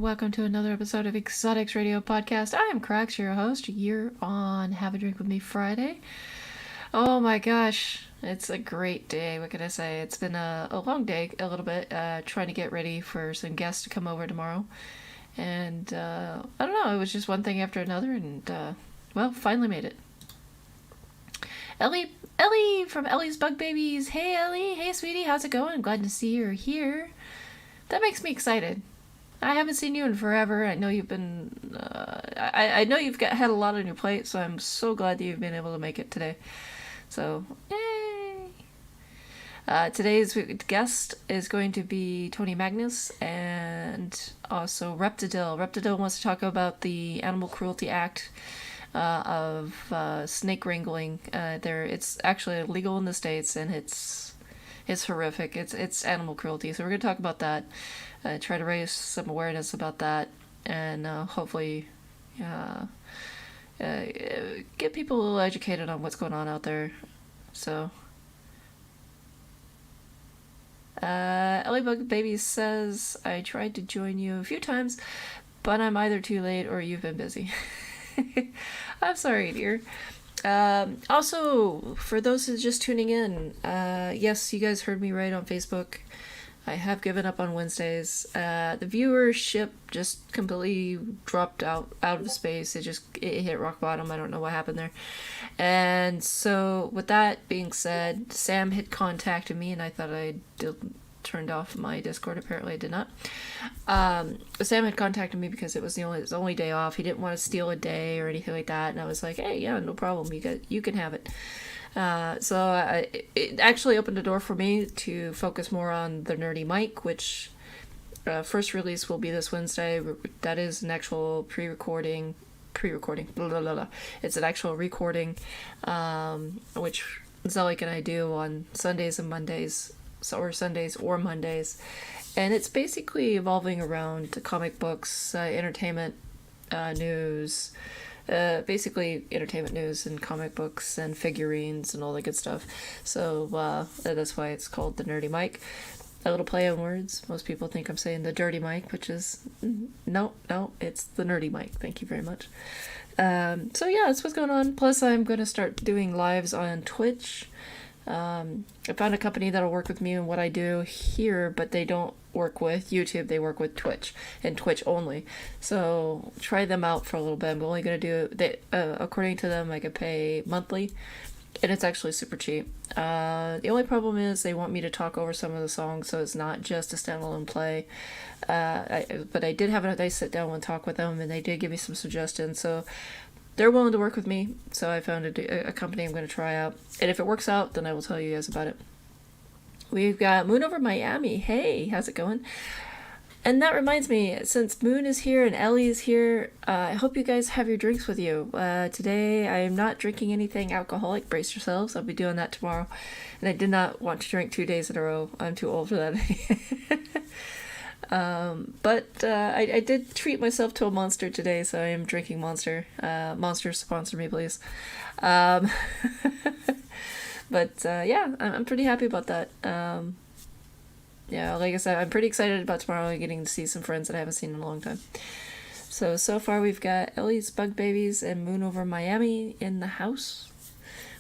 welcome to another episode of Exotics Radio Podcast. I am Cracks, your host. You're on Have a Drink With Me Friday. Oh my gosh, it's a great day. What can I say? It's been a long day, a little bit, trying to get ready for some guests to come over tomorrow. And, I don't know, it was just one thing after another, and, well, finally made it. Ellie from Ellie's Bug Babies. Hey, Ellie. Hey, sweetie. How's it going? Glad to see you're here. That makes me excited. I haven't seen you in forever. I know you've been, I know you've had a lot on your plate, so I'm so glad that you've been able to make it today. So, yay! Today's guest is going to be Tony Magnus and also Reptidill. Reptidill wants to talk about the Animal Cruelty Act of snake wrangling. It's actually illegal in the States, and it's horrific. It's animal cruelty. So we're going to talk about that. Try to raise some awareness about that, and hopefully get people a little educated on what's going on out there. So Ellie Bug Baby says, I tried to join you a few times, but I'm either too late or you've been busy. I'm sorry, dear. Also, for those who are just tuning in, yes, you guys heard me right on Facebook. I have given up on Wednesdays. The viewership just completely dropped out of space. It hit rock bottom. I don't know what happened there. And so, with that being said, Sam had contacted me, and I thought I turned off my Discord. Apparently I did not. Sam had contacted me because it was his only day off. He didn't want to steal a day or anything like that, and I was like, hey, yeah, no problem, you can have it. So it actually opened a door for me to focus more on the Nerdy Mic, which first release will be this Wednesday. That is an actual pre-recording, blah, blah, blah, blah. It's an actual recording, which Zelik and I do on Sundays and Mondays, or Sundays or Mondays, and it's basically evolving around comic books, entertainment news, basically entertainment news and comic books and figurines and all that good stuff. So that's why it's called the Nerdy Mic. A little play on words. Most people think I'm saying the dirty mic, which is no, it's the Nerdy Mic. Thank you very much. So yeah, that's what's going on. Plus, I'm going to start doing lives on Twitch. I found a company that'll work with me and what I do here, but they don't work with YouTube. They work with Twitch, and Twitch only. So try them out for a little bit. I'm only going to do according to them, I could pay monthly, and it's actually super cheap. The only problem is they want me to talk over some of the songs, so it's not just a standalone play. But I did have a nice sit down and talk with them, and they did give me some suggestions. So they're willing to work with me, so I found a company I'm going to try out. And if it works out, then I will tell you guys about it. We've got Moon over Miami. Hey, how's it going? And that reminds me, since Moon is here and Ellie is here, I hope you guys have your drinks with you. Today, I am not drinking anything alcoholic. Brace yourselves. I'll be doing that tomorrow. And I did not want to drink 2 days in a row. I'm too old for that. But I did treat myself to a Monster today, so I am drinking Monster. Monster, sponsor me, please. But yeah, I'm pretty happy about that. Yeah, like I said, I'm pretty excited about tomorrow getting to see some friends that I haven't seen in a long time. So far we've got Ellie's Bug Babies and Moon over Miami in the house.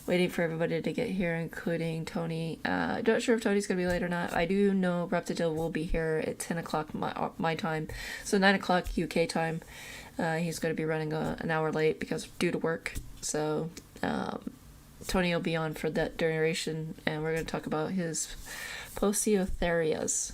Waiting for everybody to get here, including Tony. Not sure if Tony's going to be late or not. I do know Reptidill will be here at 10 o'clock my time. So 9 o'clock UK time. He's going to be running an hour late due to work. So Tony will be on for that duration, and we're going to talk about his Poeciotherias.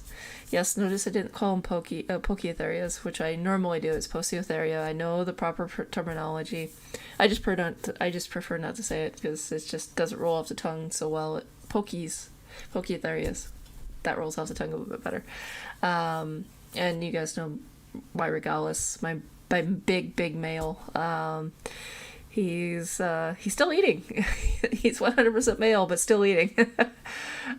Yes, notice I didn't call them Poeciotherias, which I normally do. It's Poeciotheria. I know the proper terminology. I just prefer not to say it because it just doesn't roll off the tongue so well. Poeciotherias. That rolls off the tongue a little bit better. And you guys know my regalis, my big male. He's still eating. He's 100% male, but still eating.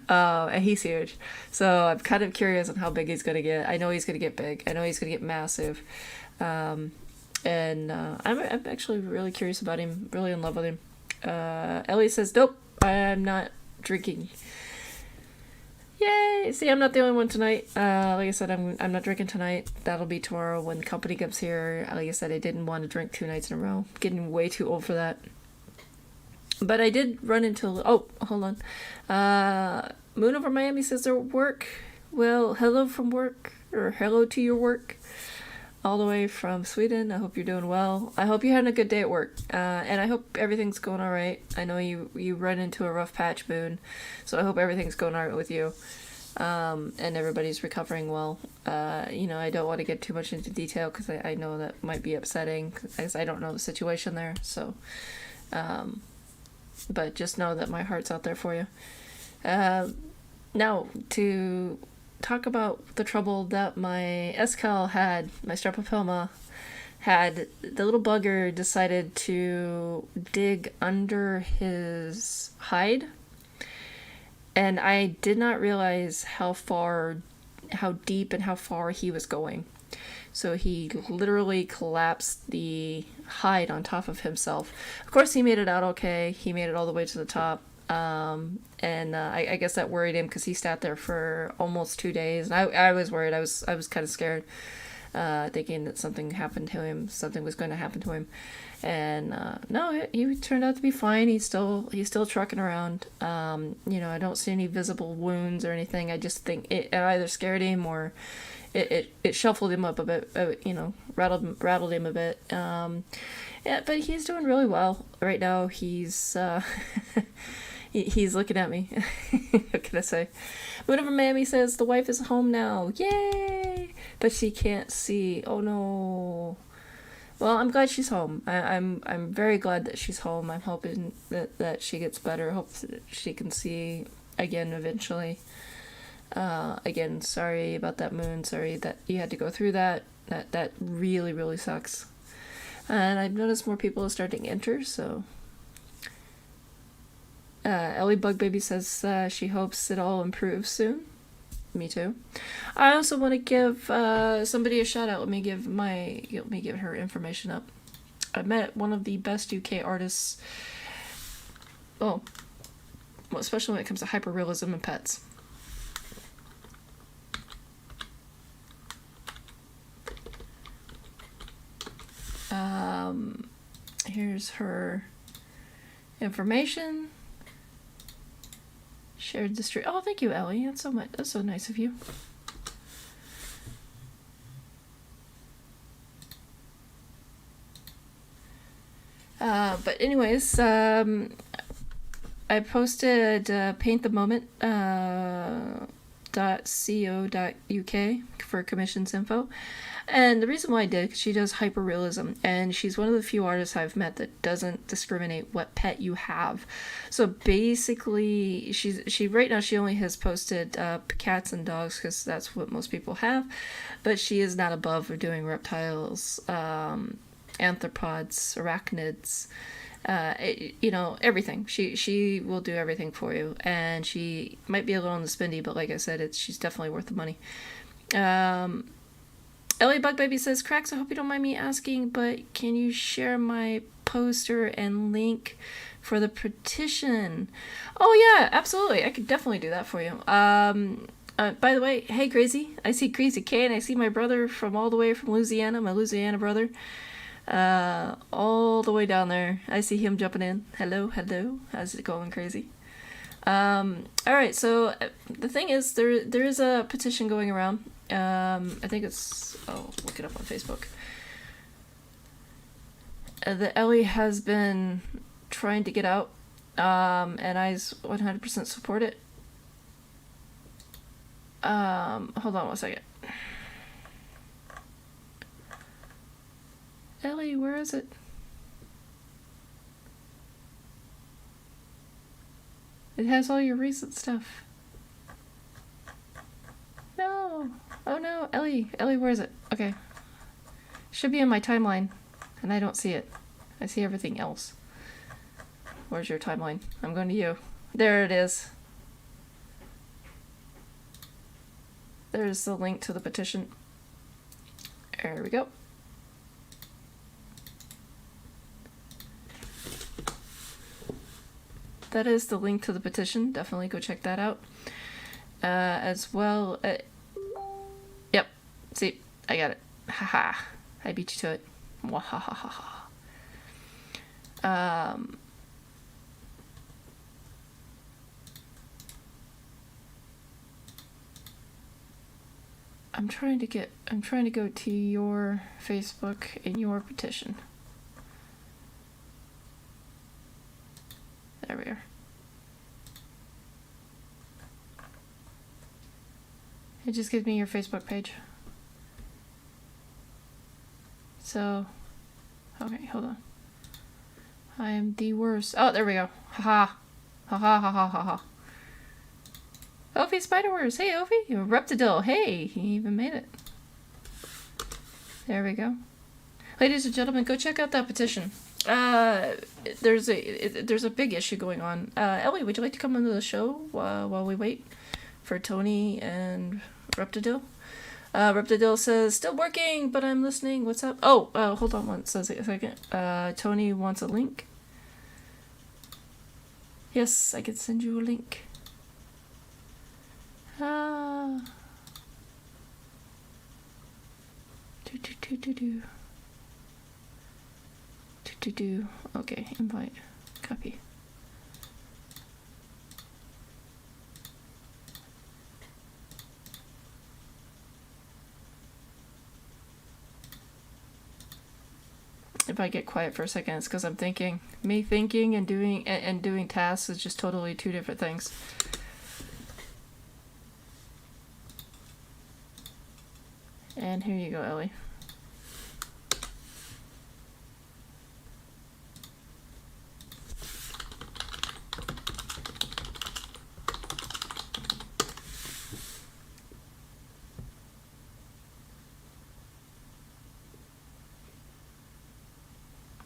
And he's huge. So I'm kind of curious on how big he's going to get. I know he's going to get big. I know he's going to get massive. And I'm actually really curious about him, really in love with him. Ellie says, nope, I'm not drinking. Yay! Yay! See, I'm not the only one tonight. Like I said, I'm not drinking tonight. That'll be tomorrow when company comes here. Like I said, I didn't want to drink 2 nights in a row. Getting way too old for that. But I did run into... Oh, hold on. Moon over Miami says their work. Well, hello from work. Or hello to your work. All the way from Sweden. I hope you're doing well. I hope you're having a good day at work. And I hope everything's going alright. I know you run into a rough patch, Moon. So I hope everything's going alright with you. And everybody's recovering well. I don't want to get too much into detail because I know that might be upsetting. Because I don't know the situation there. So, but just know that my heart's out there for you. Now, to talk about the trouble that my Escal had, my Strepopelma had, the little bugger decided to dig under his hide, and I did not realize how deep and how far he was going. So he literally collapsed the hide on top of himself. Of course, he made it out okay. He made it all the way to the top. I guess that worried him because he sat there for almost 2 days. And I was worried. I was kind of scared, thinking that something happened to him. Something was going to happen to him. And no, he turned out to be fine. He's still trucking around. I don't see any visible wounds or anything. I just think it either scared him or it shuffled him up a bit. Rattled him a bit. Yeah, but he's doing really well right now. He's he's looking at me. What can I say? Whatever Mammy says, the wife is home now. Yay! But she can't see. Oh no. Well, I'm glad she's home. I'm very glad that she's home. I'm hoping that she gets better. Hope that she can see again eventually. Again, sorry about that, Moon. Sorry that you had to go through that. That really, really sucks. And I've noticed more people are starting to enter, so... Ellie Bug Baby says she hopes it all improves soon. Me too. I also want to give somebody a shout out. Let me give her information up. I met one of the best UK artists. Well, especially when it comes to hyperrealism and pets. Here's her information. Shared the street. Oh, thank you, Ellie. That's so much. That's so nice of you. But anyways, I posted paintthemoment.co.uk for commissions info. And the reason why I did, because she does hyperrealism, and she's one of the few artists I've met that doesn't discriminate what pet you have. So basically, she right now she only has posted cats and dogs because that's what most people have, but she is not above for doing reptiles, arthropods, arachnids, everything. She will do everything for you, and she might be a little on the spendy, but like I said, she's definitely worth the money. Ellie Bug Baby says, Cracks, I hope you don't mind me asking, but can you share my poster and link for the petition? Oh yeah, absolutely. I could definitely do that for you. By the way, hey Crazy. I see Crazy K and I see my brother from all the way from Louisiana, my Louisiana brother. All the way down there. I see him jumping in. Hello. How's it going, Crazy? Alright, so the thing is, there is a petition going around. I think it's... Oh, look it up on Facebook. That Ellie has been trying to get out, and I 100% support it. Hold on one second. Ellie, where is it? It has all your recent stuff. No. Oh no, Ellie, where is it? Okay. Should be in my timeline, and I don't see it. I see everything else. Where's your timeline? I'm going to you. There it is. There's the link to the petition. There we go. That is the link to the petition. Definitely go check that out. as well. Yep. See, I got it. Haha. I beat you to it. Wahahaha. I'm trying to go to your Facebook and your petition. There we are. It just gives me your Facebook page. So, okay, hold on. I am the worst. Oh, there we go. Haha. Haha, ha ha ha ha. Ophi Spiderwars. Hey, Ophi. Reptidill. Hey, he even made it. There we go. Ladies and gentlemen, go check out that petition. There's a big issue going on. Ellie, would you like to come onto the show while we wait for Tony and Reptidill? Reptidill says, still working, but I'm listening. What's up? Oh, hold on one second. Tony wants a link. Yes, I can send you a link. Okay, invite. Copy. If I get quiet for a second, it's because I'm thinking. Me thinking and doing tasks is just totally two different things. And here you go, Ellie.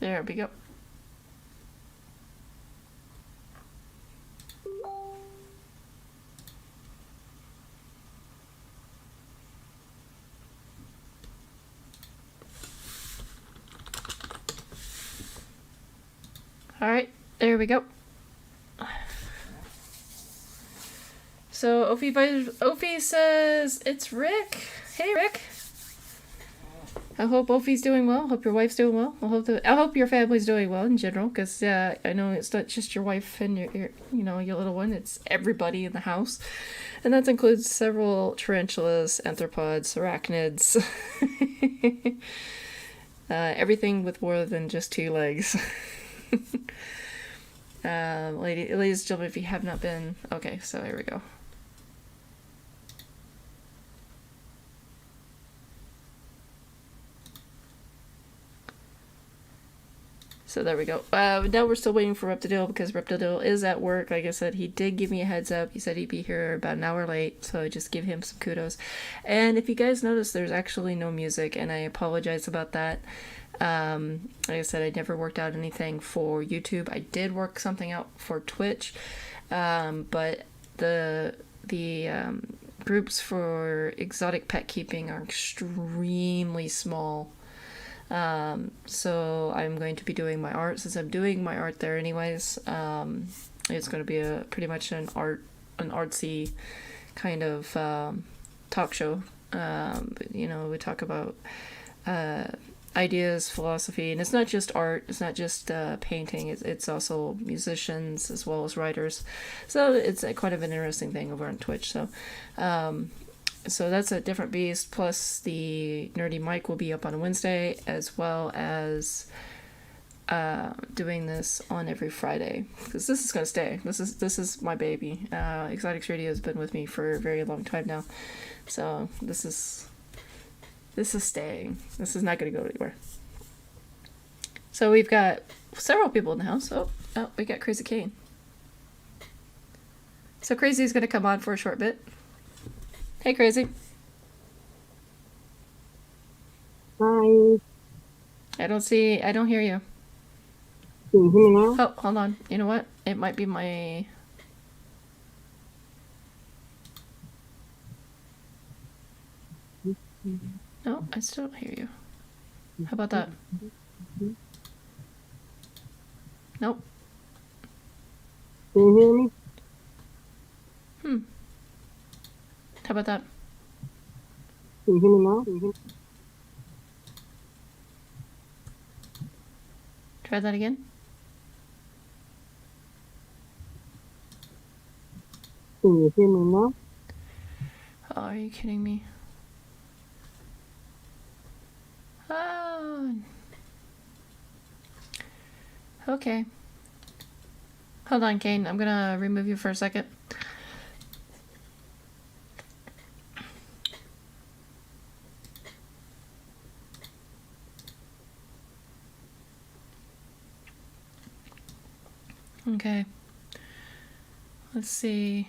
There we go. Alright, there we go. So Ophi says, it's Rick. Hey Rick. I hope Ophi's doing well. Hope your wife's doing well. I hope your family's doing well in general, because I know it's not just your wife and your little one. It's everybody in the house, and that includes several tarantulas, arthropods, arachnids, everything with more than just 2 legs. Ladies and gentlemen, if you have not been, okay, so here we go. So there we go. Now we're still waiting for Reptidill because Reptidill is at work. Like I said, he did give me a heads up. He said he'd be here about an hour late, so I just give him some kudos. And if you guys notice, there's actually no music, and I apologize about that. Like I said, I never worked out anything for YouTube. I did work something out for Twitch, but the groups for exotic pet keeping are extremely small. So I'm going to be doing my art, since I'm doing my art there anyways. It's going to be pretty much an artsy kind of talk show. We talk about ideas, philosophy, and it's not just art, it's not just painting, it's also musicians as well as writers. So it's quite of an interesting thing over on Twitch. So that's a different beast, plus the Nerdy Mike will be up on Wednesday, as well as doing this on every Friday, because this is going to stay. This is my baby. Exotics Radio has been with me for a very long time now, so this is staying. This is not going to go anywhere. So we've got several people in the house. Oh, we got Crazy Kane. So Crazy is going to come on for a short bit. Hey, Crazy. Hi. I don't hear you. Can you hear me now? Oh, hold on. You know what? It might be my... No, I still don't hear you. How about that? Nope. Can you hear me? How about that? Can you hear me now? Can you Try that again. hear me now? Oh, are you kidding me? Oh. Okay. Hold on, Kane. I'm gonna remove you for a second. Okay. Let's see.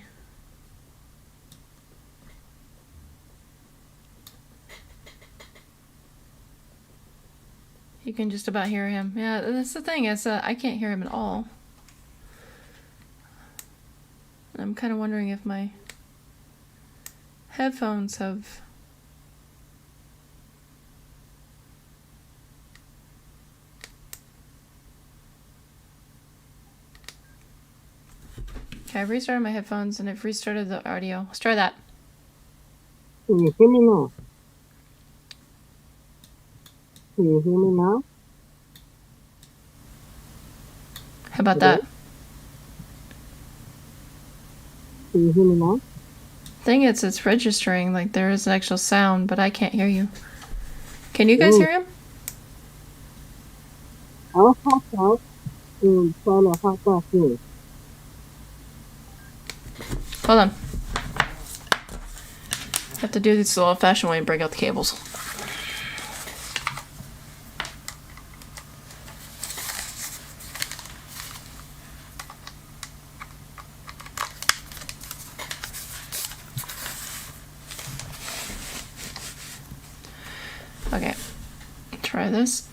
You can just about hear him. Yeah, that's the thing. I can't hear him at all. I'm kind of wondering if my headphones have... Okay, I've restarted my headphones and I've restarted the audio. Let's try that. Can you hear me now? Can you hear me now? How about that? Can you hear me now? Thing is, it's registering like there is an actual sound, but I can't hear you. Can you guys hear him? I'll hop out and try to hop back in. Hold on. I have to do this the old-fashioned way and break out the cables. Okay, try this.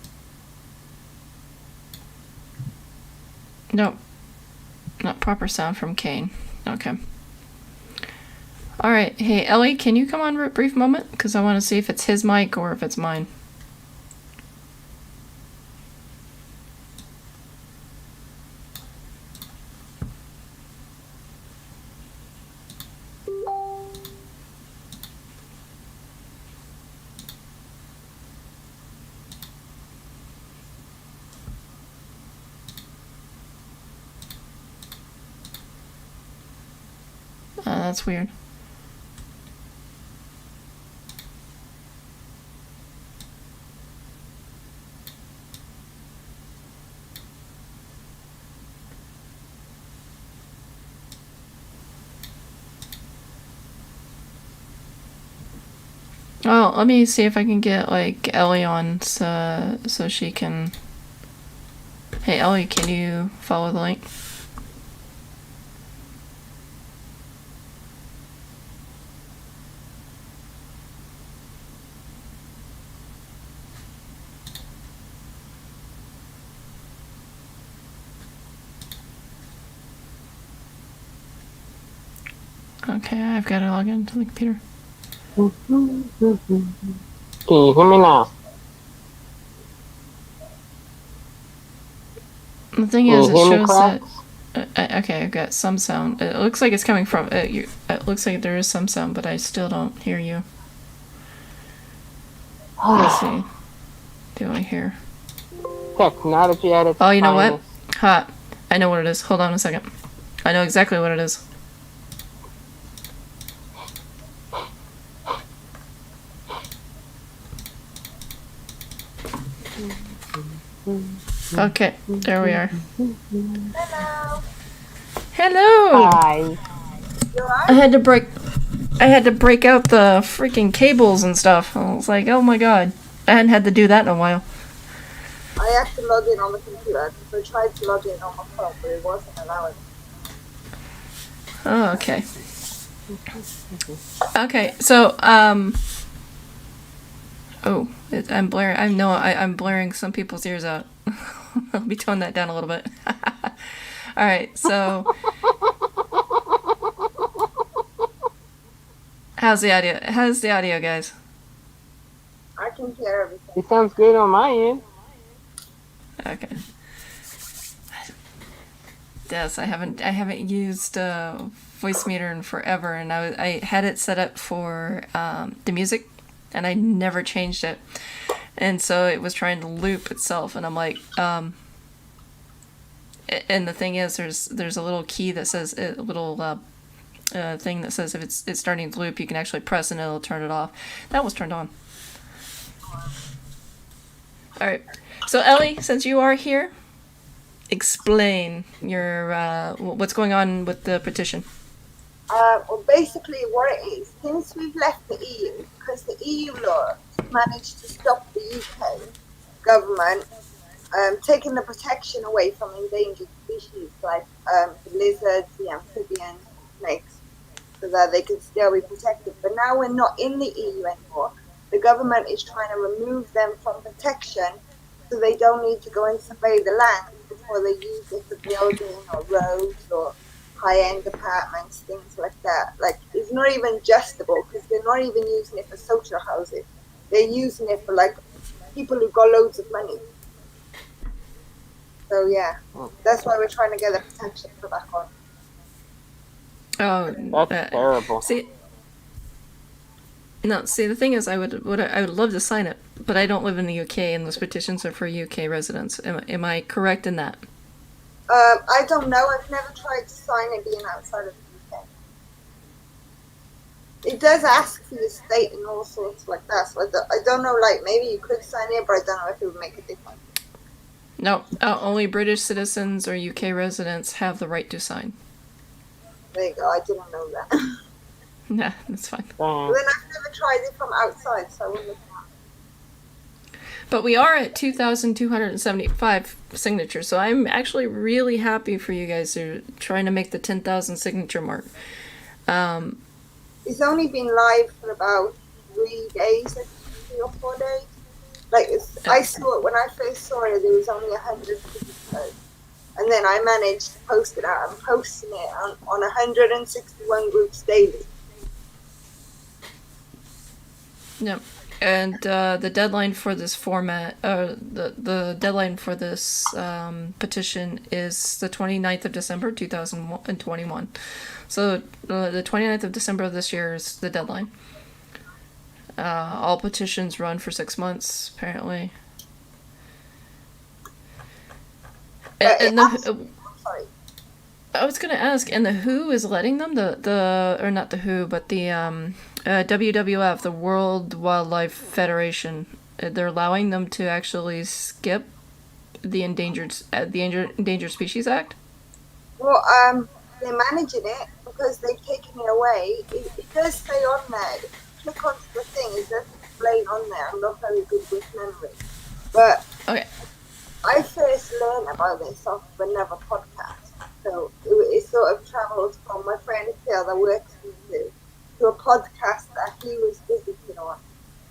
Nope, not proper sound from Kane. Okay. All right, hey Ellie, can you come on for a brief moment? Because I want to see if it's his mic or if it's mine. That's weird. Oh, let me see if I can get like Ellie on so she can... Hey Ellie, can you follow the link? Okay, I've got to log into the computer. Can you hear me now? The thing is, it shows that... okay, I've got some sound. It looks like it's coming from... it looks like there is some sound, but I still don't hear you. Let's see. Do I hear? Technology at its Oh, you know what? finest. Hot. I know what it is. Hold on a second. I know exactly what it is. Okay, there we are. Hello. Hello. Hi. You alright? I had to break out the freaking cables and stuff. I was like, oh my god. I hadn't had to do that in a while. I had to log in on the computer because I tried to log in on my phone, but it wasn't allowing. Oh, okay. Okay, so, oh, I'm blaring. I'm blaring some people's ears out. I'll be toning that down a little bit. Alright, so... How's the audio, guys? I can hear everything. It sounds good on my end. Okay. Yes, I haven't used voice meter in forever, and I had it set up for the music, and I never changed it. And so it was trying to loop itself, and I'm like, and the thing is, there's a little key that says, a little thing that says if it's starting to loop, you can actually press and it'll turn it off. That was turned on. All right. So Ellie, since you are here, explain your what's going on with the petition. Well, basically what it is, since we've left the EU, because the EU law managed to stop the UK government taking the protection away from endangered species like the lizards, the amphibians, snakes, so that they could still be protected. But now we're not in the EU anymore. The government is trying to remove them from protection so they don't need to go and survey the land before they use it for building or roads or high-end apartments, things like that. Like, it's not even justable because they're not even using it for social housing. They're using it for, like, people who've got loads of money. So, yeah, that's why we're trying to get the protection for back on. Oh, That's terrible. See, the thing is, I would love to sign it, but I don't live in the UK, and those petitions are for UK residents. Am I correct in that? I don't know. I've never tried to sign it being outside of the UK. It does ask for your state and all sorts like that. So I don't know, like, maybe you could sign it, but I don't know if it would make a difference. No, only British citizens or UK residents have the right to sign. There you go. I didn't know that. Nah, that's fine. But then I've never tried it from outside, so I wouldn't have. But we are at 2,275 signatures, so I'm actually really happy for you guys who are trying to make the 10,000 signature mark. It's only been live for about 3 days, I think, 3 or 4 days. Like, I saw it, when I first saw it, there was only 100 signatures. And then I managed to post it out. I'm posting it on 161 groups daily. Yep. And the deadline for this format, the deadline for this petition is the 29th of December, 2021. So the 29th of December of this year is the deadline. All petitions run for 6 months, apparently. Sorry. I was gonna ask, and the WHO is letting them, or not the WHO, but the WWF, the World Wildlife Federation, they're allowing them to actually skip the Endangered Species Act? Well, they're managing it because they've taken it away. It does say on there, if you click onto the thing, it does explain on there. I'm not very good with memory. But Okay. I first learned about this off of another podcast. So it sort of travels from my friend Phil that works with me to a podcast that he was visiting on.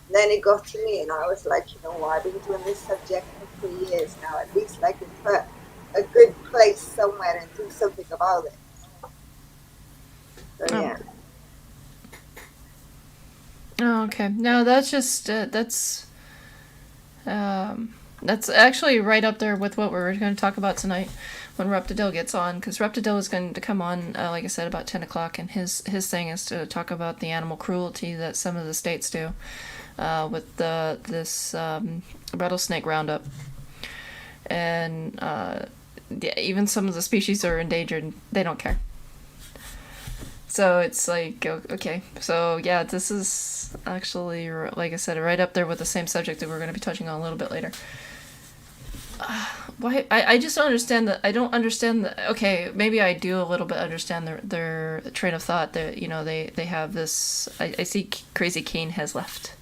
And then it got to me and I was like, you know what, I've been doing this subject for 3 years now. At least I can put a good place somewhere and do something about it. So yeah. Oh, okay. No, that's just that's actually right up there with what we're going to talk about tonight when Reptidill gets on, because Reptidill is going to come on, like I said, about 10 o'clock, and his thing is to talk about the animal cruelty that some of the states do with this rattlesnake roundup. And even some of the species are endangered. They don't care. So it's like, okay. So yeah, this is actually, like I said, right up there with the same subject that we're going to be touching on a little bit later. Why? I just don't understand that. I don't understand the. Okay, maybe I do a little bit understand their train of thought. That, you know, they have this. I see Crazy Kane has left.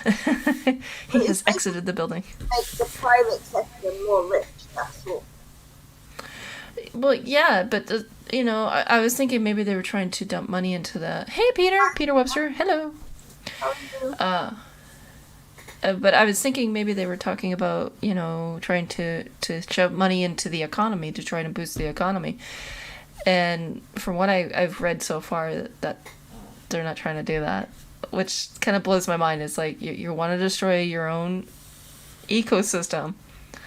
He has exited the building. Make the private sector more rich. That's all. Well, yeah, but you know, I was thinking maybe they were trying to dump money into the. Hey, Peter Webster, hello. How are you? But I was thinking maybe they were talking about, you know, trying to shove money into the economy to try to boost the economy. And from what I've read so far, that they're not trying to do that, which kind of blows my mind. It's like you want to destroy your own ecosystem.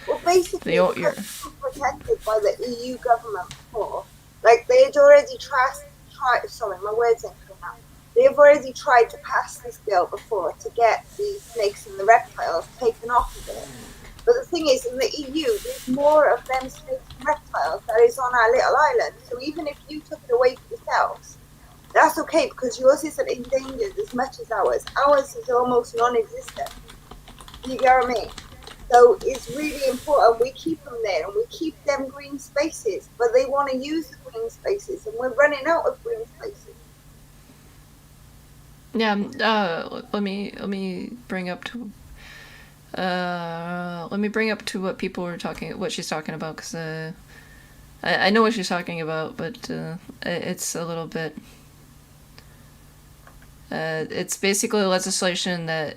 Well, basically, you're protected by the EU government before. Like, they had already tried, sorry, my words ain't coming out. They've already tried to pass this bill before to get the snakes and the reptiles taken off of it. But the thing is, in the EU, there's more of them snakes and reptiles that is on our little island. So even if you took it away for yourselves, that's okay, because yours isn't endangered as much as ours. Ours is almost non-existent. You get what I mean? So it's really important we keep them there and we keep them green spaces, but they want to use the green spaces and we're running out of green spaces. Yeah, let me bring up to what people were what she's talking about, because I know what she's talking about, but it's a little bit. It's basically legislation that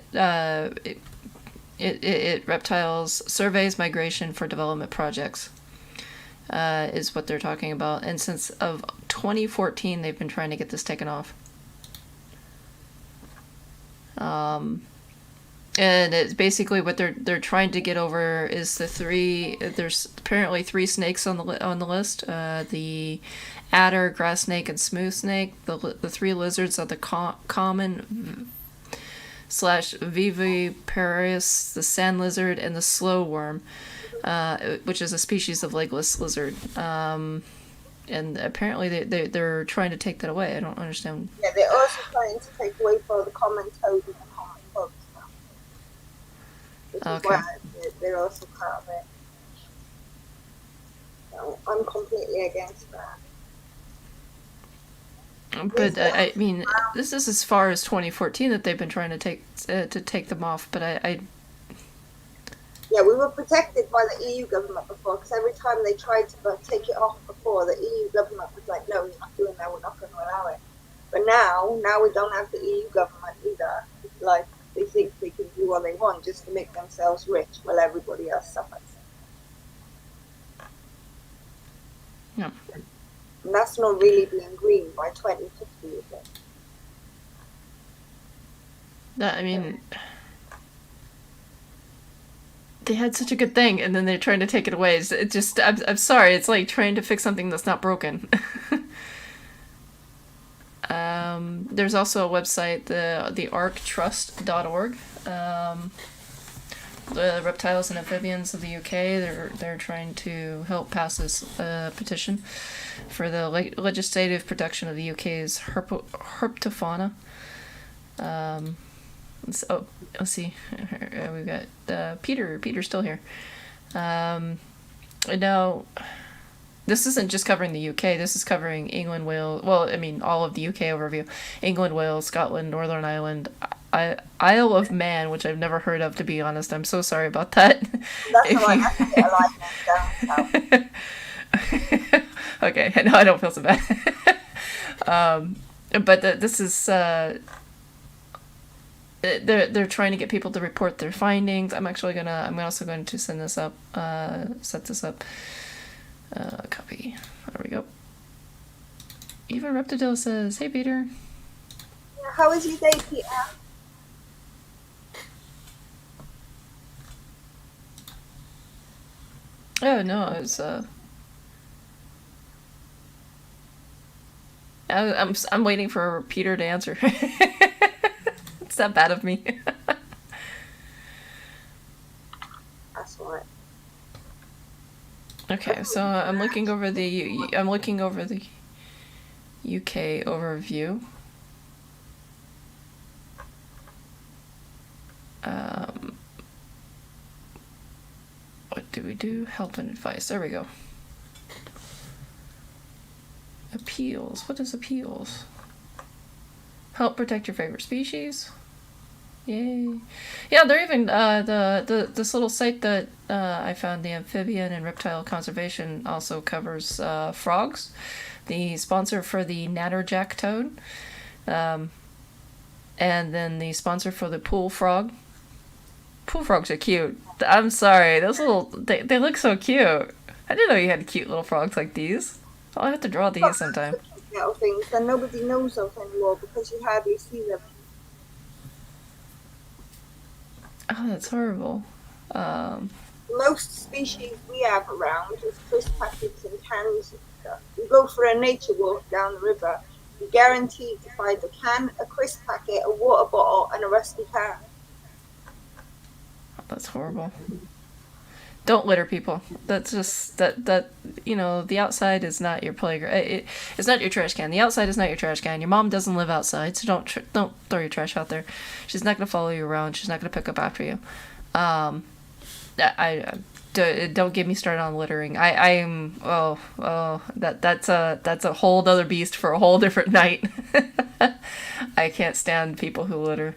it reptiles surveys migration for development projects, is what they're talking about, and since of 2014 they've been trying to get this taken off. And it's basically what they're trying to get over is there's apparently 3 snakes on the list, the adder, grass snake, and smooth snake. The 3 lizards are the common / viviparous, the sand lizard, and the slow worm, which is a species of legless lizard. And apparently they're trying to take that away. I don't understand. Yeah, they're also trying to take away for the common toad and the common bug stuff. Which is why they're also part of it. So I'm completely against that. But I mean, this is as far as 2014 that they've been trying to take them off. But yeah, we were protected by the EU government before, because every time they tried to take it off before, the EU government was like, no, you're not doing that, we're not going to allow it. But now we don't have the EU government either. It's like they think they can do what they want just to make themselves rich while everybody else suffers. Yeah. And that's not really being green by 2050, is it? I mean, they had such a good thing, and then they're trying to take it away. It just, I'm sorry, it's like trying to fix something that's not broken. There's also a website, the arctrust.org. The reptiles and amphibians of the UK, they're trying to help pass this petition for the legislative protection of the UK's herpetofauna. So let's see, we've got Peter's still here. Now this isn't just covering the UK, this is covering England, Wales, well, I mean all of the UK overview: England, Wales, Scotland, Northern Ireland, Isle of Man, which I've never heard of, to be honest. I'm so sorry about that. Okay, no, I don't feel so bad. But this is they're trying to get people to report their findings. I'm also going to send this up, set this up. Copy. There we go. Eva Reptidill says, "Hey Peter." Yeah, how was your day, Peter? Oh no, it was I'm waiting for Peter to answer. It's that bad of me. That's right. Okay, so I'm looking over the UK overview. What do we do? Help and advice. There we go. Appeals. What is appeals? Help protect your favorite species. Yay. Yeah, they're even this little site that I found, the Amphibian and Reptile Conservation, also covers frogs. The sponsor for the natterjack toad, and then the sponsor for the pool frog. Pool frogs are cute. I'm sorry, those they look so cute. I didn't know you had cute little frogs like these. I'll have to draw these sometime. Little things that nobody knows of anymore because you hardly see them. Oh, that's horrible. Most species we have around is fish packets and cans and stuff. You go for a nature walk down the river, you're guaranteed to find a can, a crisp packet, a water bottle, and a rusty car. That's horrible. Don't litter, people. That's just that you know, the outside is not your playground. It's not your trash can. The outside is not your trash can. Your mom doesn't live outside, so don't throw your trash out there. She's not gonna follow you around. She's not gonna pick up after you. Don't get me started on littering. I am that's a whole other beast for a whole different night. I can't stand people who litter.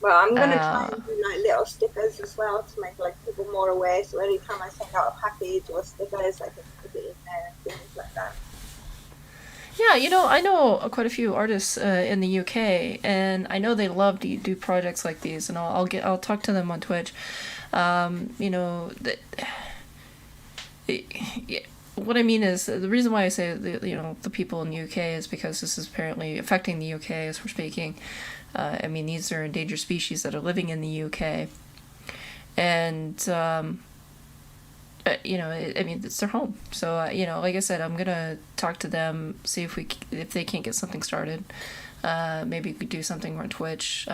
Well, I'm gonna try and do like little stickers as well to make like people more aware. So every time I send out a package or stickers, I can put it in there and things like that. Yeah, you know, I know quite a few artists in the UK, and I know they love to do projects like these, and I'll talk to them on Twitch. You know, what I mean is the reason why I say the people in the UK is because this is apparently affecting the UK as we're speaking. I mean, these are endangered species that are living in the UK, and you know, I mean, it's their home. So you know, like I said, I'm gonna talk to them, see if they can't get something started. Maybe we could do something on Twitch,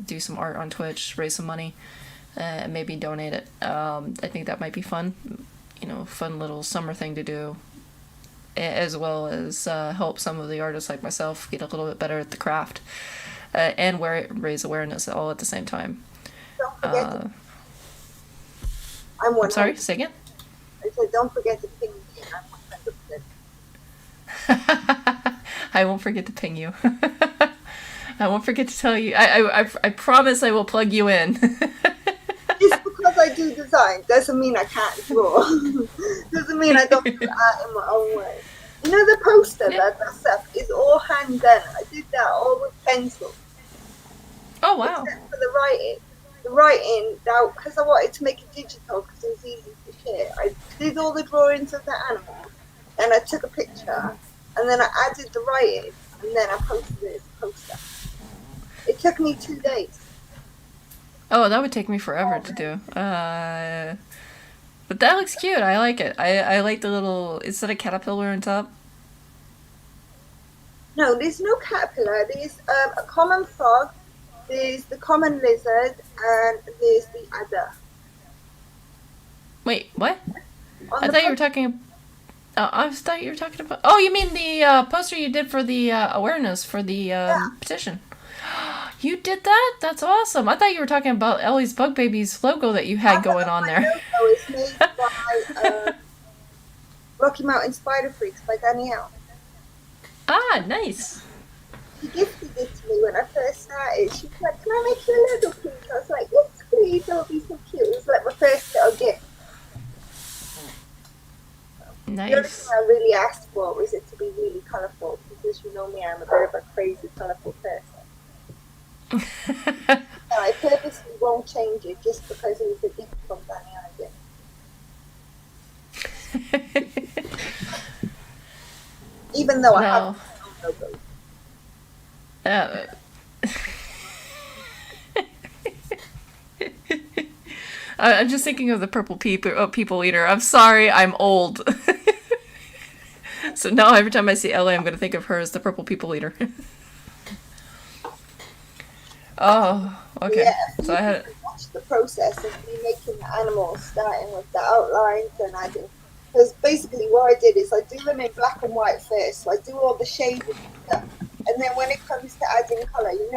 do some art on Twitch, raise some money, and maybe donate it. I think that might be fun. You know, fun little summer thing to do, as well as help some of the artists like myself get a little bit better at the craft. And raise awareness all at the same time. Don't forget I'm sorry, say again? I said, don't forget to ping me. I'm 100%. I won't forget to ping you. I won't forget to tell you. I promise I will plug you in. Just because I do design doesn't mean I can't draw. Doesn't mean I don't do art in my own way. You know the poster that's up is all hand done. I did that all with pencil. Oh wow! Except for the writing now because I wanted to make it digital because it was easy to share. I did all the drawings of the animal, and I took a picture, and then I added the writing, and then I posted it as a poster. It took me 2 days. Oh, that would take me forever to do. But that looks cute. I like it. I like the little... Is that a caterpillar on top? No, there's no caterpillar. There's a common frog, there's the common lizard, and there's the adder. Wait, what? I thought you were talking... I thought you were talking about... Oh, you mean the poster you did for the awareness for the petition. You did that? That's awesome. I thought you were talking about Ellie's Bug Babies logo that you had going on there. Logo is made by Rocky Mountain Spider Freaks by Danielle. Ah, nice. She gifted it to me when I first started. She was like, can I make you a Lego please? I was like, yes please, that would be so cute. It was like my first little gift. Nice. The only thing I really asked for was it to be really colourful because you know me, I'm a bit of a crazy colourful person. And I purposely won't change it just because it was a gift from Danny Idea. Even though I have no logos. I'm just thinking of the purple people eater. I'm sorry, I'm old. So now every time I see Ellie, I'm going to think of her as the purple people eater. Oh, okay. Yeah, so I had watch the process of me making the animals, starting with the outlines and adding. Because basically, what I did is I do them in black and white first. So I do all the shading and stuff, and then when it comes to adding color, you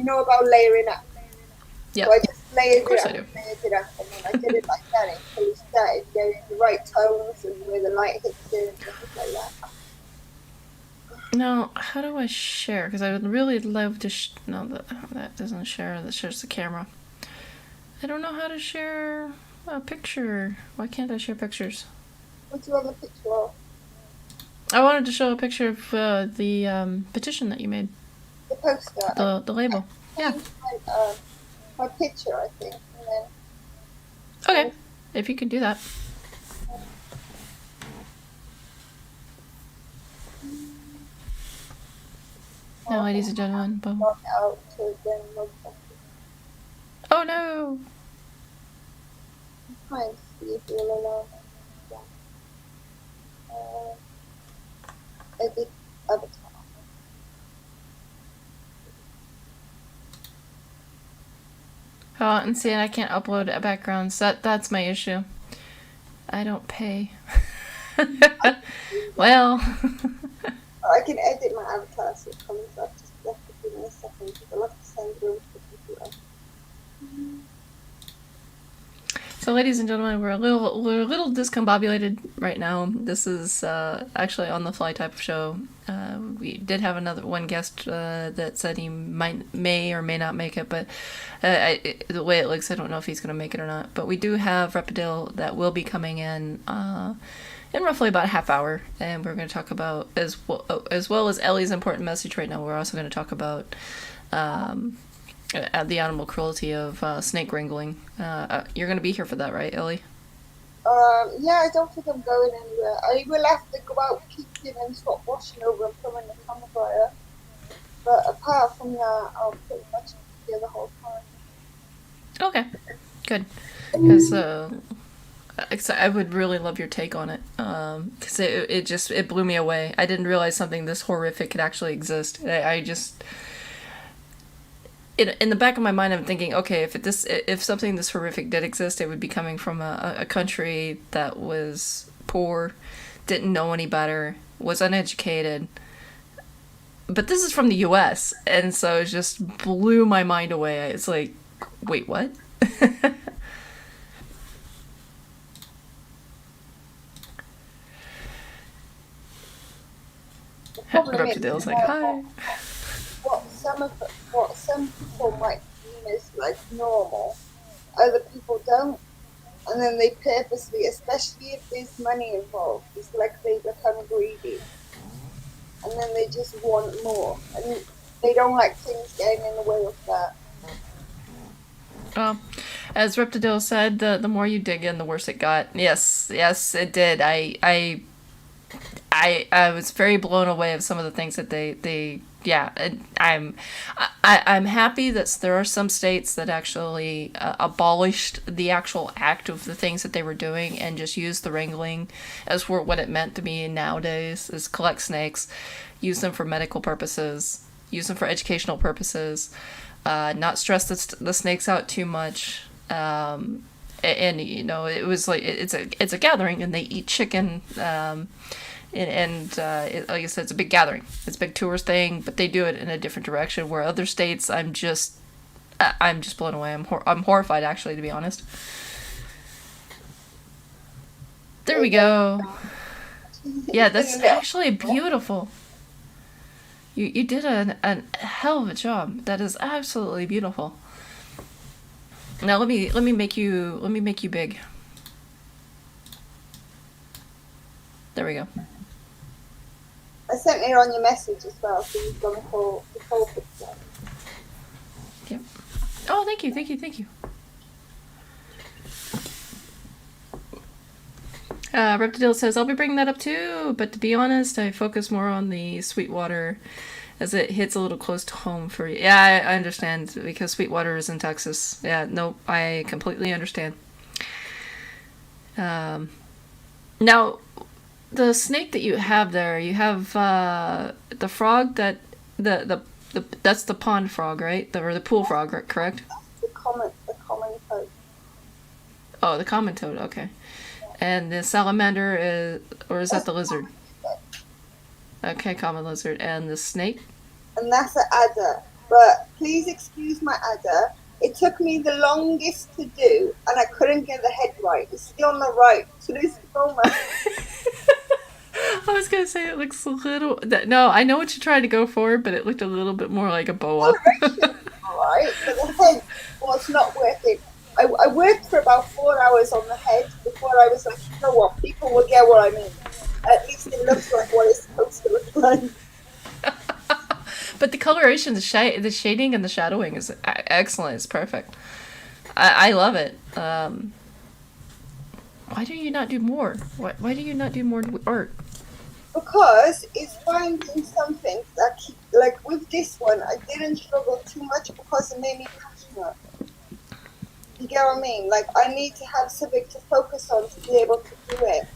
know about layering up. Yeah. So I just layered it up, and then I did it like that until we started getting the right tones and where the light hits it and things like that. Now, how do I share? Because I would really love to... No, that doesn't share. That shares the camera. I don't know how to share a picture. Why can't I share pictures? What do you want the picture of? I wanted to show a picture of the petition that you made. The poster. The label. Yeah. My picture, I think. And then, okay. If you can do that. Now, ladies and gentlemen, boom. Oh no! I'm trying to see if you're alone. Edit avatar. Oh, and see, I can't upload backgrounds. That's my issue. I don't pay. Well. I can edit my avatar so it comes up. Just have to give me a second because I'll have to send it over to the computer. So, ladies and gentlemen, we're a little discombobulated right now. This is actually on the fly type of show. We did have one guest that said he may or may not make it, but the way it looks, I don't know if he's going to make it or not. But we do have Reptidill that will be coming in roughly about a half hour, and we're going to talk about as well as Ellie's important message right now. We're also going to talk about the animal cruelty of snake wrangling. You're going to be here for that, right, Ellie? Yeah, I don't think I'm going anywhere. I will have to go out kitchen and stop washing over and put in the camera fryer. But apart from that, I'll pretty much be here the whole time. Okay, good. Because I would really love your take on it. Because it blew me away. I didn't realize something this horrific could actually exist. I just... In the back of my mind, I'm thinking, okay, if something this horrific did exist, it would be coming from a country that was poor, didn't know any better, was uneducated. But this is from the U.S., and so it just blew my mind away. It's like, wait, what? Reptidill's like, hi. What some people might deem as like normal, other people don't, and then they purposely, especially if there's money involved, it's like they become greedy, and then they just want more, and they don't like things getting in the way of that. Well, as Reptidill said, the more you dig in, the worse it got. Yes, it did. I was very blown away of some of the things that they I'm happy that there are some states that actually abolished the actual act of the things that they were doing and just used the wrangling as for what it meant to be nowadays, is collect snakes, use them for medical purposes, use them for educational purposes, not stress the snakes out too much. And you know, it was like it's a gathering, and they eat chicken. Like I said, it's a big gathering. It's a big tourist thing, but they do it in a different direction. Where other states, I'm just blown away. I'm horrified, actually, to be honest. There we go. Yeah, that's actually beautiful. You did a hell of a job. That is absolutely beautiful. Now let me make you big. There we go. I sent it on your message as well, so you've got the whole picture. Yep. Oh, thank you. Reptidill says, I'll be bringing that up too, but to be honest, I focus more on the Sweetwater as it hits a little close to home for you. Yeah, I understand, because Sweetwater is in Texas. Yeah, nope, I completely understand. Now, the snake that you have there, you have the frog that that's the pond frog, right? Or the pool frog, correct? The common toad. Oh, the common toad. Okay. And the salamander is that the lizard? Okay, common lizard. And the snake? And that's an adder. But please excuse my adder. It took me the longest to do, and I couldn't get the head right. It's still on the right to this moment. I was gonna say it looks a little. No, I know what you're trying to go for, but it looked a little bit more like a boa. Alright, but the head was not working. I worked for about 4 hours on the head before I was like, you know what, people will get what I mean. At least it looks like what it's supposed to look like. But the coloration, the shading, and the shadowing is excellent. It's perfect. I love it. Why do you not do more? Why do you not do more art? Because it's finding something that, like with this one, I didn't struggle too much because it made me passionate. You get what I mean? Like, I need to have something to focus on to be able to do it.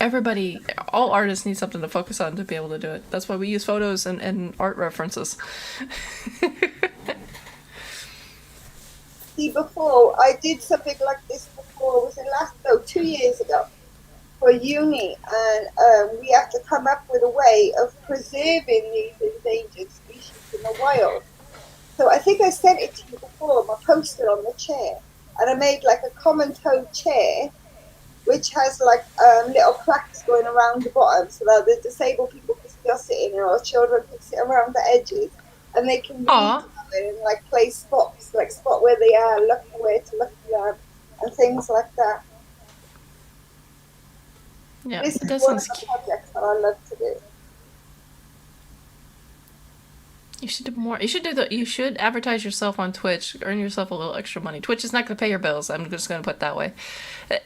everybody, all artists need something to focus on to be able to do it. That's why we use photos and art references. See, before I did something like this before, was it 2 years ago for uni, and we have to come up with a way of preserving these endangered species in the wild. So I think I sent it to you before, I posted on the chair, and I made like a common toe chair, which has like little plaques going around the bottom so that the disabled people can still sit in it, or children can sit around the edges, and they can read Aw. and like play spots, like spot where they are, look where to look for them, and things like that. Yeah, This is that one of sounds the cute. projects that I love to do. You should do more. You should advertise yourself on Twitch, earn yourself a little extra money. Twitch is not going to pay your bills. I'm just going to put it that way,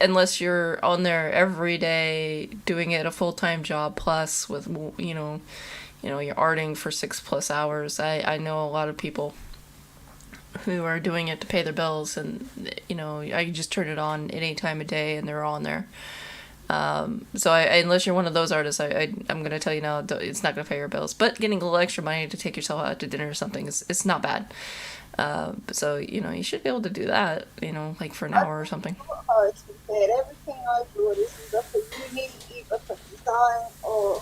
unless you're on there every day doing it a full-time job plus with you're arting for 6+ hours. I know a lot of people who are doing it to pay their bills, and I just turn it on any time of day and they're on there. So unless you're one of those artists, I'm going to tell you now, it's not going to pay your bills. But getting a little extra money to take yourself out to dinner or something it's not bad. So you should be able to do that. Like for an hour or something. It's prepared. Everything I do is either for uni, either for design, or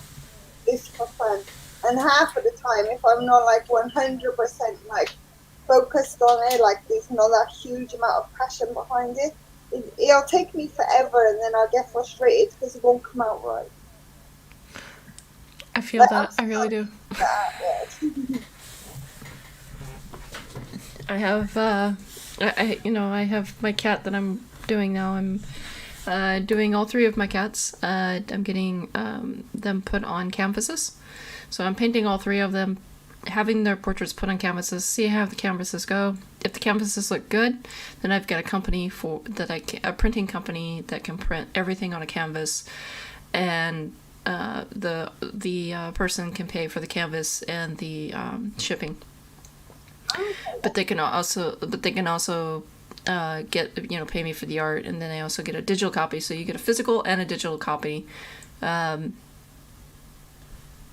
is for fun. And half of the time, if I'm not like 100% like focused on it, like there's not that huge amount of passion behind it, it'll take me forever, and then I'll get frustrated because it won't come out right. I feel that. I really do. I have I have my cat that I'm doing now. I'm doing all 3 of my cats. I'm getting them put on canvases. So I'm painting all 3 of them, having their portraits put on canvases, see how the canvases go. If the canvases look good, then I've got a printing company that can print everything on a canvas, and the person can pay for the canvas and the shipping. But they can also get pay me for the art, and then I also get a digital copy. So you get a physical and a digital copy,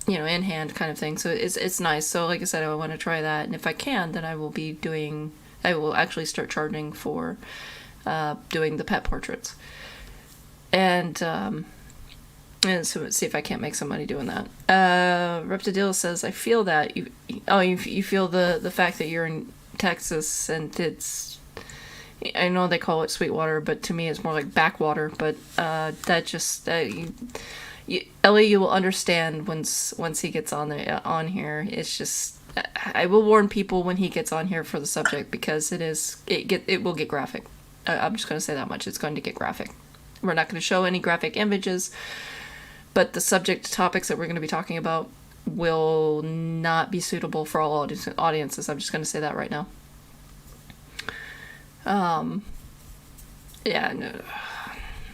in hand kind of thing. So it's nice. So like I said, I want to try that, and if I can, then I will actually start charging for doing the pet portraits, and so see if I can't make some money doing that. Reptidill says, I feel that you feel the fact that you're in Texas, and I know they call it Sweetwater, but to me it's more like backwater. But that just Ellie, you will understand once he gets on here. It's just I will warn people when he gets on here for the subject, because it will get graphic. I'm just going to say that much. It's going to get graphic. We're not going to show any graphic images, but the subject topics that we're going to be talking about will not be suitable for all audiences. I'm just going to say that right now. Yeah, no.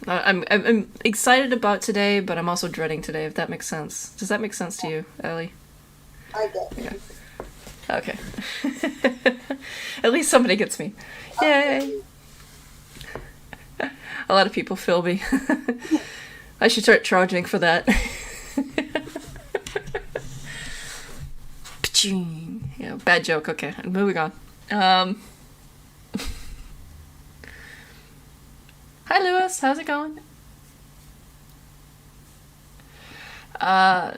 I'm excited about today, but I'm also dreading today, if that makes sense. Does that make sense to you, Ellie? I get it. Okay. At least somebody gets me. Yay! A lot of people feel me. I should start charging for that. Yeah, bad joke. Okay, moving on. Hi, Lewis. How's it going?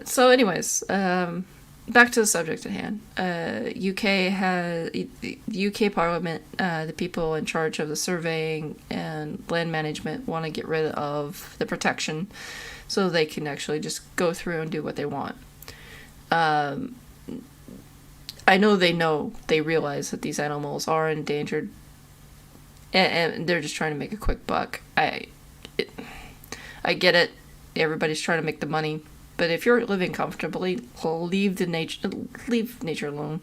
So anyways, back to the subject at hand. UK Parliament, the people in charge of the surveying and land management want to get rid of the protection so they can actually just go through and do what they want. I know they realize that these animals are endangered, and they're just trying to make a quick buck. I get it. Everybody's trying to make the money. But if you're living comfortably, leave nature alone.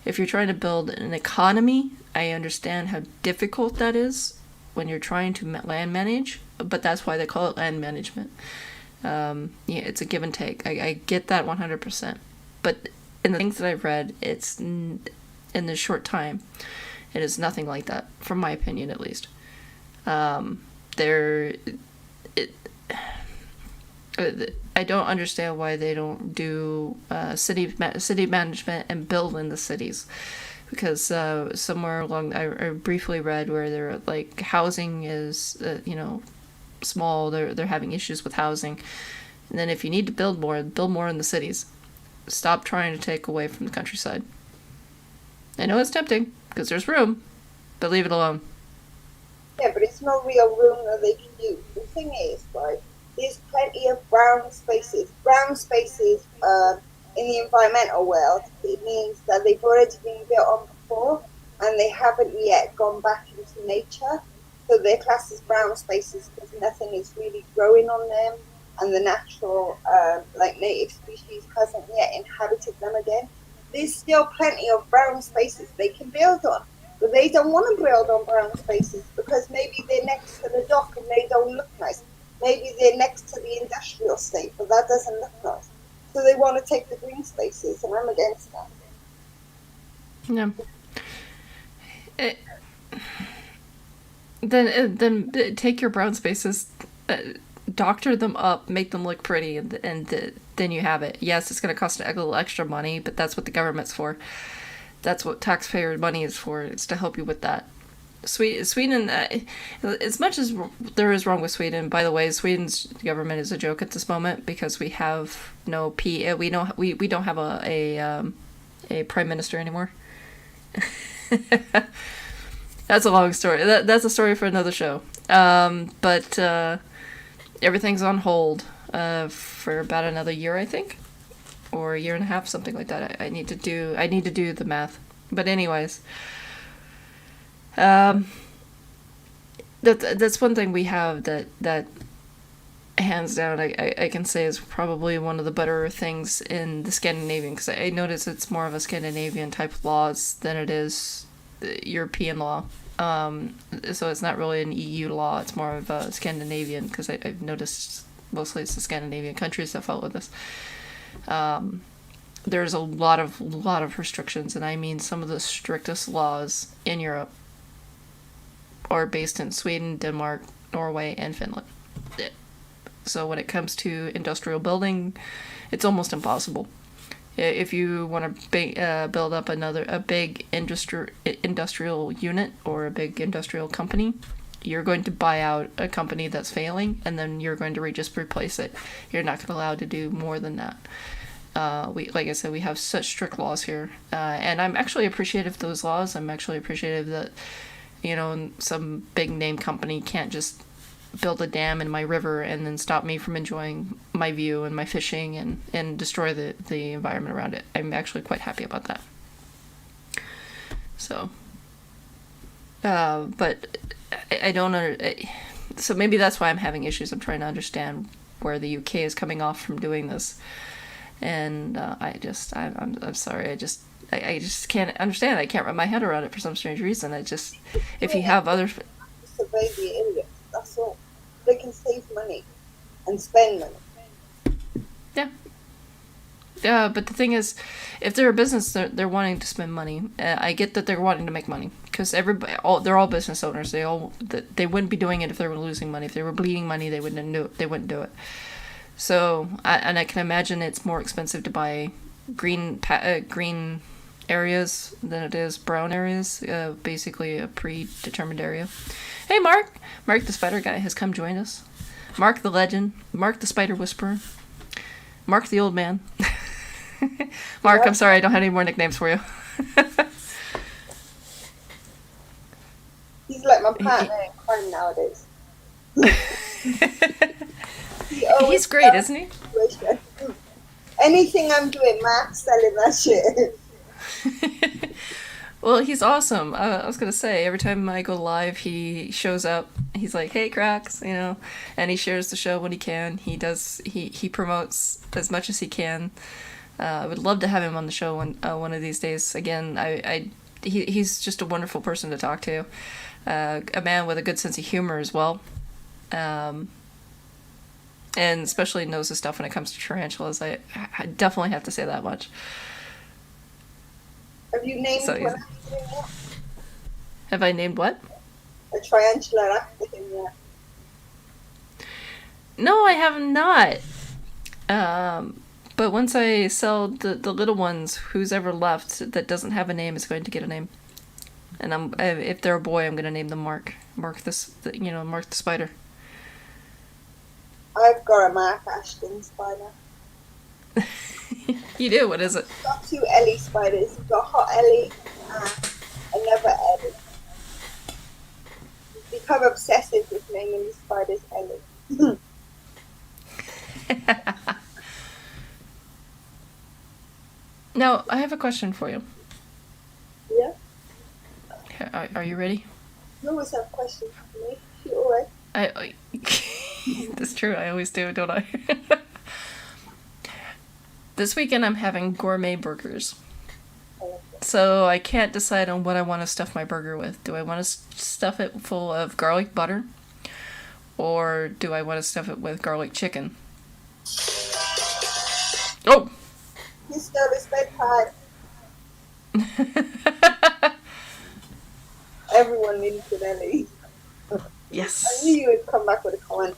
If you're trying to build an economy, I understand how difficult that is when you're trying to land manage, but that's why they call it land management. Yeah, it's a give and take. I get that 100%. But in the things that I've read, it's in this short time, it is nothing like that, from my opinion at least. I don't understand why they don't do city management and build in the cities, because somewhere along I briefly read where they're like housing is small. They're having issues with housing, and then if you need to build more in the cities. Stop trying to take away from the countryside. I know it's tempting because there's room, but leave it alone. Yeah, but it's no real room that they can use. The thing is, right, there's plenty of brown spaces. Brown spaces in the environmental world, it means that they've already been built on before and they haven't yet gone back into nature. So they're classed as brown spaces because nothing is really growing on them and the natural, native species hasn't yet inhabited them again. There's still plenty of brown spaces they can build on. But they don't want to build on brown spaces because maybe they're next to the dock and they don't look nice. Maybe they're next to the industrial state, but that doesn't look nice. So they want to take the green spaces, and I'm against that. Yeah. Then take your brown spaces, doctor them up, make them look pretty, and then you have it. Yes, it's going to cost a little extra money, but that's what the government's for. That's what taxpayer money is for. It's to help you with that. Sweden, as much as there is wrong with Sweden, by the way, Sweden's government is a joke at this moment because we have no we don't have a prime minister anymore. That's a long story. That's a story for another show. But everything's on hold for about another year, I think, or a year and a half, something like that. I need to do the math. But anyways, that's one thing we have that hands down I can say is probably one of the better things in the Scandinavian, because I notice it's more of a Scandinavian type of laws than it is European law. So it's not really an EU law, it's more of a Scandinavian, because I've noticed mostly it's the Scandinavian countries that follow this. There's a lot of restrictions, and I mean some of the strictest laws in Europe are based in Sweden, Denmark, Norway, and Finland. So when it comes to industrial building, it's almost impossible. If you want to build up a big industrial unit or a big industrial company, you're going to buy out a company that's failing, and then you're going to just replace it. You're not going to be allowed to do more than that. Like I said, we have such strict laws here, and I'm actually appreciative of those laws. I'm actually appreciative that, some big name company can't just build a dam in my river and then stop me from enjoying my view and my fishing and destroy the environment around it. I'm actually quite happy about that. So, but I don't so maybe that's why I'm having issues. I'm trying to understand where the UK is coming off from doing this. And I'm sorry, I just can't understand. I can't wrap my head around it for some strange reason. If you have other... Survey the area, that's all. They can save money and spend money. Yeah. Yeah, but the thing is, if they're a business, they're wanting to spend money. I get that they're wanting to make money, because they're all business owners. They wouldn't be doing it if they were losing money. If they were bleeding money, they wouldn't do it. So, I can imagine it's more expensive to buy green areas than it is brown areas. Basically, a predetermined area. Hey, Mark! Mark the Spider Guy has come join us. Mark the Legend. Mark the Spider Whisperer. Mark the Old Man. Mark, I'm sorry, I don't have any more nicknames for you. He's like my partner in crime nowadays. He's great, isn't he? Anything I'm doing, Mark's selling that shit. Well, he's awesome. I was gonna say, every time I go live, he shows up. He's like, "Hey, cracks," and he shares the show when he can. He promotes as much as he can. I would love to have him on the show one of these days. Again, he's just a wonderful person to talk to. A man with a good sense of humor as well. And especially knows his stuff when it comes to tarantulas. I definitely have to say that much. Have you named one after him yet? Have I named what? A tarantula after him yet? No, I have not. But once I sell the little ones, who's ever left that doesn't have a name is going to get a name. And if they're a boy, I'm going to name them Mark. Mark Mark the spider. I've got a Mark Ashton spider. You do? What is it? I've got 2 Ellie spiders. I've got Hot Ellie and another Ellie. I've become obsessive with naming these spiders Ellie. Now, I have a question for you. Yeah? Are you ready? You always have questions for me. Shoot away. That's true. I always do, don't I? This weekend I'm having gourmet burgers. So I can't decide on what I want to stuff my burger with. Do I want to stuff it full of garlic butter? Or do I want to stuff it with garlic chicken? Oh! You stole his bedtime. Everyone needs an Ellie. Yes. I knew you would come back with a comment.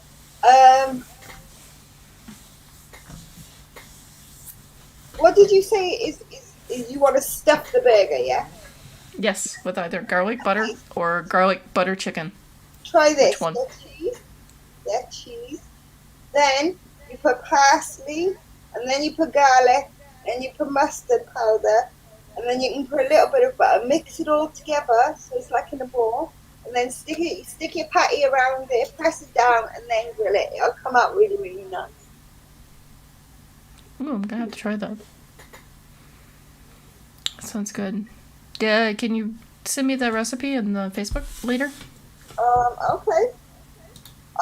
What did you say is you want to stuff the burger, yeah? Yes, with either garlic butter or garlic butter chicken. Try this. Which one? Get cheese. Then you put parsley, and then you put garlic, and you put mustard powder, and then you can put a little bit of butter. Mix it all together so it's like in a ball, and then stick your patty around it, press it down, and then grill it. It'll come out really, really nice. Ooh, I'm gonna have to try that. Sounds good. Yeah, can you send me that recipe in the Facebook later? Okay.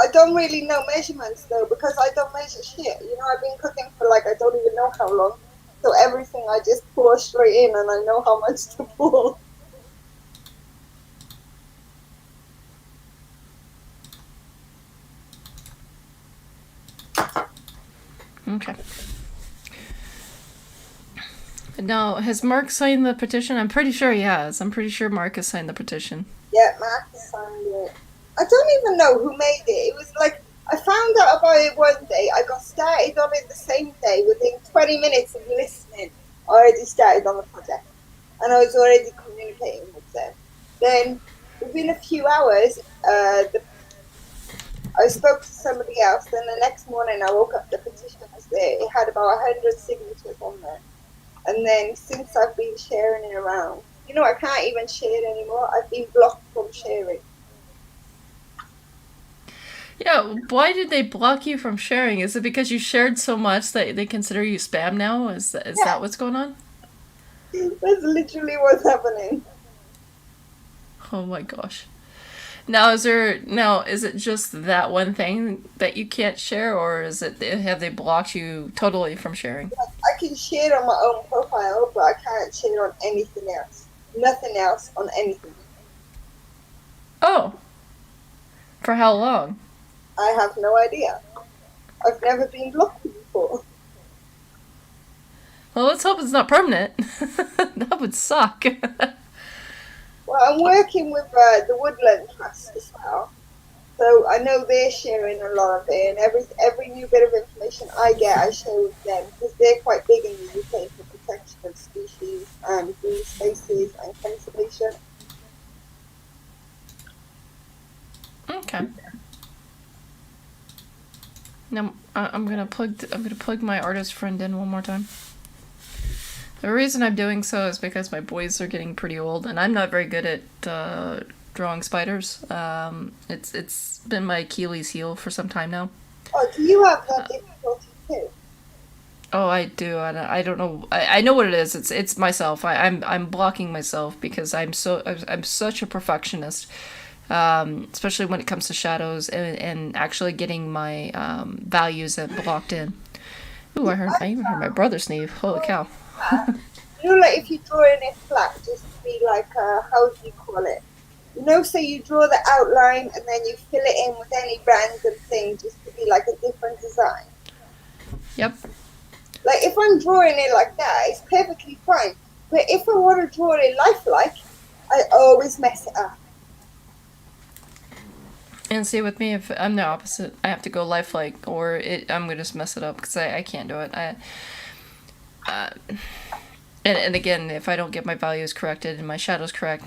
I don't really know measurements though, because I don't measure shit. You know, I've been cooking for I don't even know how long. So everything I just pour straight in, and I know how much to pour. Okay. Now, has Mark signed the petition? I'm pretty sure he has. I'm pretty sure Mark has signed the petition. Yeah, Mark has signed it. I don't even know who made it. It was I found out about it one day. I got started on it the same day. Within 20 minutes of listening, I already started on the project. And I was already communicating with them. Then, within a few hours, I spoke to somebody else. Then the next morning, I woke up, the petition was there. It had about 100 signatures on there. And then, since I've been sharing it around, I can't even share it anymore. I've been blocked from sharing. Yeah, why did they block you from sharing? Is it because you shared so much that they consider you spam now? Is that what's going on? That's literally what's happening. Oh my gosh. Now is it just that one thing that you can't share, or have they blocked you totally from sharing? I can share it on my own profile, but I can't share it on anything else. Nothing else on anything. Oh. For how long? I have no idea. I've never been blocked before. Well, let's hope it's not permanent. That would suck. Well, I'm working with the Woodland Trust as well. So I know they're sharing a lot of it, and every new bit of information I get, I share with them, because they're quite big in the UK for protection of species and green spaces and conservation. Okay. Now I'm gonna plug my artist friend in one more time. The reason I'm doing so is because my boys are getting pretty old, and I'm not very good at drawing spiders. It's been my Achilles heel for some time now. Oh, do you have that difficulty too? Oh, I do. I don't know. I know what it is. It's myself. I'm blocking myself because I'm such a perfectionist. Especially when it comes to shadows and actually getting my values blocked in. Ooh, I even heard my brother sneeze. Holy cow. If you draw in it flat, just to be how do you call it? Say you draw the outline and then you fill it in with any random thing just to be a different design. Yep. If I'm drawing it like that, it's perfectly fine. But if I want to draw it lifelike, I always mess it up. And see, with me, if I'm the opposite, I have to go lifelike, or I'm gonna just mess it up because I can't do it. Uh, and again, if I don't get my values corrected and my shadows correct,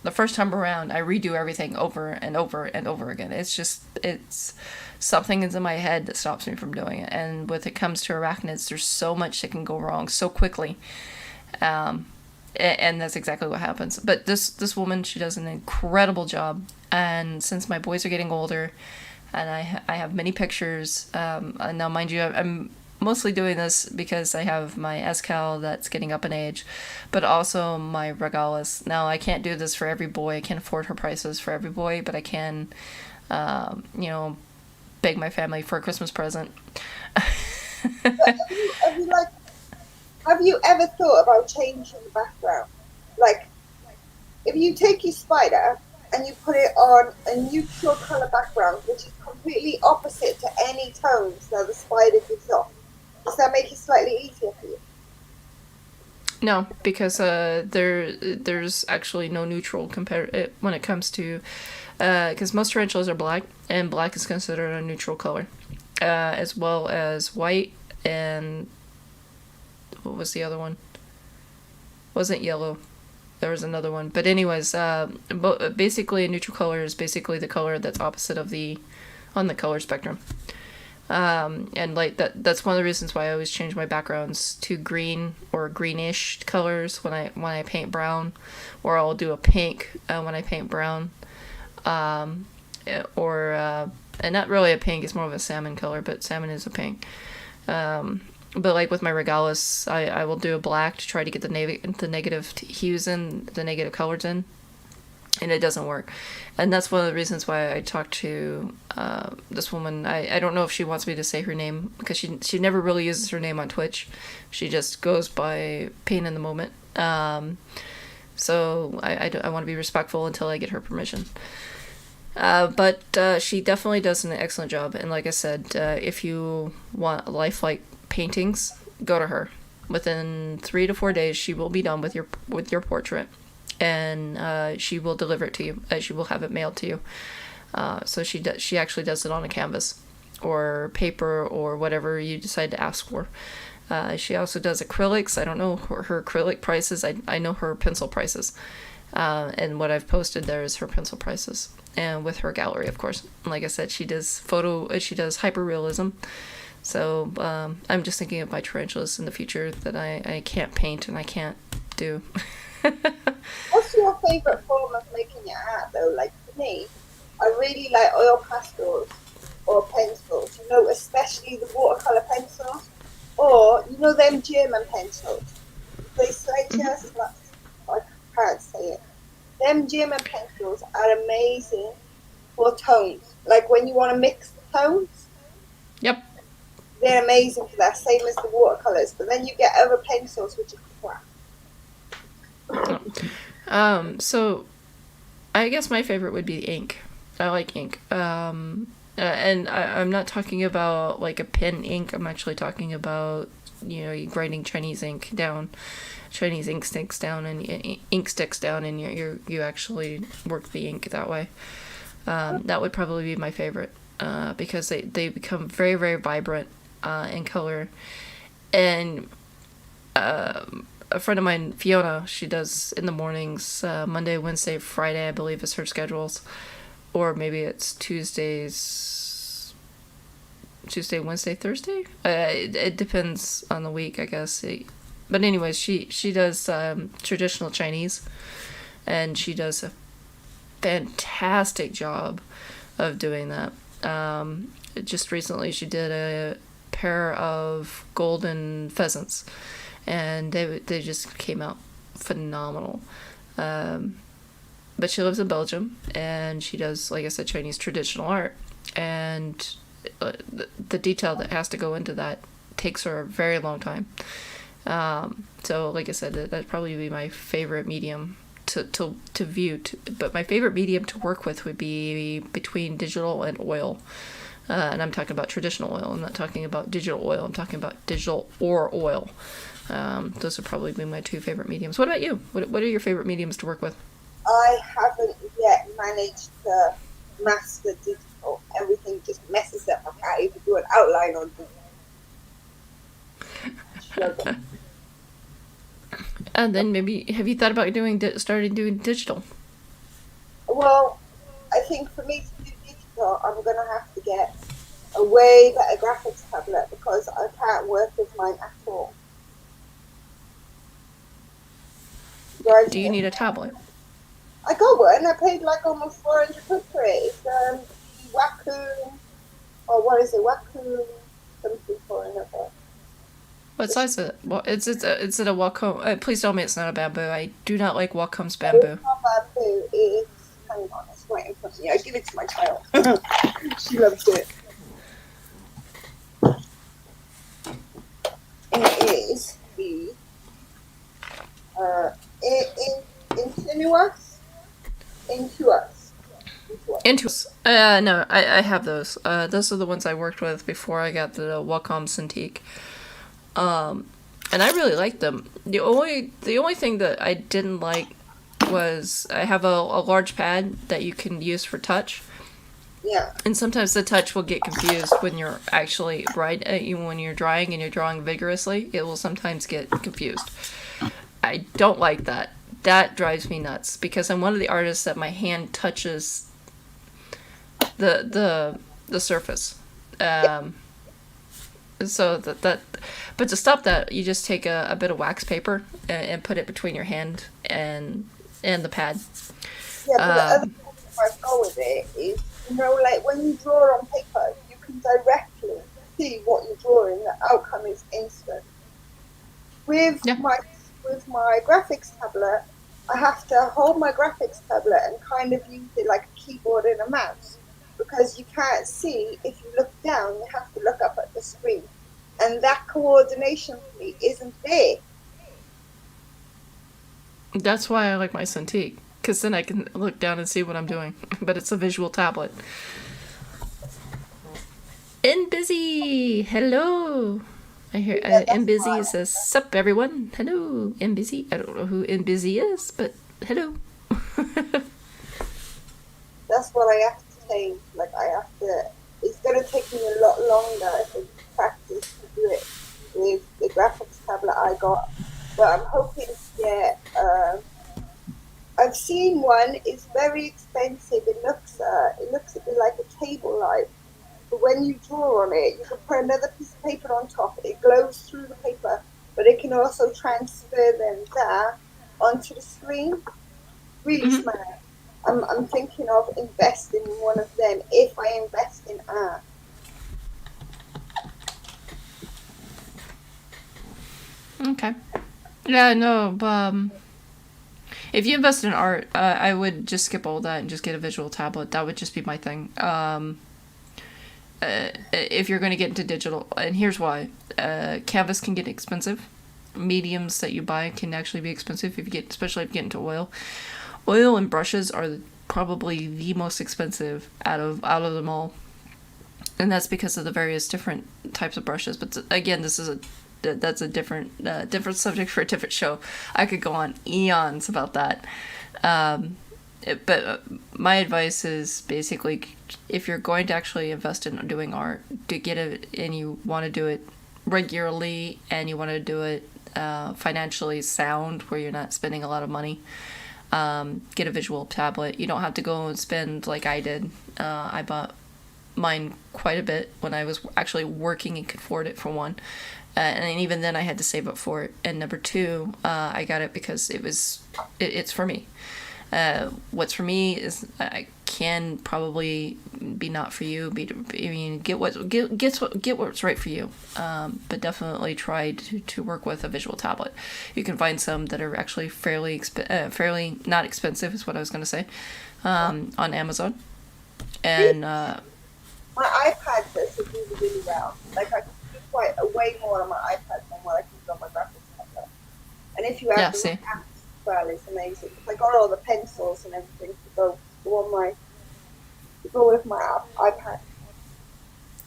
the first time around, I redo everything over and over and over again. It's something is in my head that stops me from doing it. And when it comes to arachnids, there's so much that can go wrong so quickly. And that's exactly what happens. But this woman, she does an incredible job. And since my boys are getting older, and I have many pictures, and now mind you, I'm mostly doing this because I have my Escal that's getting up in age, but also my Regalis. Now I can't do this for every boy. I can't afford her prices for every boy, but I can, beg my family for a Christmas present. Have you ever thought about changing the background? Like, if you take your spider and you put it on a neutral color background, which is completely opposite to any tones that the spider gives off, does that make it slightly easier for you? No, because there's actually no neutral when it comes to, because most tarantulas are black, and black is considered a neutral color, as well as white and what was the other one? Wasn't yellow. There was another one. But anyways, basically a neutral color is basically the color that's opposite of on the color spectrum. And like that's one of the reasons why I always change my backgrounds to green or greenish colors when I paint brown, or I'll do a pink when I paint brown, and not really a pink, it's more of a salmon color, but salmon is a pink. But like with my Regalis, I will do a black to try to get the negative hues in, the negative colors in, and it doesn't work. And that's one of the reasons why I talked to this woman. I don't know if she wants me to say her name, because she never really uses her name on Twitch. She just goes by Pain in the Moment. So I want to be respectful until I get her permission. But she definitely does an excellent job. And like I said, if you want lifelike paintings, go to her. Within 3 to 4 days, she will be done with your portrait, and she will deliver it to you. She will have it mailed to you. So she actually does it on a canvas or paper or whatever you decide to ask for. She also does acrylics. I don't know her acrylic prices. I know her pencil prices, and what I've posted there is her pencil prices, and with her gallery, of course. Like I said, she does hyperrealism. So I'm just thinking of my tarantulas in the future that I can't paint and I can't do. What's your favourite form of making your art, though? Like, for me, I really like oil pastels or pencils, especially the watercolour pencils, or, them German pencils. They slide just like, I can't say it. Them German pencils are amazing for tones. Like, when you want to mix the tones. Yep. They're amazing for that, same as the watercolors. But then you get other pencils which are crap. So I guess my favorite would be ink. I like ink. And I'm not talking about like a pen ink. I'm actually talking about, you grinding Chinese ink down. Chinese ink sticks down, and you actually work the ink that way. That would probably be my favorite, because they become very, very vibrant in color. And a friend of mine, Fiona, she does in the mornings, Monday, Wednesday, Friday, I believe is her schedules, or maybe it's Tuesday, Wednesday, Thursday. It depends on the week, I guess. But anyways, she does traditional Chinese, and she does a fantastic job of doing that. Just recently, she did a pair of golden pheasants, and they just came out phenomenal. But she lives in Belgium, and she does, like I said, Chinese traditional art, and the detail that has to go into that takes her a very long time. So like I said, that'd probably be my favorite medium to view, but my favorite medium to work with would be between digital and oil. And I'm talking about traditional oil. I'm not talking about digital oil. I'm talking about digital or oil. Those would probably be my two favorite mediums. What about you? What are your favorite mediums to work with? I haven't yet managed to master digital, everything just messes up. I can't even do an outline on digital. Struggle. And then maybe, have you thought about starting doing digital? Well, I think for me to do digital, I'm going to have to get a way better graphics tablet because I can't work with mine at all. Do you need a tablet? I got one. I paid like almost 400 quid for it. It's Wacom, or what is it? Wacom something for another. What size is it? Well, is it a Wacom? Please tell me it's not a bamboo. I do not like Wacom's bamboo. It's not bamboo. It's, hang on, it's right in front of me. I give it to my child. She loves it. It is the Intuos. No, I have those. Those are the ones I worked with before I got the Wacom Cintiq. And I really liked them. The only thing that I didn't like was I have a large pad that you can use for touch. Yeah. And sometimes the touch will get confused when you're actually when you're drawing and you're drawing vigorously. It will sometimes get confused. I don't like that. That drives me nuts because I'm one of the artists that my hand touches the surface. So that but to stop that, you just take a bit of wax paper and put it between your hand and the pad. Yeah, but the other thing I go with it is, like when you draw on paper, you can directly see what you're drawing. The outcome is instant. With my graphics tablet, I have to hold my graphics tablet and kind of use it like a keyboard and a mouse because you can't see if you look down. You have to look up at the screen, and that coordination for me isn't there. That's why I like my Cintiq, because then I can look down and see what I'm doing. But it's a visual tablet. Busy, hello. I hear Busy says, "Sup, everyone." Hello, Busy. I don't know who Busy is, but hello. That's what I have to change. Like I have to. It's gonna take me a lot longer to practice to do it with the graphics tablet I got. But I'm hoping to get. I've seen one. It's very expensive. It looks a bit like a table light. But when you draw on it, you can put another piece of paper on top. It glows through the paper, but it can also transfer them there onto the screen. Really smart. I'm thinking of investing in one of them if I invest in art. Okay. Yeah, no, if you invest in art, I would just skip all that and just get a visual tablet. That would just be my thing. If you're going to get into digital, and here's why. Canvas can get expensive. Mediums that you buy can actually be expensive especially if you get into oil. Oil and brushes are probably the most expensive out of them all. And that's because of the various different types of brushes. But again, that's a different subject for a different show. I could go on eons about that. But my advice is basically, if you're going to actually invest in doing art, to get it, and you want to do it regularly, and you want to do it financially sound, where you're not spending a lot of money, get a visual tablet. You don't have to go and spend like I did. I bought mine quite a bit when I was actually working and could afford it, for one. And even then I had to save up for it. And number two, I got it because it's for me. What's for me is I can probably be not for you. Get what's right for you. But definitely try to work with a visual tablet. You can find some that are actually fairly not expensive, is what I was going to say, on Amazon. And my iPad does it really well. Like I can do way more on my iPad than what I can do on my graphics tablet. And if you have the apps, well, it's amazing. I got all the pencils and everything to go with my iPad.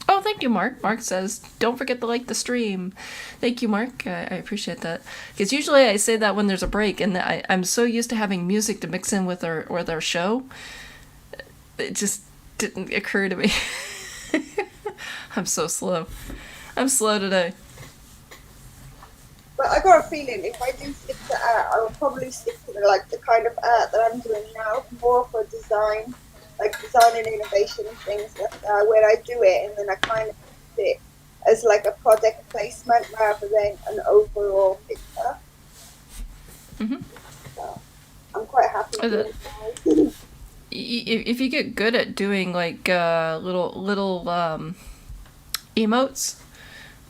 Oh, thank you, Mark. Mark says, "Don't forget to like the stream." Thank you, Mark. I appreciate that. Because usually I say that when there's a break, and I'm so used to having music to mix in with our show. It just didn't occur to me. I'm so slow. I'm slow today. But I got a feeling if I do stick to art, I will probably stick to the kind of art that I'm doing now, more for design, like design and innovation and things like that, where I do it and then I kind of use it as like a project placement rather than an overall picture. Mm-hmm. So I'm quite happy doing that. If you get good at doing like little emotes,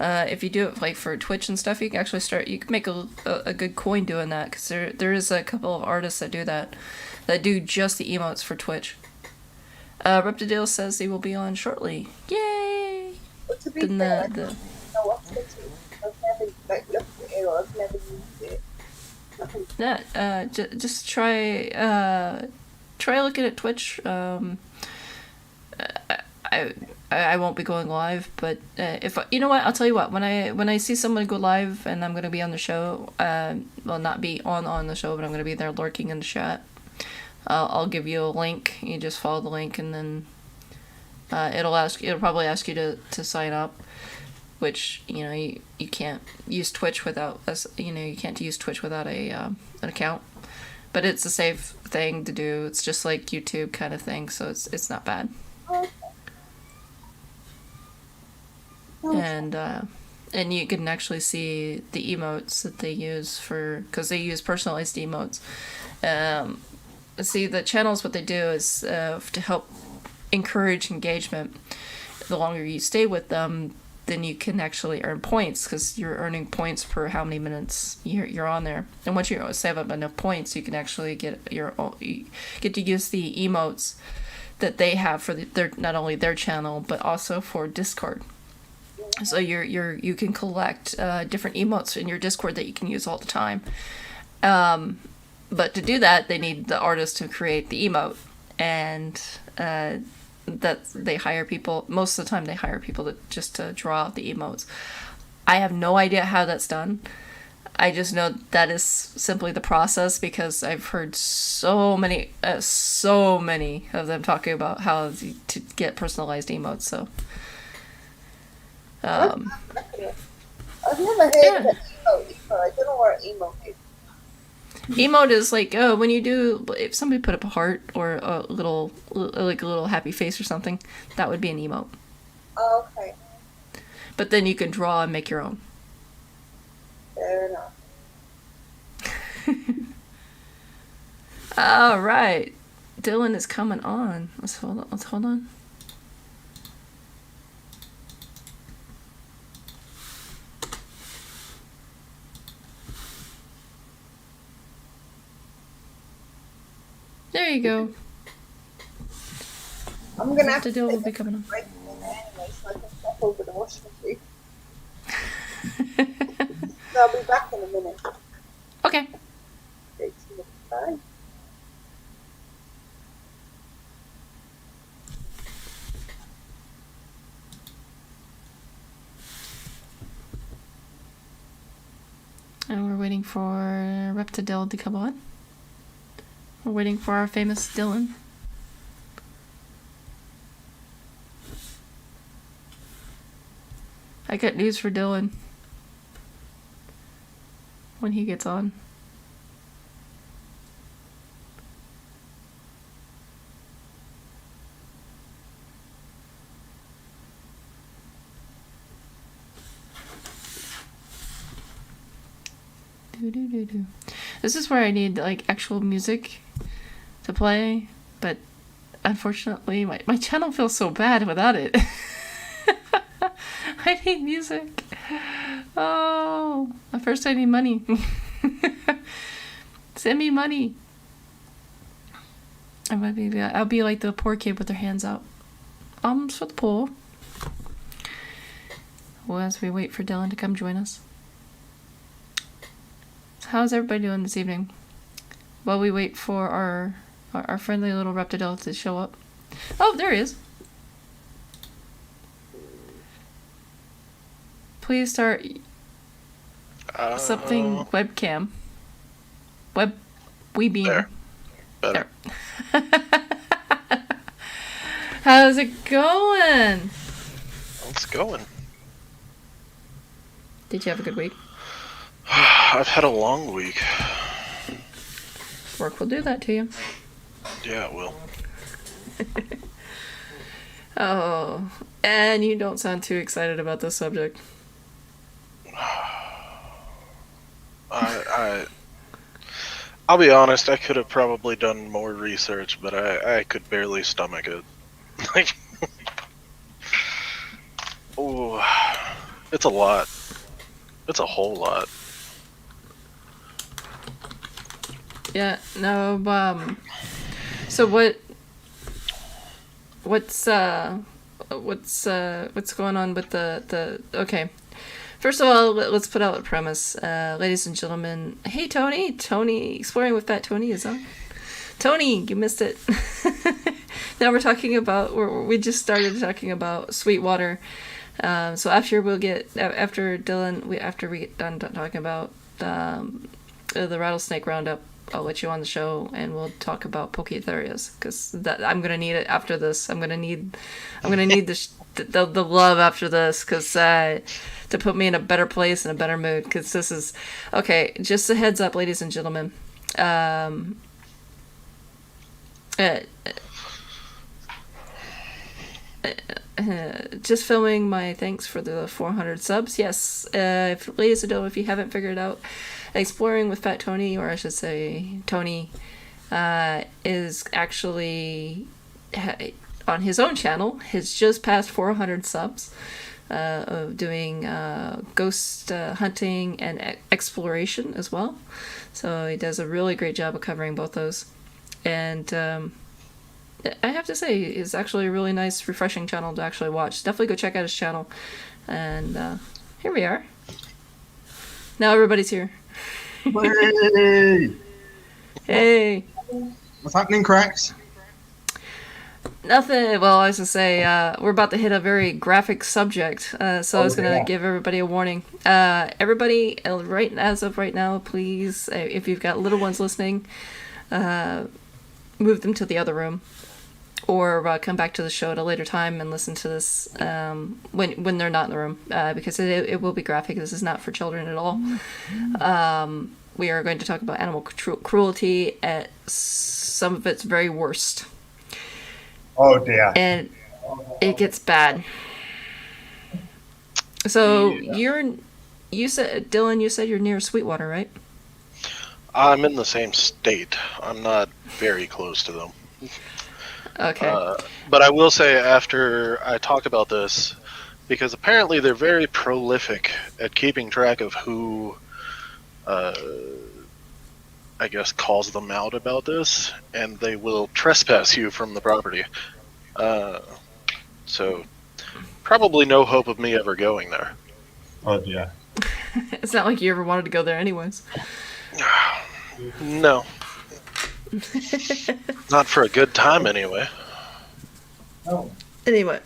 if you do it like for Twitch and stuff, you can actually start. You can make a good coin doing that, because there is a couple of artists that do that do just the emotes for Twitch. Reptidill says he will be on shortly. Yay! But to be fair, I don't know what Twitch is. I've never looked at it or I've never used it. Yeah, just try looking at Twitch. I won't be going live, but if you know what, I'll tell you what. When I see someone go live and I'm gonna be on the show, well, not be on the show, but I'm gonna be there lurking in the chat. I'll give you a link. You just follow the link, and then it'll probably ask you to sign up, which you can't use Twitch without you can't use Twitch without an account. But it's a safe thing to do. It's just like YouTube kind of thing, so it's not bad. And you can actually see the emotes that they use because they use personalized emotes. See, the channels, what they do is to help encourage engagement. The longer you stay with them, then you can actually earn points, because you're earning points per how many minutes you're on there. And once you save up enough points, you can actually get to use the emotes that they have for their not only their channel but also for Discord. So you can collect different emotes in your Discord that you can use all the time. But to do that, they need the artist to create the emote, and that they hire people. Most of the time, they hire people to draw out the emotes. I have no idea how that's done. I just know that is simply the process, because I've heard so many of them talking about how to get personalized emotes. So. I've never heard of an emote before. I don't know what an emote is. Emote is like when you do, if somebody put up a heart or a little happy face or something, that would be an emote. Oh, okay. But then you can draw and make your own. Fair enough. All right, Dylan is coming on. Let's hold on. There you go. I'm gonna have to Dylan will be coming on. break anyway, so I can step over the washing machine. So I'll be back in a minute. Okay. Bye. And we're waiting for Reptidill to come on. We're waiting for our famous Dylan. I got news for Dylan when he gets on. This is where I need like actual music to play, but unfortunately my channel feels so bad without it. I need music. Oh, first I need money. Send me money. I'll be like the poor kid with their hands out. Alms for the poor. Well, as we wait for Dylan to come join us. So how's everybody doing this evening? While we wait for our friendly little Reptidill to show up. Oh, there he is. Please start something webcam. Webeam. There. Better. There. How's it going? It's going. Did you have a good week? I've had a long week. Work will do that to you. Yeah, it will. Oh, and you don't sound too excited about this subject. I'll be honest, I could have probably done more research, but I could barely stomach it. Like, oh, it's a lot. It's a whole lot. Yeah, no, so what's going on with the okay. First of all, let's put out a premise. Ladies and gentlemen, hey Tony, Exploring with Fat Tony is on. Tony, you missed it. Now we're talking about, we just started talking about Sweetwater. So after we get done talking about the rattlesnake roundup, I'll let you on the show and we'll talk about Pokétherias, because I'm gonna need it after this. I'm gonna need the love after this, because to put me in a better place and a better mood, because this is okay. Just a heads up, ladies and gentlemen. Just filming my thanks for the 400 subs. Yes, ladies and gentlemen, if you haven't figured it out, Exploring with Fat Tony, or I should say Tony, is actually on his own channel. He's just passed 400 subs of doing ghost hunting and exploration as well. So he does a really great job of covering both those. And I have to say, it's actually a really nice, refreshing channel to actually watch. Definitely go check out his channel. And here we are. Now everybody's here. Hey! Hey! What's happening, cracks? Nothing. Well, I was to say, we're about to hit a very graphic subject, so I was going to give everybody a warning. Everybody, as of right now, please, if you've got little ones listening, move them to the other room, or come back to the show at a later time and listen to this when they're not in the room, because it will be graphic. This is not for children at all. We are going to talk about animal cruelty at some of its very worst. Oh dear. And it gets bad. So you said, Dylan, you said you're near Sweetwater, right? I'm in the same state. I'm not very close to them. Okay. But I will say, after I talk about this, because apparently they're very prolific at keeping track of who, I guess, calls them out about this, and they will trespass you from the property. So, probably no hope of me ever going there. Oh dear. It's not like you ever wanted to go there anyways. No. Not for a good time, anyway. Anyway.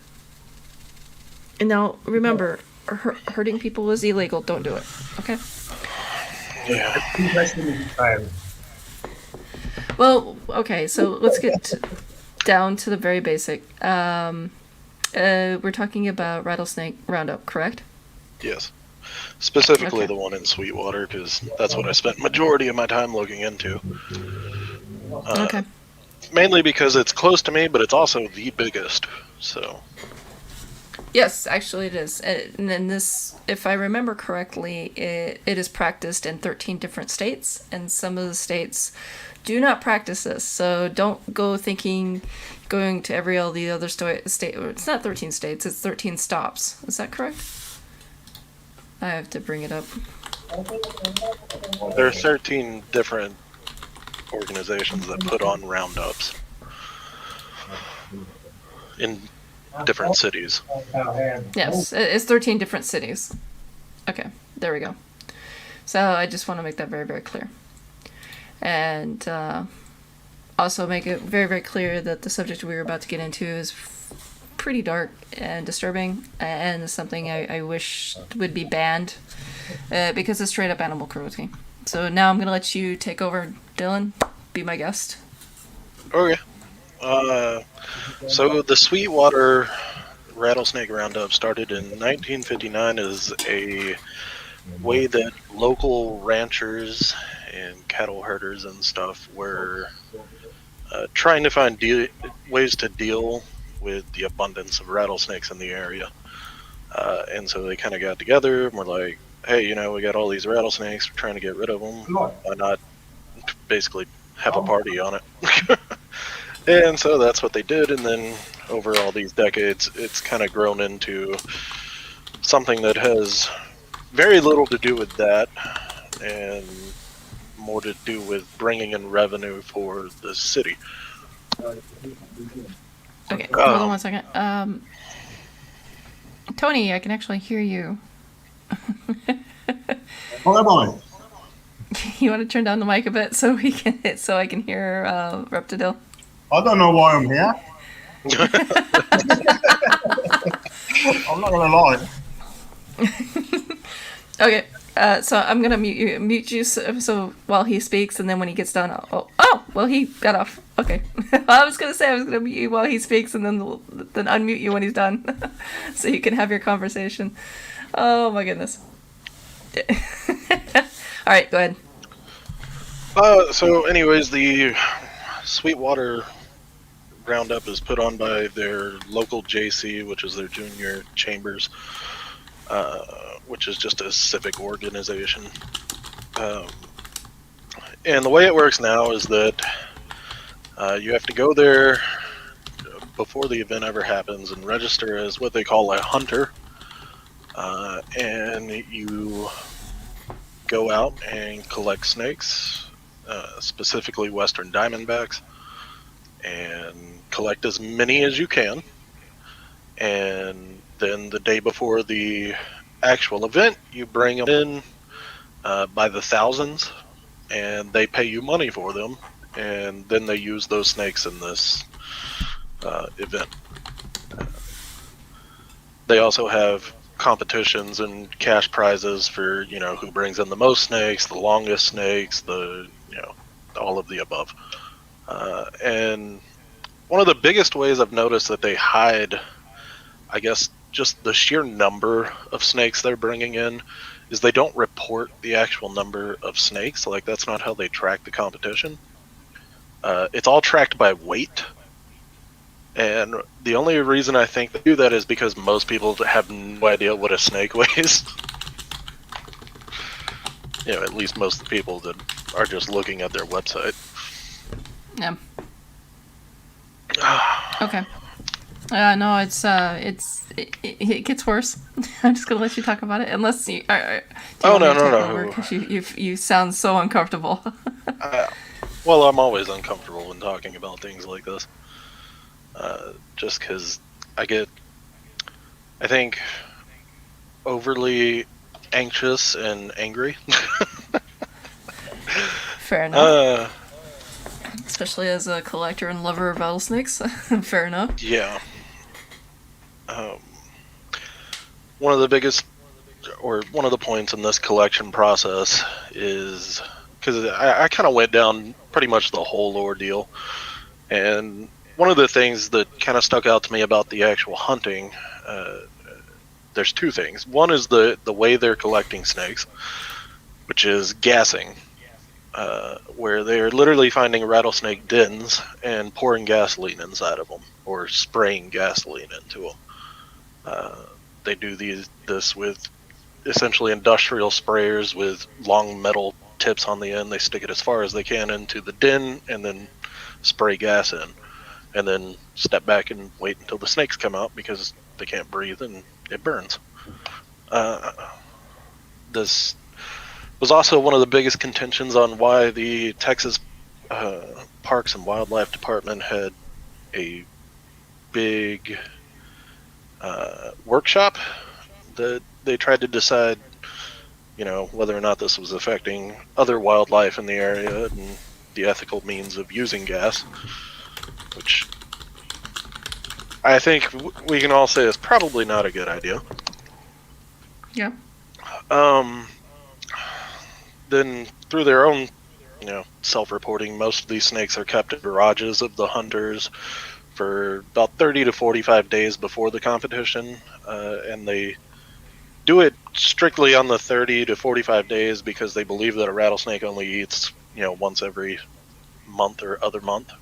And now, remember, hurting people is illegal. Don't do it. Okay? Yeah. Well, okay, so let's get down to the very basic. We're talking about rattlesnake roundup, correct? Yes. Specifically Okay. the one in Sweetwater, because that's what I spent majority of my time looking into. Okay. Mainly because it's close to me, but it's also the biggest, so... Yes, actually it is. And then this, if I remember correctly, it is practiced in 13 different states, and some of the states do not practice this. So don't go thinking going to all the other state. It's not 13 states, it's 13 stops. Is that correct? I have to bring it up. There are 13 different organizations that put on roundups in different cities. Yes, it's 13 different cities. Okay, there we go. So I just want to make that very, very clear. And also make it very, very clear that the subject we were about to get into is pretty dark and disturbing, and is something I wish would be banned, because it's straight up animal cruelty. So now I'm going to let you take over, Dylan. Be my guest. Okay. So the Sweetwater rattlesnake roundup started in 1959 as a way that local ranchers and cattle herders and stuff were trying to find ways to deal with the abundance of rattlesnakes in the area. And so they kind of got together and were like, hey, we got all these rattlesnakes, we're trying to get rid of them. Why not basically have a party on it? And so that's what they did. And then over all these decades, it's kind of grown into something that has very little to do with that and more to do with bringing in revenue for the city. Okay, hold on 1 second. Tony, I can actually hear you. Oh, am I? You want to turn down the mic a bit so I can hear Reptidill? I don't know why I'm here. I'm not gonna lie. Okay, so I'm gonna mute you so while he speaks, and then when he gets done, well, he got off. Okay, I was gonna say I was gonna mute you while he speaks, and then unmute you when he's done, so you can have your conversation. Oh my goodness. All right, go ahead. So, anyways, the Sweetwater Roundup is put on by their local JC, which is their junior chambers, which is just a civic organization. And the way it works now is that you have to go there before the event ever happens and register as what they call a hunter. And you go out and collect snakes, specifically western diamondbacks, and collect as many as you can. And then the day before the actual event, you bring them in by the thousands, and they pay you money for them, and then they use those snakes in this event. They also have competitions and cash prizes for who brings in the most snakes, the longest snakes, all of the above. And one of the biggest ways I've noticed that they hide, I guess, just the sheer number of snakes they're bringing in is they don't report the actual number of snakes. Like, that's not how they track the competition. It's all tracked by weight. And the only reason I think they do that is because most people have no idea what a snake weighs. At least most of the people that are just looking at their website. Yeah. Okay. No, it gets worse. I'm just gonna let you talk about it, unless you. No. Because you sound so uncomfortable. Well, I'm always uncomfortable when talking about things like this. Just because I think, overly anxious and angry. Fair enough. Especially as a collector and lover of rattlesnakes. Fair enough. Yeah. One of the biggest, or one of the points in this collection process is, because I kind of went down pretty much the whole ordeal, and one of the things that kind of stuck out to me about the actual hunting, there's two things. One is the way they're collecting snakes, which is gassing, where they're literally finding rattlesnake dens and pouring gasoline inside of them, or spraying gasoline into them. They do this with essentially industrial sprayers with long metal tips on the end. They stick it as far as they can into the den and then spray gas in, and then step back and wait until the snakes come out because they can't breathe and it burns. This was also one of the biggest contentions on why the Texas Parks and Wildlife Department had a big workshop that they tried to decide, whether or not this was affecting other wildlife in the area and the ethical means of using gas, which I think we can all say is probably not a good idea. Yeah. Then through their own self-reporting. Most of these snakes are kept in garages of the hunters for about 30 to 45 days before the competition, and they do it strictly on the 30 to 45 days because they believe that a rattlesnake only eats, once every month or other month.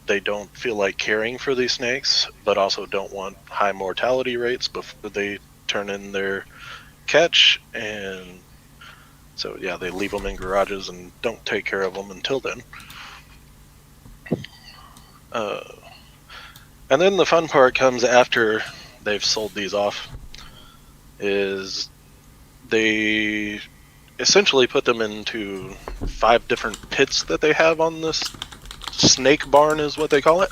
They don't feel like caring for these snakes, but also don't want high mortality rates before they turn in their catch. And so, yeah, they leave them in garages and don't take care of them until then. And then the fun part comes after they've sold these off, is they essentially put them into 5 different pits that they have on this snake barn, is what they call it.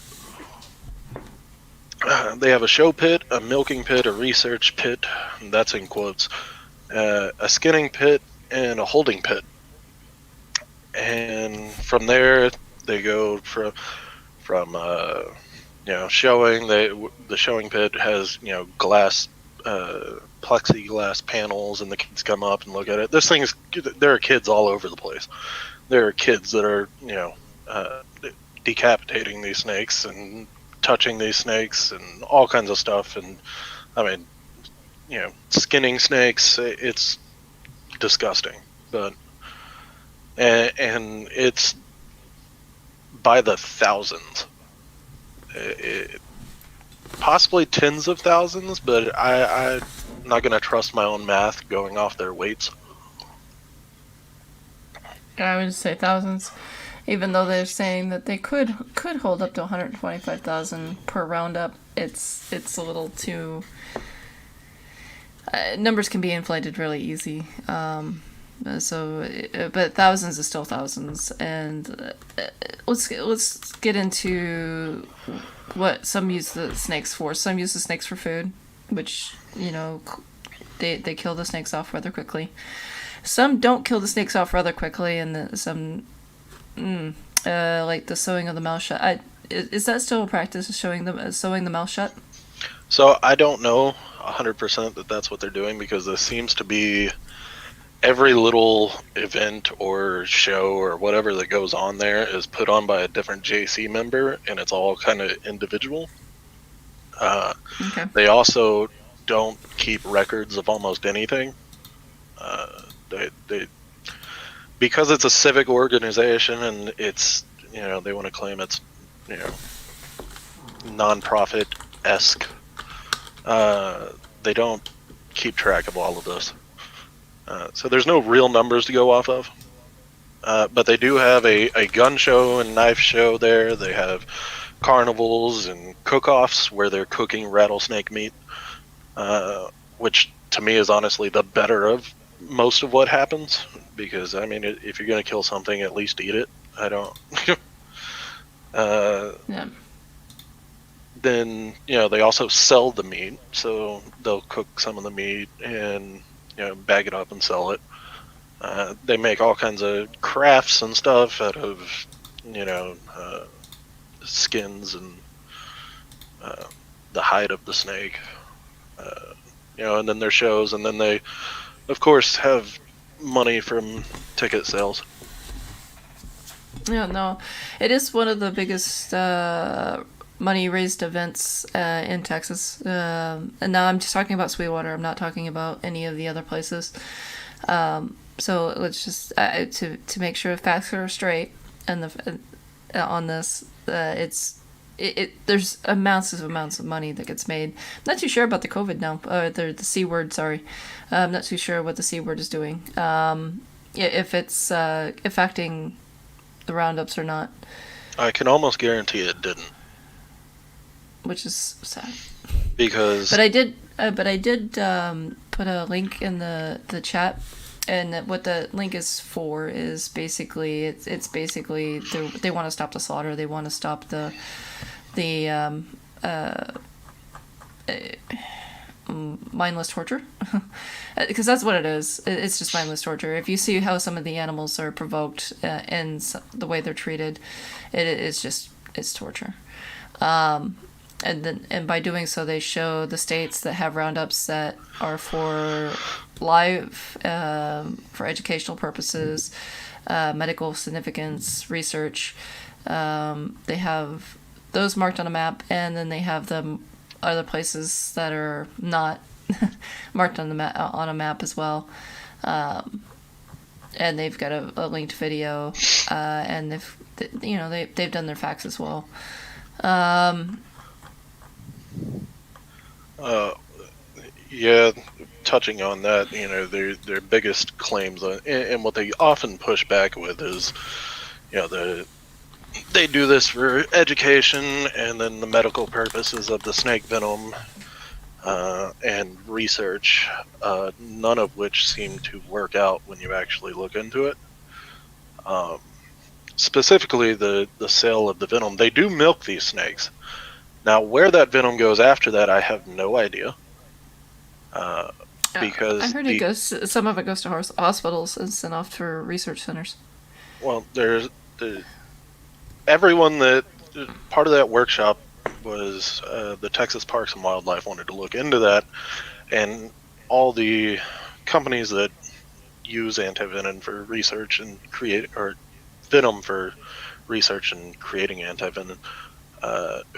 They have a show pit, a milking pit, a research pit, that's in quotes, a skinning pit, and a holding pit. And from there, they go from showing. The showing pit has glass, plexiglass panels, and the kids come up and look at it. There are kids all over the place. There are kids that are decapitating these snakes and touching these snakes and all kinds of stuff. And I mean, skinning snakes, it's disgusting, but and it's by the thousands, possibly tens of thousands, but I'm not going to trust my own math going off their weights. I would say thousands, even though they're saying that they could hold up to 125,000 per roundup. It's a little too. Numbers can be inflated really easy. But thousands is still thousands, and let's get into what some use the snakes for. Some use the snakes for food, which they kill the snakes off rather quickly. Some don't kill the snakes off rather quickly, and some like the sewing of the mouth shut. Is that still a practice, sewing the mouth shut? So I don't know 100% that that's what they're doing, because this seems to be every little event or show or whatever that goes on there is put on by a different JC member, and it's all kind of individual. Okay. They also don't keep records of almost anything. They because it's a civic organization, and it's they want to claim it's non-profit-esque. They don't keep track of all of this. So there's no real numbers to go off of. But they do have a gun show and knife show there. They have carnivals and cook-offs where they're cooking rattlesnake meat, which to me is honestly the better of most of what happens, because I mean, if you're going to kill something, at least eat it. I don't. Yeah. Then they also sell the meat, so they'll cook some of the meat and bag it up and sell it. They make all kinds of crafts and stuff out of skins and the hide of the snake. And then their shows, and then they of course have money from ticket sales. Yeah, no, it is one of the biggest money raised events in Texas. And now I'm just talking about Sweetwater. I'm not talking about any of the other places. So let's just to make sure facts are straight and on this. There's amounts of money that gets made. I'm not too sure about the COVID now. The C word. Sorry, I'm not too sure what the C word is doing. If it's affecting the roundups or not. I can almost guarantee it didn't. Which is sad. Because. But I did put a link in the chat, and what the link is for is basically it's basically they want to stop the slaughter. They want to stop the mindless torture, because that's what it is. It's just mindless torture. If you see how some of the animals are provoked and the way they're treated, it's torture. And by doing so, they show the states that have roundups that are for live, for educational purposes, medical significance research. They have those marked on a map, and then they have the other places that are not marked on the on a map as well. And they've got a linked video, and they've done their facts as well. Yeah, touching on that, their biggest claims and what they often push back with is, they do this for education and then the medical purposes of the snake venom and research, none of which seem to work out when you actually look into it. Specifically, the sale of the venom. They do milk these snakes. Now, where that venom goes after that, I have no idea. Because I heard some of it goes to hospitals and sent off to research centers. Well, there's everyone that part of that workshop was the Texas Parks and Wildlife wanted to look into that, and all the companies that use antivenom for research and venom for research and creating antivenom,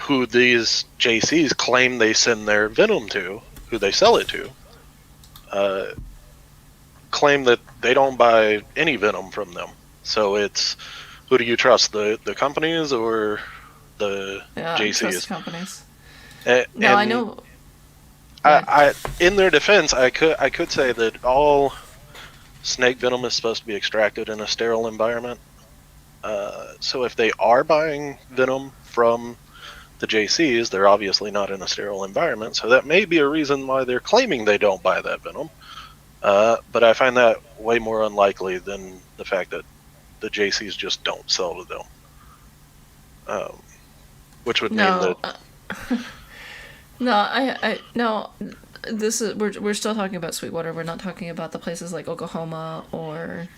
who these JCs claim they send their venom to, who they sell it to, claim that they don't buy any venom from them. So it's, who do you trust, the companies or the JCs? I trust companies. No, I know. I in their defense, I could say that all snake venom is supposed to be extracted in a sterile environment. So if they are buying venom from the JCs, they're obviously not in a sterile environment. So that may be a reason why they're claiming they don't buy that venom. But I find that way more unlikely than the fact that the JCs just don't sell to them. Which would mean that. No. This is we're still talking about Sweetwater. We're not talking about the places like Oklahoma or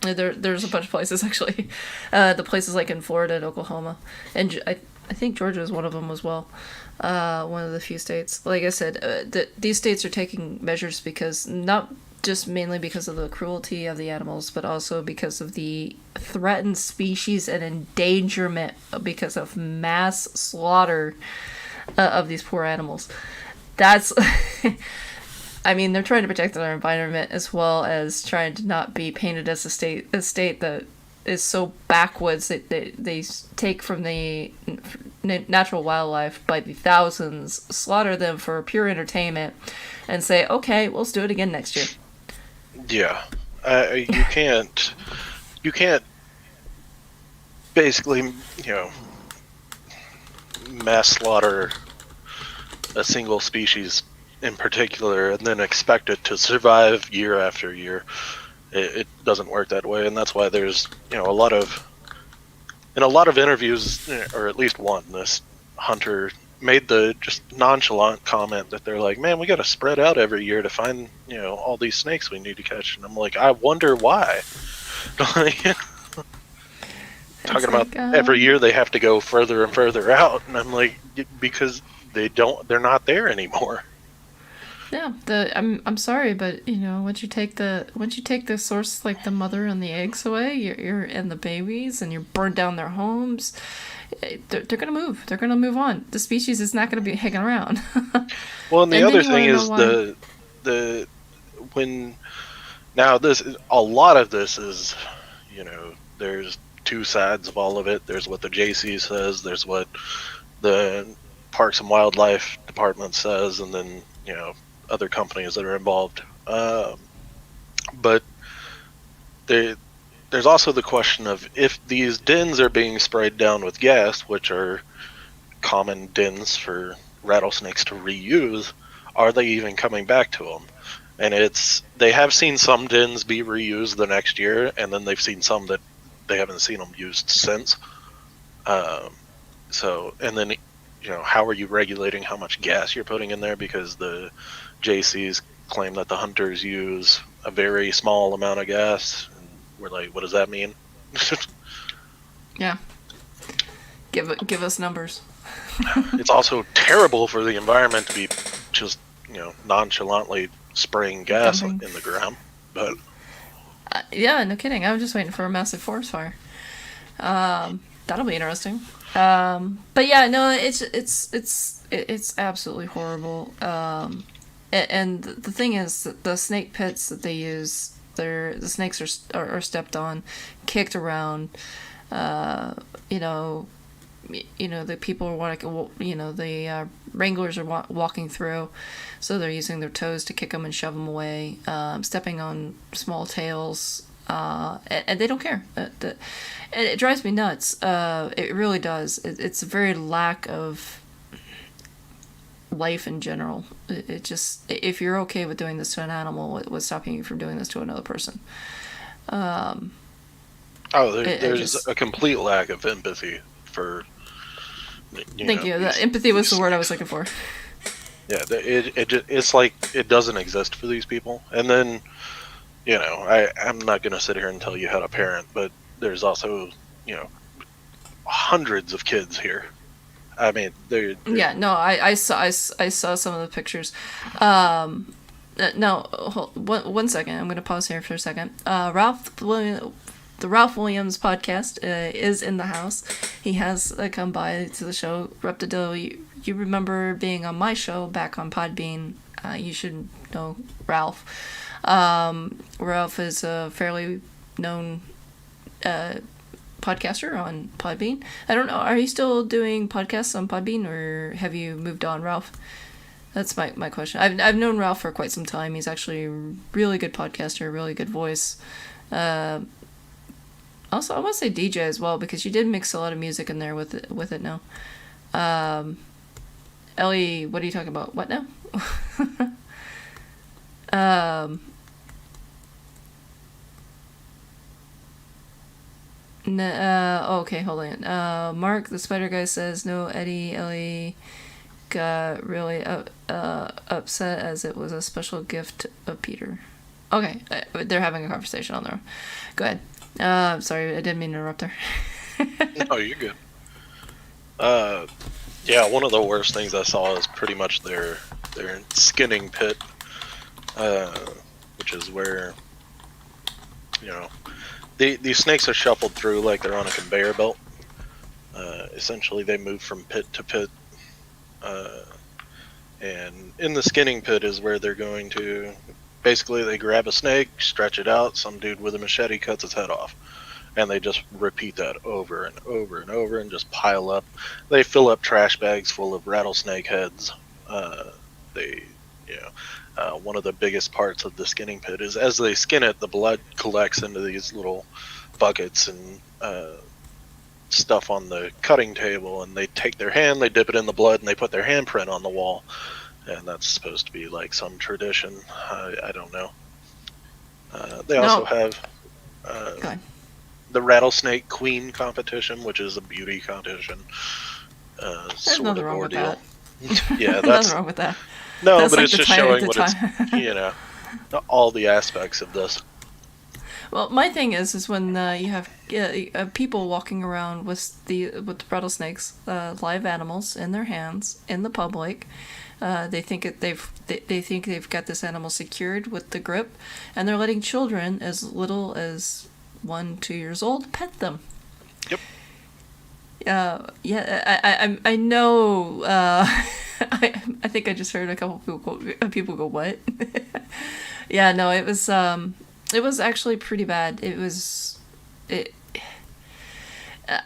there's a bunch of places actually. The places like in Florida and Oklahoma, and I think Georgia is one of them as well. One of the few states. Like I said, these states are taking measures because not just mainly because of the cruelty of the animals, but also because of the threatened species and endangerment because of mass slaughter of these poor animals. That's, I mean, they're trying to protect their environment as well as trying to not be painted as a state that is so backwoods that they take from the natural wildlife by the thousands, slaughter them for pure entertainment, and say, okay, let's do it again next year. Yeah, you can't basically, mass slaughter a single species in particular and then expect it to survive year after year. It doesn't work that way, and that's why there's in a lot of interviews, or at least one, this hunter made the just nonchalant comment that they're like, man, we got to spread out every year to find all these snakes we need to catch, and I'm like, I wonder why. Talking about every year they have to go further and further out, and I'm like, because they're not there anymore. Yeah, I'm sorry, but once you take the source, like the mother and the eggs away, you're and the babies, and you burn down their homes, they're gonna move. They're gonna move on. The species is not gonna be hanging around. Well, and the other thing is a lot of this is, there's two sides of all of it. There's what the JC says. There's what the Parks and Wildlife Department says, and then other companies that are involved. But there's also the question of if these dens are being sprayed down with gas, which are common dens for rattlesnakes to reuse, are they even coming back to them? And they have seen some dens be reused the next year, and then they've seen some that they haven't seen them used since. And then how are you regulating how much gas you're putting in there? Because the JCs claim that the hunters use a very small amount of gas. And we're like, what does that mean? Yeah. Give us numbers. It's also terrible for the environment to be just, nonchalantly spraying gas in the ground. But Yeah, no kidding. I'm just waiting for a massive forest fire. That'll be interesting. But yeah, no, it's absolutely horrible. And the thing is, the snake pits that they use, the snakes are stepped on, kicked around. You know, the people are the wranglers are walking through, so they're using their toes to kick them and shove them away, stepping on small tails, and they don't care. It drives me nuts. It really does. It's a very lack of life in general. It just, if you're okay with doing this to an animal, what's stopping you from doing this to another person? There's a complete lack of empathy for. Thank you. Empathy was the word I was looking for. Yeah, it's like it doesn't exist for these people. And then, I'm not gonna sit here and tell you how to parent, but there's also, hundreds of kids here. I mean, they're yeah. No, I saw some of the pictures. No, one second. I'm gonna pause here for a second. The Ralph Williams podcast is in the house. He has come by to the show. Reptidill, you remember being on my show back on Podbean. You should know Ralph. Ralph is a fairly known podcaster on Podbean. I don't know, are you still doing podcasts on Podbean, or have you moved on, Ralph? That's my question. I've known Ralph for quite some time. He's actually a really good podcaster, really good voice. Also, I want to say DJ as well, because you did mix a lot of music in there with it now. Ellie, what are you talking about? What now? Okay, hold on. Mark, the spider guy, says, no, Ellie got really upset as it was a special gift of Peter. Okay, they're having a conversation on their own. Go ahead. Sorry, I didn't mean to interrupt there. No, you're good. Yeah, one of the worst things I saw is pretty much their skinning pit, which is where, these snakes are shuffled through like they're on a conveyor belt. Essentially, they move from pit to pit, and in the skinning pit is where they're going to. Basically, they grab a snake, stretch it out, some dude with a machete cuts its head off. And they just repeat that over and over and over and just pile up. They fill up trash bags full of rattlesnake heads. One of the biggest parts of the skinning pit is as they skin it, the blood collects into these little buckets and stuff on the cutting table. And they take their hand, they dip it in the blood, and they put their handprint on the wall. And that's supposed to be like some tradition. I don't know. They also have the Rattlesnake Queen competition, which is a beauty competition. There's sort nothing of wrong ordeal. with that. Yeah, nothing wrong with that. No, that's but like it's just showing what it's all the aspects of this. Well, my thing is when you have people walking around with the rattlesnakes, live animals in their hands in the public. They think they've got this animal secured with the grip, and they're letting children as little as 1-2 years old pet them. Yep. I know. I think I just heard a couple people go what? Yeah, no, it was actually pretty bad.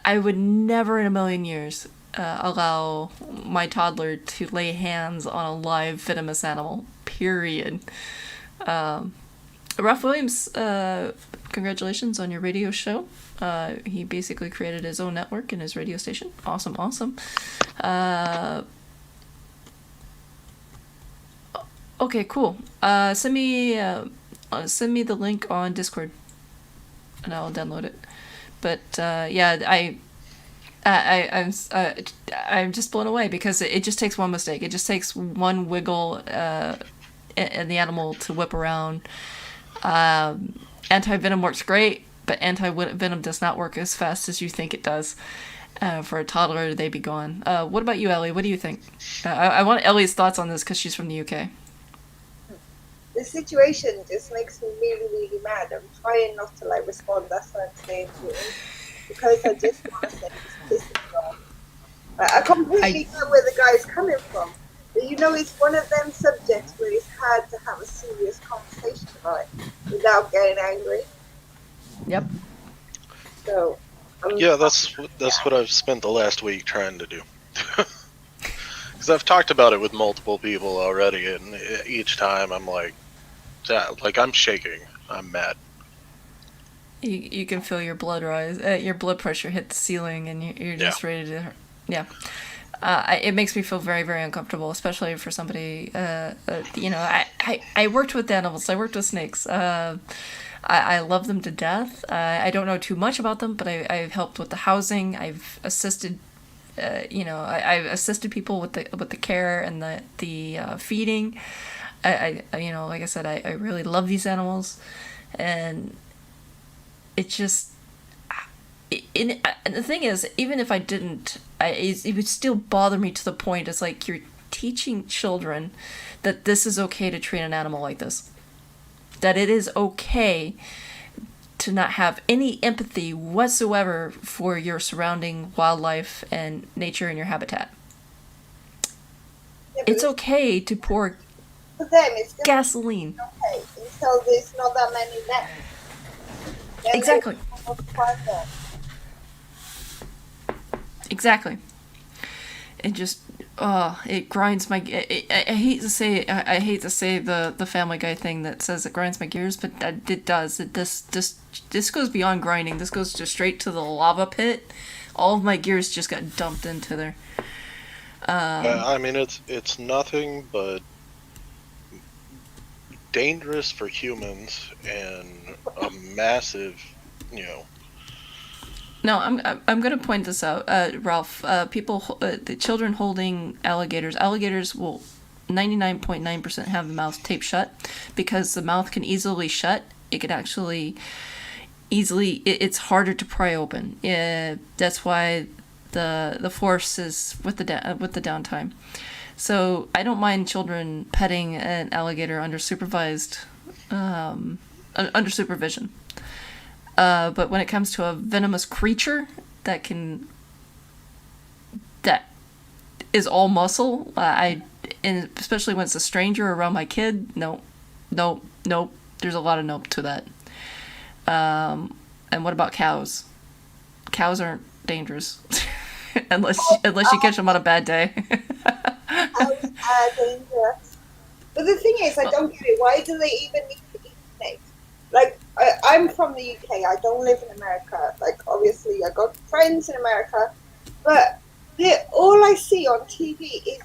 I would never in a million years allow my toddler to lay hands on a live venomous animal, period. Ralph Williams, congratulations on your radio show. He basically created his own network in his radio station. Awesome. Okay, cool. Send me the link on Discord, and I'll download it. But yeah, I'm just blown away because it just takes one mistake. It just takes one wiggle, and the animal to whip around. Anti-venom works great, but anti-venom does not work as fast as you think it does. For a toddler, they'd be gone. What about you, Ellie? What do you think? I want Ellie's thoughts on this because she's from the UK. the situation just makes me really, really mad. I'm trying not to like respond. That's why I'm staying tuned because I just want to say this pisses me off. I completely get where the guy's coming from, but you know, it's one of them subjects where it's hard to have a serious conversation about it without getting angry. Yep. So, Yeah, that's what I've spent the last week trying to do. Because I've talked about it with multiple people already, and each time I'm like I'm shaking. I'm mad. You can feel your blood rise, your blood pressure hit the ceiling, and you're just ready to, yeah. It makes me feel very, very uncomfortable, especially for somebody. You know, I worked with animals. I worked with snakes. I love them to death. I don't know too much about them, but I've helped with the housing. I've assisted. You know, I've assisted people with the care and the feeding. I you know, like I said, I really love these animals, and it just. And the thing is, even if I didn't, it would still bother me to the point. It's like you're teaching children that this is okay to treat an animal like this. That it is okay to not have any empathy whatsoever for your surrounding wildlife and nature and your habitat. yeah, It's okay to pour for them, it's gasoline. okay until there's not that many left. Then Exactly. they will find them. Exactly. It just, it grinds my. I hate to say, I hate to say the Family Guy thing that says it grinds my gears, but it does. This goes beyond grinding. This goes just straight to the lava pit. All of my gears just got dumped into there. I mean, it's nothing but dangerous for humans and a massive, you know. No, I'm going to point this out, Ralph. The children holding alligators. Alligators will 99.9% have the mouth taped shut because the mouth can easily shut. It can actually easily. It's harder to pry open. That's why the force is with the downtime. So I don't mind children petting an alligator under supervision. But when it comes to a venomous creature that is all muscle, and especially when it's a stranger around my kid, nope. There's a lot of nope to that. And what about cows? Cows aren't dangerous unless you catch them on a bad day. Cows are dangerous. But the thing is, I don't get it. Why do they even need to eat snakes? Like, I'm from the UK. I don't live in America. Like, obviously, I got friends in America. But all I see on TV is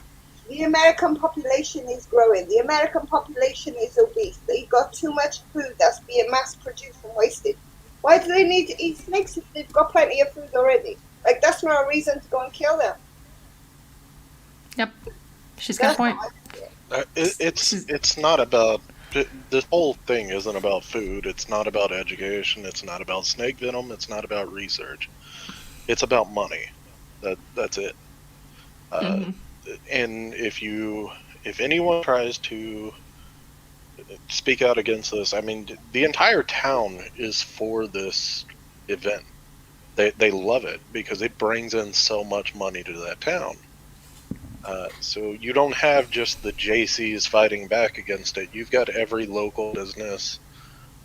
the American population is growing. The American population is obese. They got too much food that's being mass-produced and wasted. Why do they need to eat snakes if they've got plenty of food already? Like, that's no reason to go and kill them. Yep. She's got a point. It's not about. This whole thing isn't about food. It's not about education. It's not about snake venom. It's not about research. It's about money. That's it. And if anyone tries to speak out against this, I mean, the entire town is for this event. They love it because it brings in so much money to that town. So you don't have just the JCs fighting back against it. You've got every local business.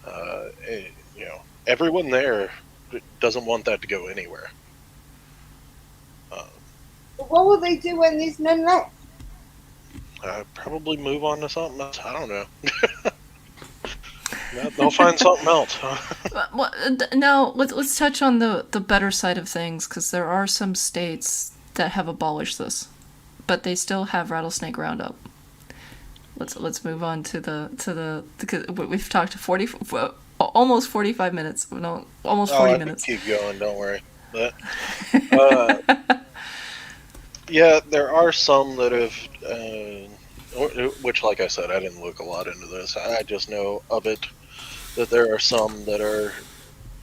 You know, everyone there doesn't want that to go anywhere. But what will they do when there's none left? Probably move on to something else. I don't know. They'll find something else. Well, now let's touch on the better side of things, because there are some states that have abolished this, but they still have rattlesnake roundup. Let's move on to because we've talked almost 45 minutes. No, almost 40 minutes. Keep going. Don't worry. But yeah, there are some that have. Which, like I said, I didn't look a lot into this. I just know of it that there are some that are.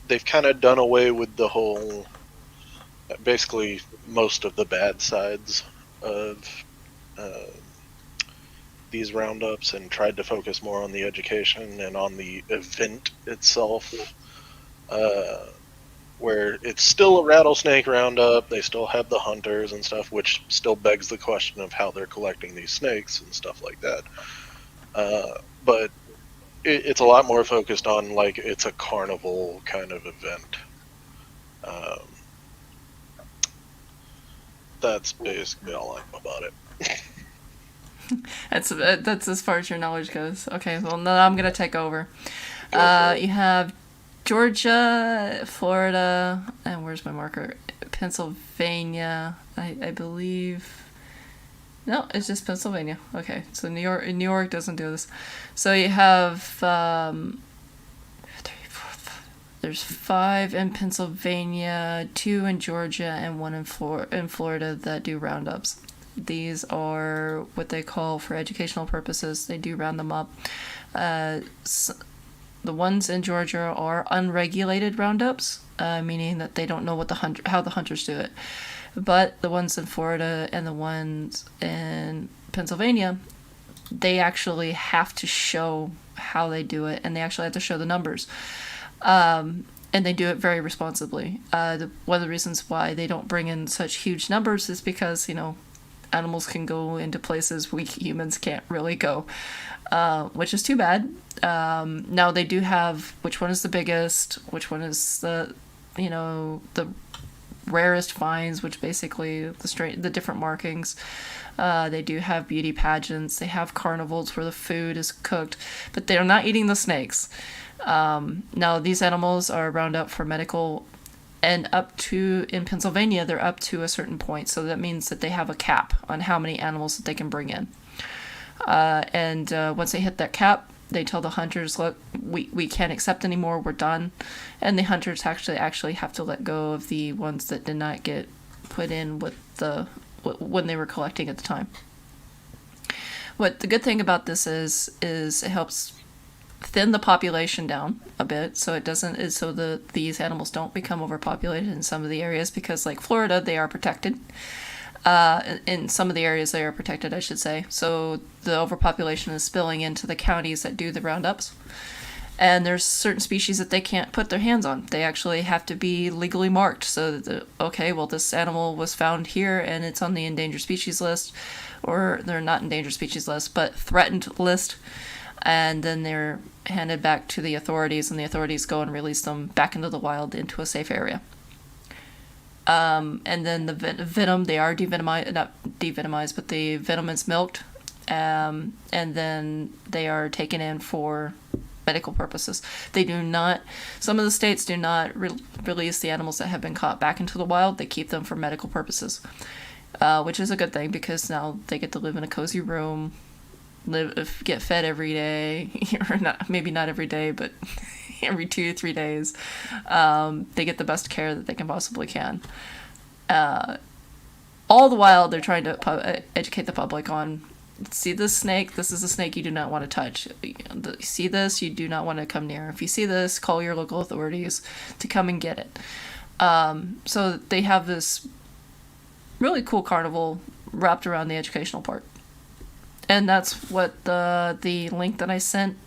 They've kind of done away with the whole. Basically, most of the bad sides of these roundups and tried to focus more on the education and on the event itself, where it's still a rattlesnake roundup. They still have the hunters and stuff, which still begs the question of how they're collecting these snakes and stuff like that. But it's a lot more focused on, like, it's a carnival kind of event. That's basically all I know about it. That's as far as your knowledge goes. Okay, well, now I'm gonna take over. Go for it. You have Georgia, Florida, and where's my marker? Pennsylvania, I believe. No, it's just Pennsylvania. Okay, so New York doesn't do this. So you have 3, 4, 5. There's 5 in Pennsylvania, 2 in Georgia, and 1 in Florida that do roundups. These are what they call, for educational purposes, they do round them up. The ones in Georgia are unregulated roundups, meaning that they don't know what how the hunters do it. But the ones in Florida and the ones in Pennsylvania, they actually have to show how they do it, and they actually have to show the numbers. And they do it very responsibly. One of the reasons why they don't bring in such huge numbers is because, animals can go into places we humans can't really go, which is too bad. Now they do have which one is the biggest, which one is the rarest finds, which basically the different markings. They do have beauty pageants. They have carnivals where the food is cooked, but they're not eating the snakes. Now these animals are round up for medical, and in Pennsylvania, they're up to a certain point. So that means that they have a cap on how many animals that they can bring in. And once they hit that cap, they tell the hunters, look, we can't accept anymore, we're done. And the hunters actually have to let go of the ones that did not get put in with when they were collecting at the time. What the good thing about this is it helps thin the population down a bit, so these animals don't become overpopulated in some of the areas, because like Florida, they are protected. In some of the areas they are protected, I should say. So the overpopulation is spilling into the counties that do the roundups. And there's certain species that they can't put their hands on. They actually have to be legally marked. So that, this animal was found here and it's on the endangered species list, or they're not endangered species list, but threatened list. And then they're handed back to the authorities, and the authorities go and release them back into the wild, into a safe area. And then the venom, they are not devenomized, but the venom is milked, and then they are taken in for medical purposes. Some of the states do not release the animals that have been caught back into the wild. They keep them for medical purposes, which is a good thing, because now they get to live in a cozy room, get fed every day, or maybe not every day, but every 2 to 3 days. They get the best care that they can possibly can. All the while, they're trying to educate the public on, see this snake, this is a snake you do not want to touch. See this, you do not want to come near. If you see this, call your local authorities to come and get it. So they have this really cool carnival wrapped around the educational part. And that's what the link that I sent,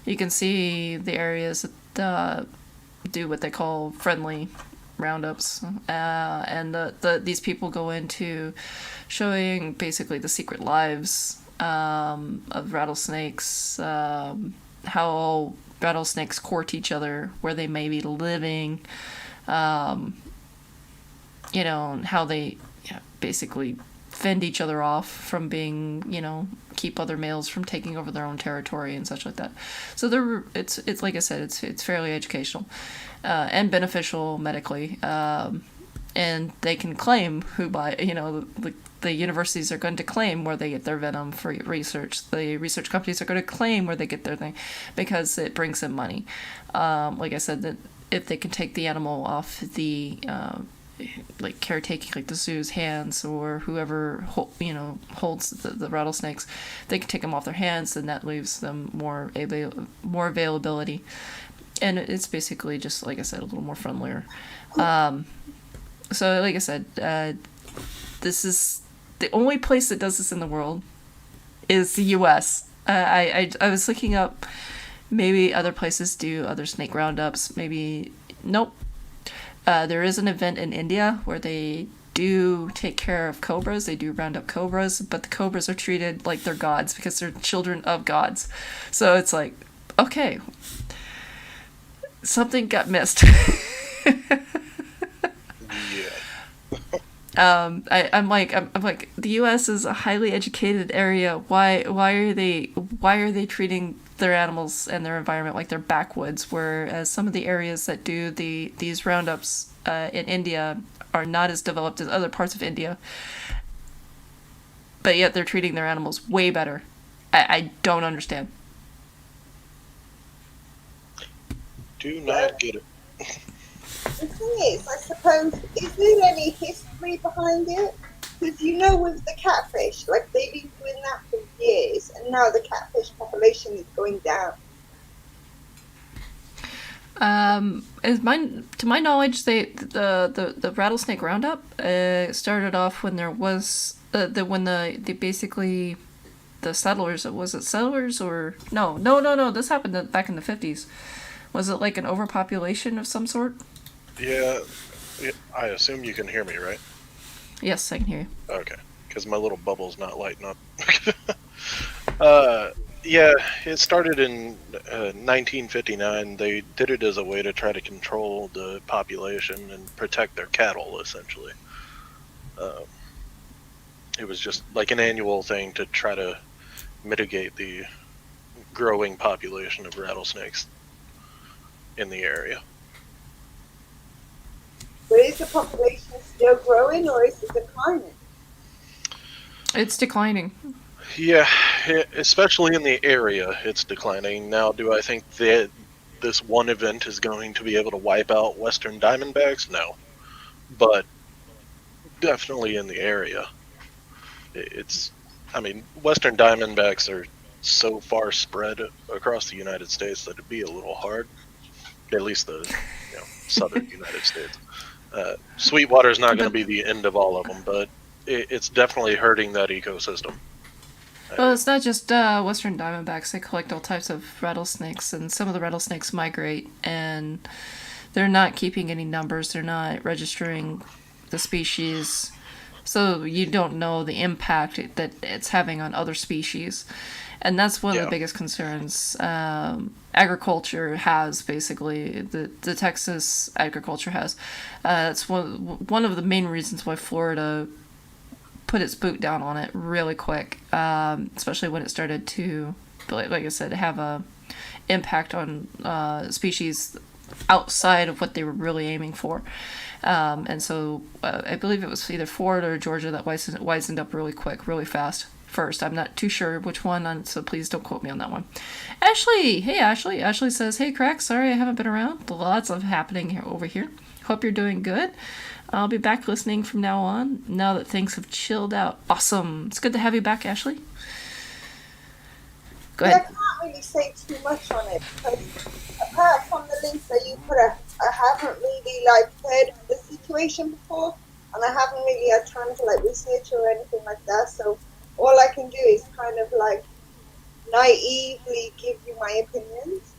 you can see the areas that do what they call friendly roundups, and these people go into showing basically the secret lives of rattlesnakes, how rattlesnakes court each other, where they may be living, and how they basically fend each other off from being, keep other males from taking over their own territory and such like that. So it's like I said, it's fairly educational and beneficial medically, and they can claim the universities are going to claim where they get their venom for research. The research companies are going to claim where they get their thing, because it brings them money. Like I said, that if they can take the animal off the caretaking, like the zoo's hands, or whoever holds the rattlesnakes, they can take them off their hands, and that leaves them more availability, and it's basically just, like I said, a little more friendlier. So like I said, this is the only place that does this in the world is the U.S. I was looking up, maybe other places do other snake roundups. Maybe nope. There is an event in India where they do take care of cobras. They do round up cobras, but the cobras are treated like they're gods because they're children of gods. So it's like, okay, something got missed. Yeah. I'm like the U.S. is a highly educated area. Why are they treating their animals and their environment like they're backwoods? Whereas some of the areas that do these roundups in India are not as developed as other parts of India, but yet they're treating their animals way better. I don't understand. Do not get it. The thing is, I suppose, is there any history behind it? Because with the catfish, like they've been doing that for years, and now the catfish population is going down. To my knowledge, the rattlesnake roundup started off when there was the basically the settlers. Was it settlers or no? This happened back in the 50s. Was it like an overpopulation of some sort? Yeah, I assume you can hear me, right? Yes, I can hear you. Okay, because my little bubble's not lighting up. Yeah, it started in 1959. They did it as a way to try to control the population and protect their cattle, essentially. It was just like an annual thing to try to mitigate the growing population of rattlesnakes in the area. But is the population still growing, or is it declining? It's declining. Yeah, especially in the area, it's declining. Now, do I think that this one event is going to be able to wipe out Western Diamondbacks? No. But definitely in the area. Western Diamondbacks are so far spread across the United States that it'd be a little hard. At least the southern United States. Sweetwater's not going to be the end of all of them, but it's definitely hurting that ecosystem. Well, it's not just Western Diamondbacks. They collect all types of rattlesnakes, and some of the rattlesnakes migrate, and they're not keeping any numbers. They're not registering the species, so you don't know the impact that it's having on other species. And that's one of the biggest concerns agriculture has, basically. The Texas agriculture has. It's one of the main reasons why Florida put its boot down on it really quick, especially when it started to, like I said, have a impact on species outside of what they were really aiming for. And so I believe it was either Florida or Georgia that wisened up really quick, really fast. First, I'm not too sure which one, so please don't quote me on that one. Ashley, hey Ashley. Ashley says, "Hey Crack, sorry I haven't been around. Lots of happening over here. Hope you're doing good. I'll be back listening from now on, now that things have chilled out." Awesome. It's good to have you back, Ashley. Go ahead. I can't really say too much on it, because apart from the links that you put up, I haven't really heard of the situation before, and I haven't really had time to research or anything like that, so all I can do is kind of naively give you my opinions.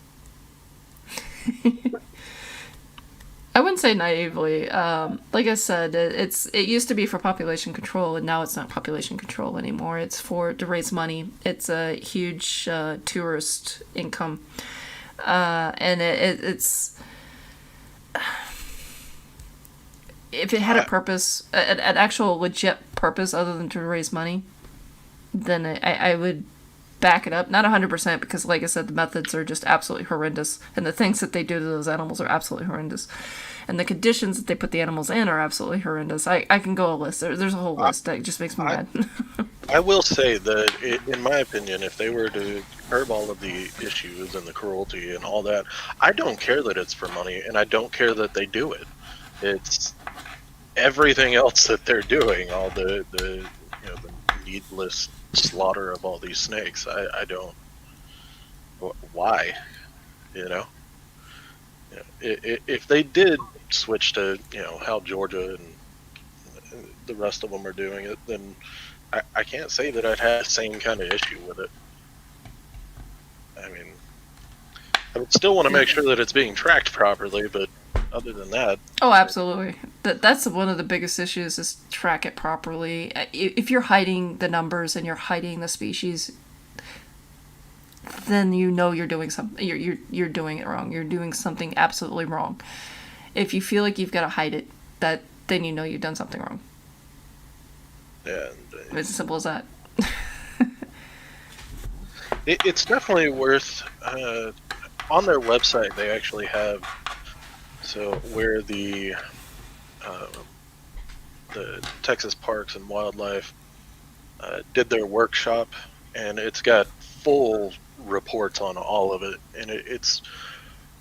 I wouldn't say naively. Like I said, it used to be for population control, and now it's not population control anymore. It's to raise money. It's a huge tourist income, and it's if it had a purpose, an actual legit purpose other than to raise money, then I would back it up. Not 100%, because like I said, the methods are just absolutely horrendous, and the things that they do to those animals are absolutely horrendous, and the conditions that they put the animals in are absolutely horrendous. I can go a list. There's a whole list that just makes me mad. I will say that, in my opinion, if they were to curb all of the issues and the cruelty and all that, I don't care that it's for money, and I don't care that they do it. It's everything else that they're doing, all the the needless slaughter of all these snakes. I don't. Why? If they did switch to how Georgia and the rest of them are doing it, then I can't say that I'd had the same kind of issue with it. I mean, I would still want to make sure that it's being tracked properly, but other than that, Oh, absolutely. That's one of the biggest issues is track it properly. If you're hiding the numbers and you're hiding the species, then you know you're doing something. You're doing it wrong. You're doing something absolutely wrong. If you feel like you've got to hide it, then you know you've done something wrong. yeah, It's as simple as that. it's definitely worth. On their website, they actually have where the Texas Parks and Wildlife did their workshop, and it's got full reports on all of it, and it's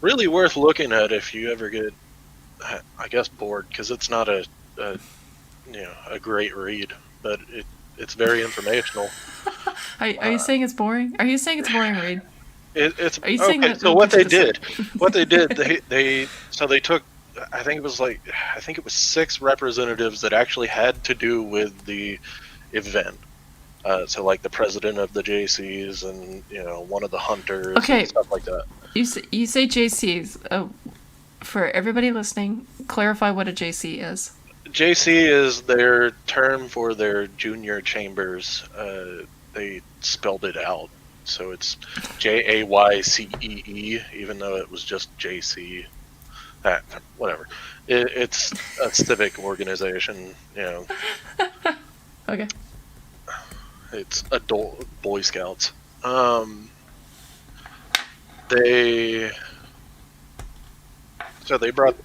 really worth looking at if you ever get, I guess, bored, because it's not a great read, but it's very informational. Are you saying it's boring? Are you saying it's boring, Reed? It's Are you saying okay. that? So what they did, they took, I think it was 6 representatives that actually had to do with the event. So like the president of the JCs and one of the hunters Okay. and stuff like that. You say JCs. For everybody listening, clarify what a JC is. JC is their term for their junior chambers. They spelled it out, so it's JAYCEE, even though it was just JC. Whatever. It's a civic organization. Okay. It's adult Boy Scouts. They brought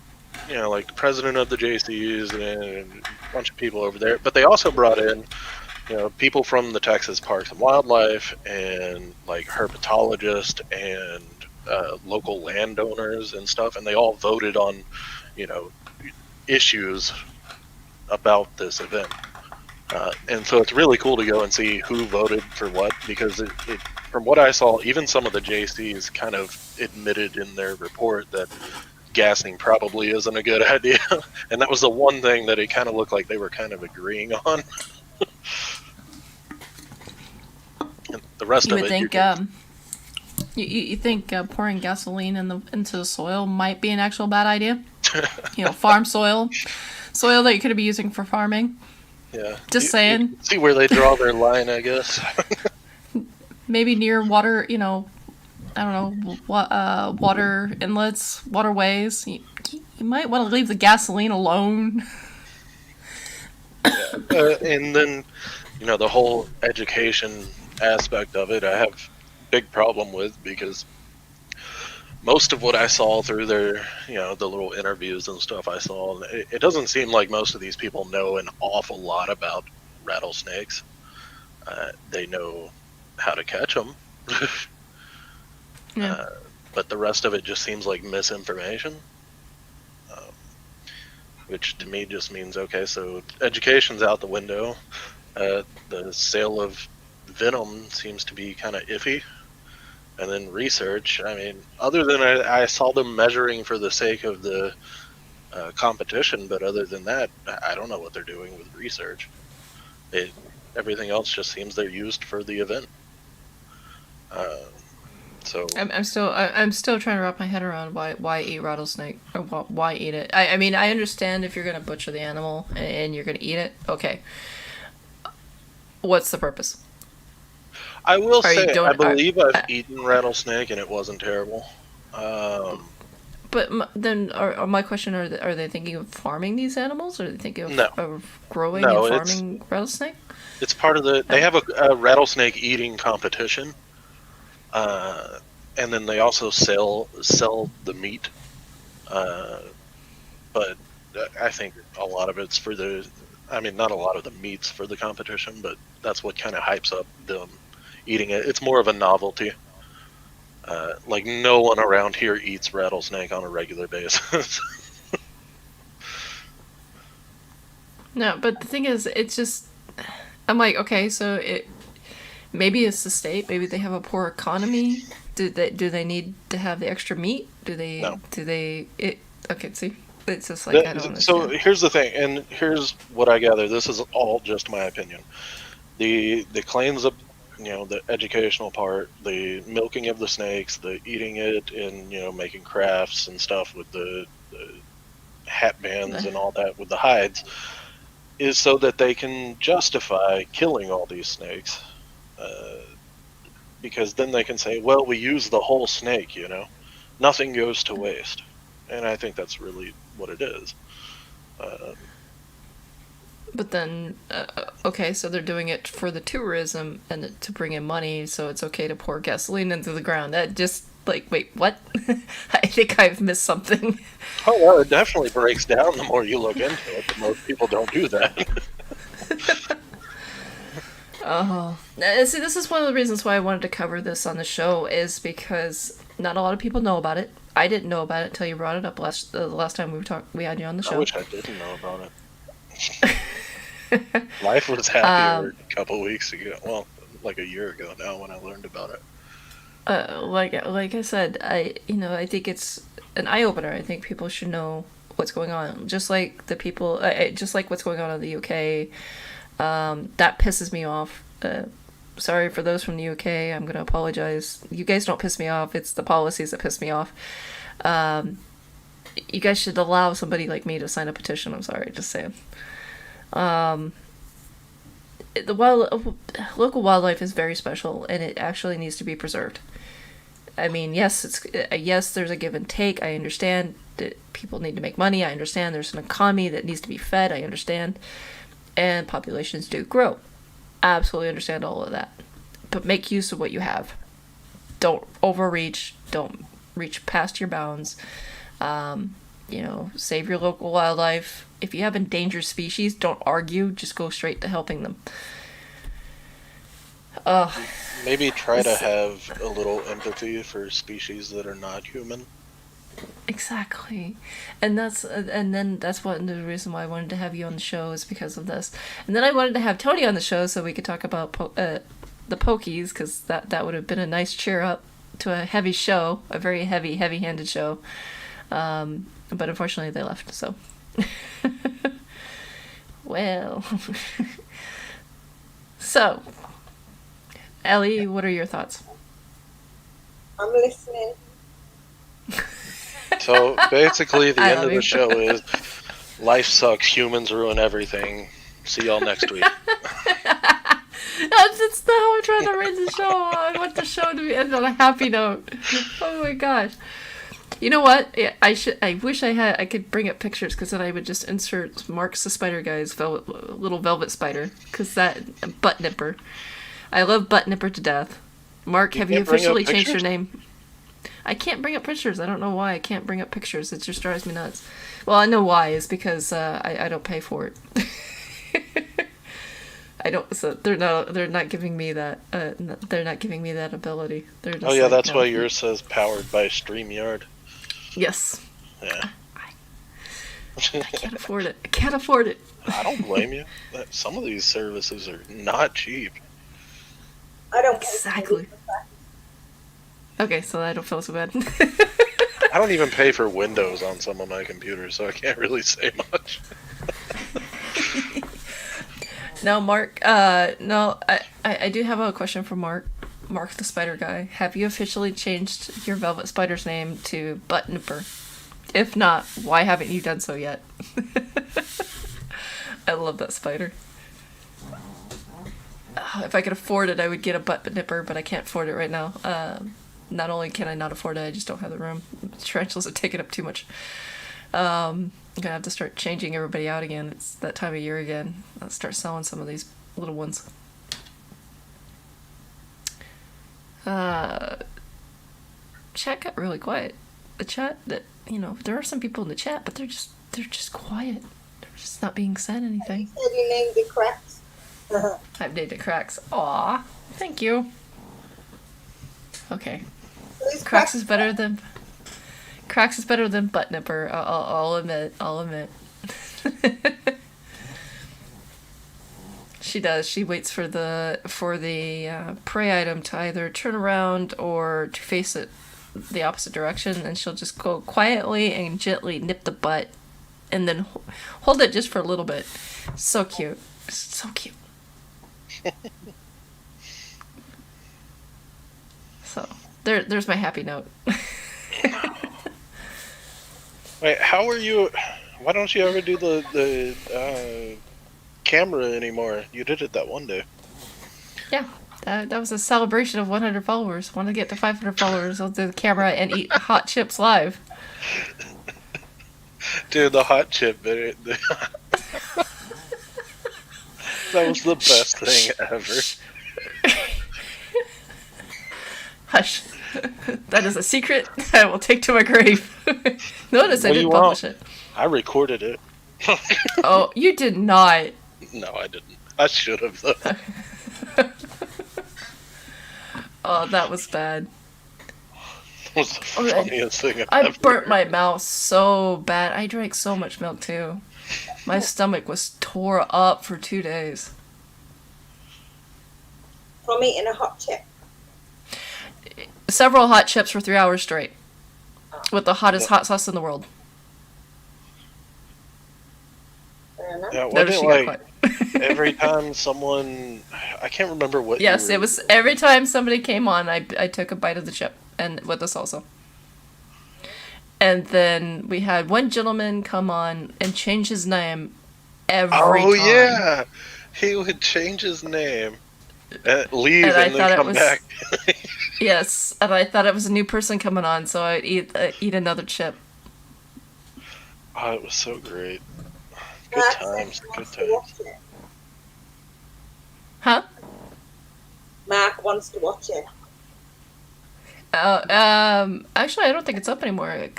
like the president of the JCs and a bunch of people over there, but they also brought in people from the Texas Parks and Wildlife and like herpetologists and local landowners and stuff, and they all voted on issues about this event. And so it's really cool to go and see who voted for what, because it from what I saw, even some of the JCs kind of admitted in their report that gassing probably isn't a good idea. And that was the one thing that it kind of looked like they were kind of agreeing on. And the rest You of would it, think you think pouring gasoline into the soil might be an actual bad idea? Farm soil that you could be using for farming. yeah. Just saying. You see where they draw their line, I guess. Maybe near water, I don't know, water inlets, waterways. You might want to leave the gasoline alone. And then, the whole education aspect of it, I have a big problem with, because most of what I saw through their, the little interviews and stuff I saw, it doesn't seem like most of these people know an awful lot about rattlesnakes. They know how to catch them. Yeah. But the rest of it just seems like misinformation. Which to me just means, okay, so education's out the window. The sale of venom seems to be kind of iffy. And then research, I mean, other than I saw them measuring for the sake of the competition, but other than that, I don't know what they're doing with research. Everything else just seems they're used for the event. So I'm still trying to wrap my head around why eat rattlesnake, or why eat it. I mean, I understand if you're gonna butcher the animal and you're gonna eat it. Okay, what's the purpose? I will say, I believe I've are- eaten rattlesnake and it wasn't terrible. But then, my question: Are they thinking of farming these animals? Or are they thinking of, No. of growing No, and farming rattlesnake? It's part of they have a rattlesnake eating competition. And then they also sell the meat. But I think a lot of it's for not a lot of the meat's for the competition, but that's what kind of hypes up them eating it. It's more of a novelty. Like no one around here eats rattlesnake on a regular basis. No, but the thing is, it's just, I'm like, okay, so maybe it's the state. Maybe they have a poor economy. Do they need to have the extra meat? No. Okay, see, it's just like I don't understand. So here's the thing, and here's what I gather. This is all just my opinion. the claims of, the educational part, the milking of the snakes, the eating it, and making crafts and stuff with the hat bands and all that with the hides, is so that they can justify killing all these snakes, because then they can say, well, we use the whole snake, nothing goes to waste. And I think that's really what it is. But then, okay, so they're doing it for the tourism and to bring in money, so it's okay to pour gasoline into the ground. That just, like, wait, what? I think I've missed something. Oh, well, it definitely breaks down the more you look into it, but most people don't do that. Oh. See, this is one of the reasons why I wanted to cover this on the show, is because not a lot of people know about it. I didn't know about it until you brought it up the last time we had you on the show. I wish I didn't know about it. Life was happier a couple weeks ago. Well, like a year ago now when I learned about it. Like I said, I think it's an eye opener. I think people should know what's going on, just like just like what's going on in the UK. That pisses me off. Sorry for those from the UK. I'm gonna apologize. You guys don't piss me off. It's the policies that piss me off. You guys should allow somebody like me to sign a petition. I'm sorry, just saying. Local wildlife is very special, and it actually needs to be preserved. I mean, yes, there's a give and take. I understand that people need to make money. I understand there's an economy that needs to be fed. I understand, and populations do grow. Absolutely understand all of that, but make use of what you have. Don't overreach. Don't reach past your bounds. Save your local wildlife. If you have endangered species, don't argue. Just go straight to helping them. Maybe try to have a little empathy for species that are not human. Exactly, and that's what the reason why I wanted to have you on the show is because of this. And then I wanted to have Tony on the show so we could talk about the Pokies, because that would have been a nice cheer up to a heavy show, a very heavy-handed show. But unfortunately they left, so. Well. So, Ellie, what are your thoughts? I'm listening. So basically the end of the show is life sucks, humans ruin everything. See y'all next week. That's not how I'm trying to rate the show. I want the show to end on a happy note. Oh my gosh. You know what? I wish I could bring up pictures, because then I would just insert Mark's the Spider Guy's little velvet spider, because that Butt Nipper. I love Butt Nipper to death. Mark, have you officially changed your name? I can't bring up pictures. I don't know why I can't bring up pictures. It just drives me nuts. Well, I know why. It's because I don't pay for it. I don't. So they're not giving me that. They're not giving me that ability. They're just Oh yeah, that's why yours says powered by StreamYard. Yes. Yeah. I can't afford it. I can't afford it. I don't blame you. Some of these services are not cheap. I don't Exactly. Okay, so I don't feel so bad. I don't even pay for Windows on some of my computers, so I can't really say much. Now, Mark, I do have a question for Mark. Mark the Spider Guy. Have you officially changed your Velvet Spider's name to Butt Nipper? If not, why haven't you done so yet? I love that spider. If I could afford it, I would get a Butt Nipper, but I can't afford it right now. Not only can I not afford it, I just don't have the room. Tarantulas have taken up too much. I'm gonna have to start changing everybody out again. It's that time of year again. I'll start selling some of these little ones. Chat got really quiet. The chat there are some people in the chat, but they're just quiet. They're just not being said anything. You said you named it Cracks. I've named it Cracks. Aw, thank you. Okay. Cracks is better than Butt Nipper. I'll admit. She does. She waits for the prey item to either turn around or to face it the opposite direction, and she'll just go quietly and gently nip the butt, and then hold it just for a little bit. So cute. So cute. So there's my happy note. Wait, how are you? Why don't you ever do the camera anymore? You did it that one day. Yeah, that was a celebration of 100 followers. Want to get to 500 followers? I'll do the camera and eat hot chips live. Dude, the hot chip bit. That was the best thing ever. Hush. That is a secret I will take to my grave. Notice I What do didn't you publish want? it. I recorded it. Oh, you did not. No, I didn't. I should have though. Oh, that was bad. That was the funniest thing I ever. burnt my mouth so bad. I drank so much milk too. My stomach was tore up for 2 days. From eating a hot chip. Several hot chips for 3 hours straight. With the hottest hot sauce in the world. Fair enough. Yeah, Notice wasn't she it got like quiet. every time someone, I can't remember what. Yes, you it were- was every time somebody came on, I took a bite of the chip and with the salsa. And then we had one gentleman come on and change his name every Oh time. yeah, he would change his name, leave, And I and thought then it come was- back. Yes, and I thought it was a new person coming on, so I'd eat another chip. Oh, it was so great. Good Max times, said he good wants to times. watch it. Huh? Mark wants to watch it. Actually, I don't think it's up anymore.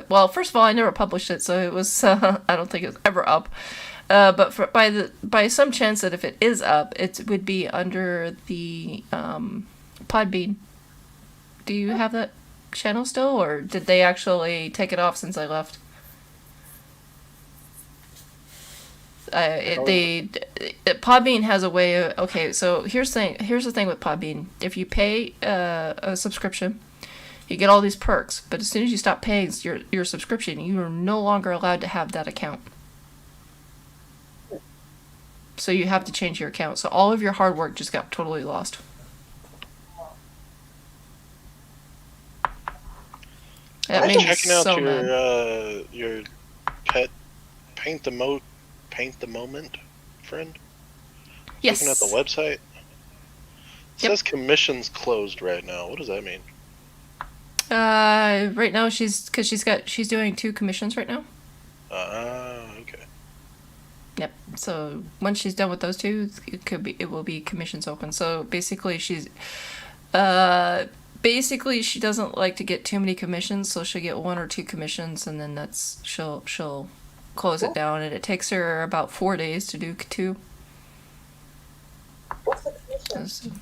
Well, first of all, I never published it, so it was. I don't think it's ever up. But by some chance that if it is up, it would be under the Podbean. Do you have that channel still, or did they actually take it off since I left? Podbean has a way of, okay, so here's the thing with Podbean. If you pay a subscription, you get all these perks, but as soon as you stop paying your subscription, you are no longer allowed to have that account. So you have to change your account. So all of your hard work just got totally lost. That I'm made me checking out so mad. your pet paint the moment friend. Yes. Looking at the website. It Yep. says commissions closed right now. What does that mean? Right now she's doing 2 commissions right now. Okay. Yep. So once she's done with those 2, it will be commissions open. So basically she doesn't like to get too many commissions, so she'll get 1 or 2 commissions, and then she'll close it down, and it takes her about 4 days to do 2. What's the commission?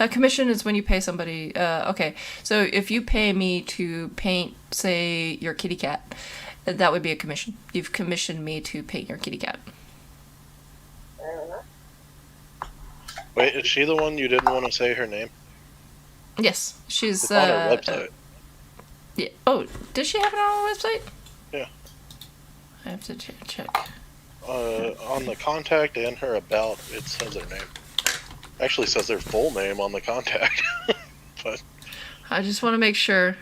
A commission is when you pay somebody. Okay, so if you pay me to paint, say, your kitty cat, that would be a commission. You've commissioned me to paint your kitty cat. Fair enough. Wait, is she the one you didn't want to say her name? Yes, she's It's on her website. Yeah. Oh, does she have it on her website? Yeah. I have to check. On the contact and her about, it says her name. Actually says their full name on the contact. But I just want to make sure.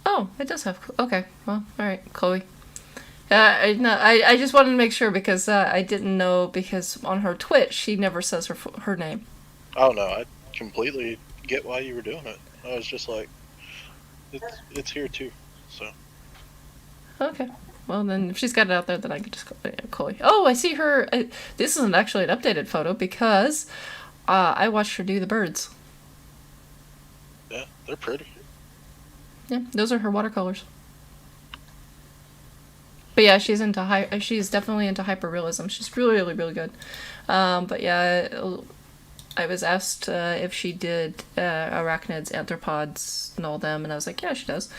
Oh, it does have. Okay, well, all right, Chloe. I just wanted to make sure because I didn't know, because on her Twitch she never says her name. oh no, I completely get why you were doing it. I was just like, it's here too. So Okay. Well, then, if she's got it out there, then I can just call it Chloe. Oh, I see her. This isn't actually an updated photo because I watched her do the birds. yeah, they're pretty. Yeah, those are her watercolors. But yeah, she's definitely into hyperrealism. She's really, really, really good. But yeah, I was asked if she did arachnids, arthropods, and all them, and I was like, yeah, she does.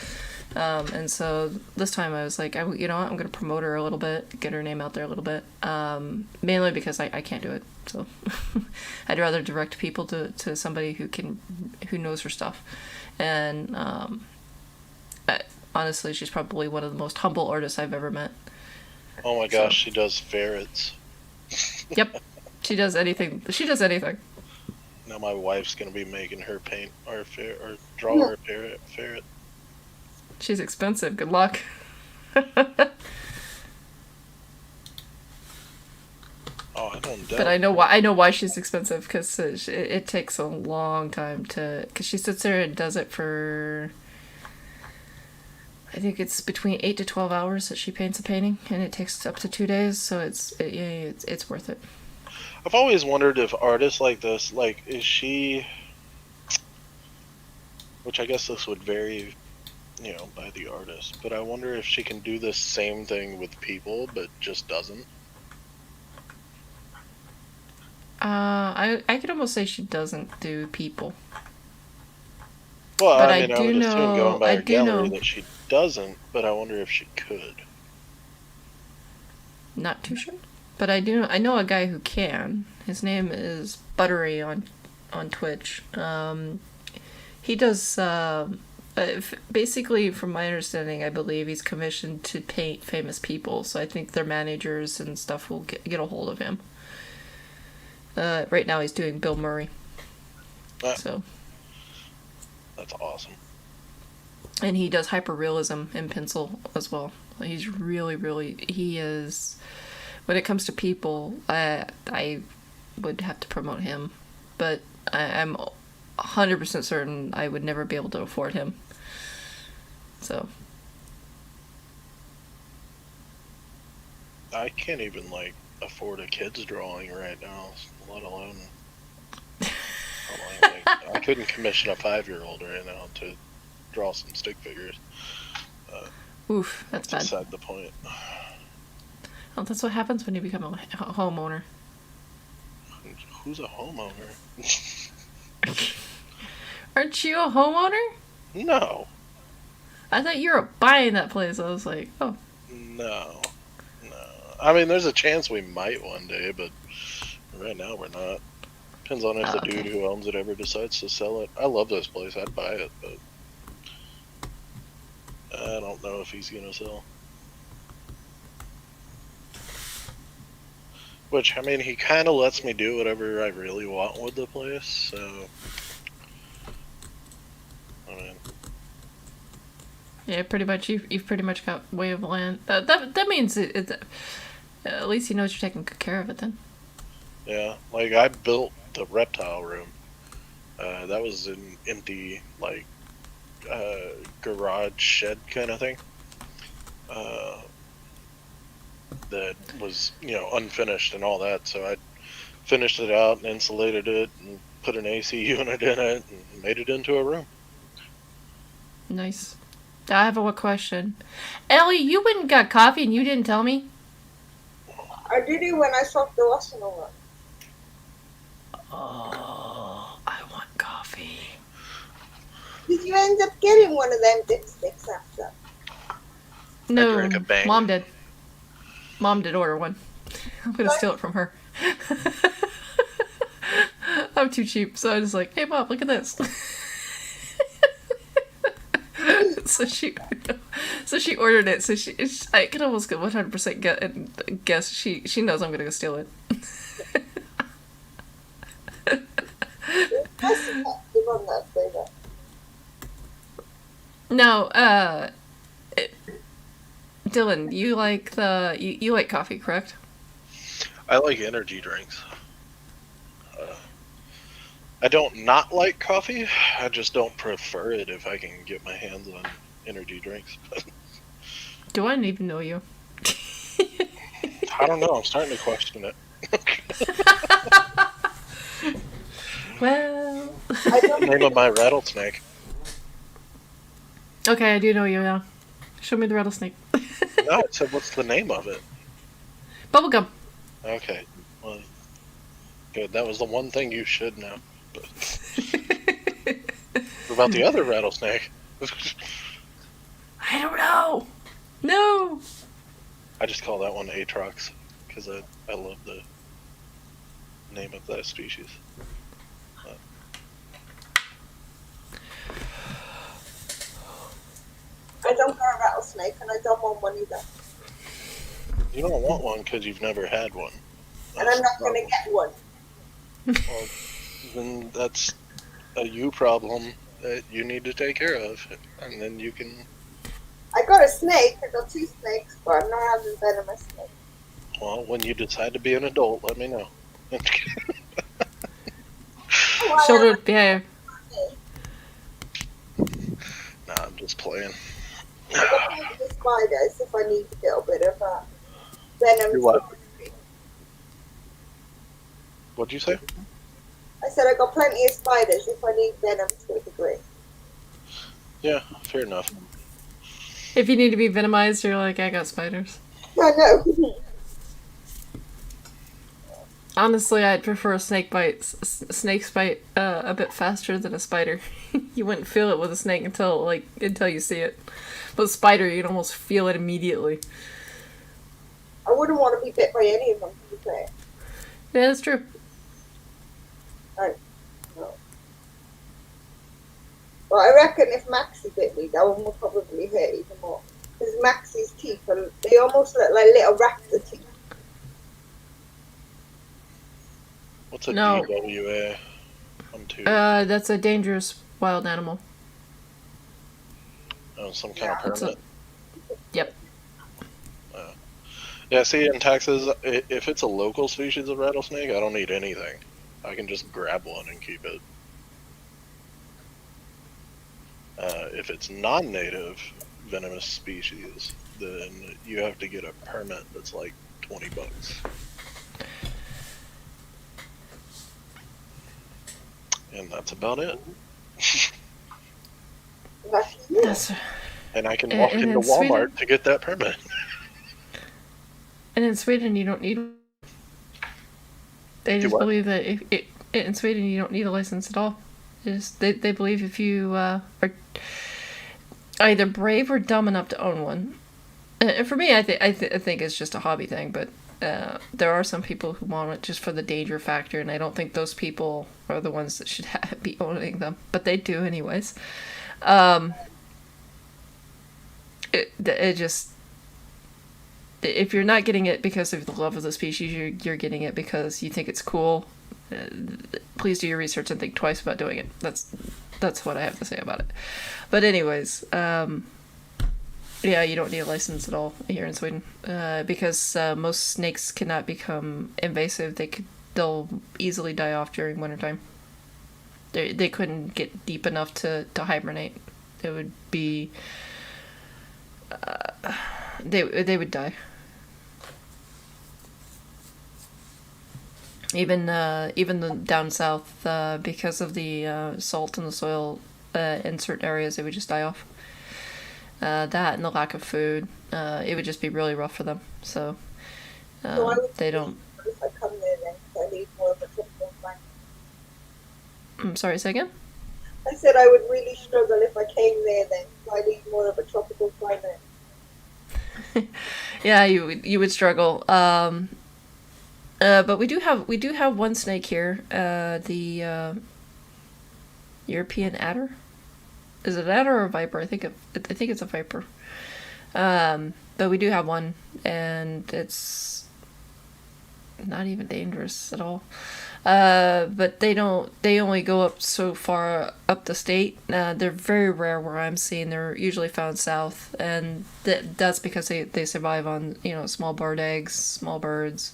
And so this time I was like, you know what, I'm going to promote her a little bit, get her name out there a little bit, mainly because I can't do it. So I'd rather direct people to somebody who knows her stuff. And honestly, she's probably one of the most humble artists I've ever met. Oh my gosh, she does ferrets. Yep. She does anything. She does anything. Now my wife's gonna be making her paint or draw her ferret. She's expensive. Good luck. Oh, I don't doubt. But I know why. I know why she's expensive because it takes a long time to. Because she sits there and does it for. I think it's between 8 to 12 hours that she paints a painting, and it takes up to 2 days. So it's worth it. I've always wondered if artists like this, like, is she? Which I guess this would vary, by the artist. But I wonder if she can do the same thing with people, but just doesn't. I could almost say she doesn't do people. Well, But I mean, I would assume going by her gallery know. that she doesn't, but I wonder if she could. Not too sure. But I know a guy who can. His name is Buttery on Twitch. He does basically, from my understanding, I believe he's commissioned to paint famous people. So I think their managers and stuff will get a hold of him. Right now he's doing Bill Murray. So That's awesome. and he does hyperrealism in pencil as well. He's really he is. When it comes to people, I would have to promote him, but I'm 100% certain I would never be able to afford him. So I can't even afford a kid's drawing right now, let alone. I couldn't commission a 5-year-old right now to draw some stick figures. oof, that's bad. Beside the point. Oh, that's what happens when you become a homeowner. Who's a homeowner? Aren't you a homeowner? No. I thought you were buying that place. I was like, oh. No. I mean, there's a chance we might one day, but right now we're not. Depends on if the dude who owns it ever decides to sell it. I love this place. I'd buy it, but I don't know if he's gonna sell. Which, I mean, he kind of lets me do whatever I really want with the place, so. I mean. Yeah, pretty much. You've pretty much got way of land. That means at least you know you're taking good care of it then. Yeah, I built the reptile room. That was an empty, garage shed kind of thing. That was, unfinished and all that, so I finished it out and insulated it and put an AC unit in it and made it into a room. Nice. I have a question. Ellie, you went and got coffee and you didn't tell me? I did it when I swapped the washing over. Oh, I want coffee. Did you end up getting one of them dipsticks after? No, drank a bang. Mom did. Mom did order one. I'm gonna steal it from her. I'm too cheap, so I was like, hey Mom, look at this. so she ordered it. So I can almost get 100% guess she knows I'm gonna go steal it. No, Dylan, you like you like coffee, correct? I like energy drinks. I don't not like coffee. I just don't prefer it if I can get my hands on energy drinks. Do I even know you? I don't know. I'm starting to question it. Well, Name of my rattlesnake. okay, I do know you now. Show me the rattlesnake. No, it said what's the name of it. Bubblegum. Okay. Well, good. That was the one thing you should know. But what about the other rattlesnake? I don't know. No. I just call that one Atrox because I love the name of that species. I don't got a rattlesnake and I don't want one either. You don't want one because you've never had one. and I'm not going to get one. Well, then that's a you problem that you need to take care of, and then you can. I got a snake. I got 2 snakes, but I'm not having venomous snakes. Well, when you decide to be an adult, let me know. Oh, Children behave. Nah, I'm just playing. I got plenty of spiders if I need a little bit of venom. You what? What'd you say? I said I got plenty of spiders if I need venom to a degree. Yeah, fair enough. If you need to be venomized, you're like, I got spiders. I know. Honestly, I'd prefer a snake bite. Snakes bite a bit faster than a spider. You wouldn't feel it with a snake until you see it. With a spider, you'd almost feel it immediately. I wouldn't want to be bit by any of them, to be fair. Yeah, that's true. No. Well, I reckon if Maxie bit me, that one would probably hurt even more. Because Maxie's teeth, they almost look like little raptor teeth. What's a No. DWA? I'm too. That's a dangerous wild animal. Oh, some kind of It's permit. Yep. Yeah, see, in Texas, if it's a local species of rattlesnake, I don't need anything. I can just grab one and keep it. If it's non-native venomous species, then you have to get a permit that's like $20. And that's about it. That's, And I can walk And into in Walmart Sweden? to get that permit. and in Sweden, you don't need. They Do just what? believe that in Sweden you don't need a license at all. They believe if you are either brave or dumb enough to own one. And for me, I think it's just a hobby thing, but there are some people who want it just for the danger factor, and I don't think those people are the ones that should be owning them, but they do anyways. It just, if you're not getting it because of the love of the species, you're getting it because you think it's cool. Please do your research and think twice about doing it. That's what I have to say about it. But anyways, yeah, you don't need a license at all here in Sweden because most snakes cannot become invasive. They'll easily die off during wintertime. They couldn't get deep enough to hibernate. It would be they would die. Even down south, because of the salt in the soil in certain areas, they would just die off. That and the lack of food, it would just be really rough for them. So they don't. If I come there then, because I need more of a tropical climate. I'm sorry, say again? I said I would really struggle if I came there then, because I need more of a tropical climate. Yeah, you would struggle. But we do have one snake here, the European adder. Is it an adder or a viper? I think it's a viper. But we do have one, and it's not even dangerous at all. But they only go up so far up the state. They're very rare where I'm seeing. They're usually found south, and that's because they survive on small bird eggs, small birds.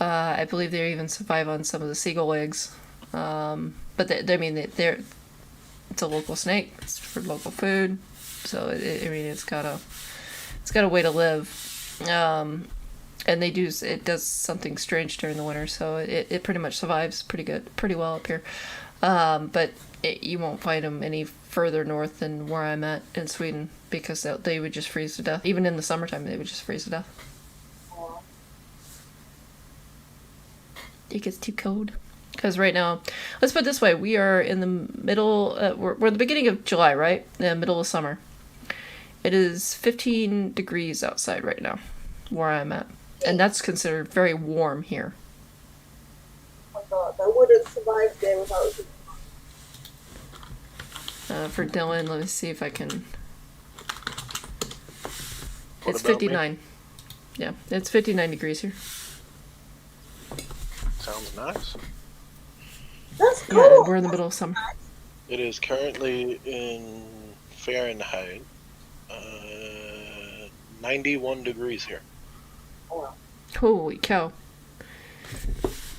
I believe they even survive on some of the seagull eggs. But they're it's a local snake. It's for local food, so it's got a way to live. And it does something strange during the winter, so it pretty much survives pretty well up here. But you won't find them any further north than where I'm at in Sweden, because they would just freeze to death. Even in the summertime, they would just freeze to death. It gets too cold. Because right now, let's put it this way: we are in the middle. We're at the beginning of July, right? The middle of summer. It is 15 degrees outside right now, where I'm at, and that's considered very warm here. Oh my god, I wouldn't survive there without it. For Dylan, let me see if I can. What It's about me? 59. Yeah, it's 59 degrees here. Sounds nice. That's Yeah, cool. we're in the middle of summer. It is currently in Fahrenheit, 91 degrees here. Oh, Holy cow.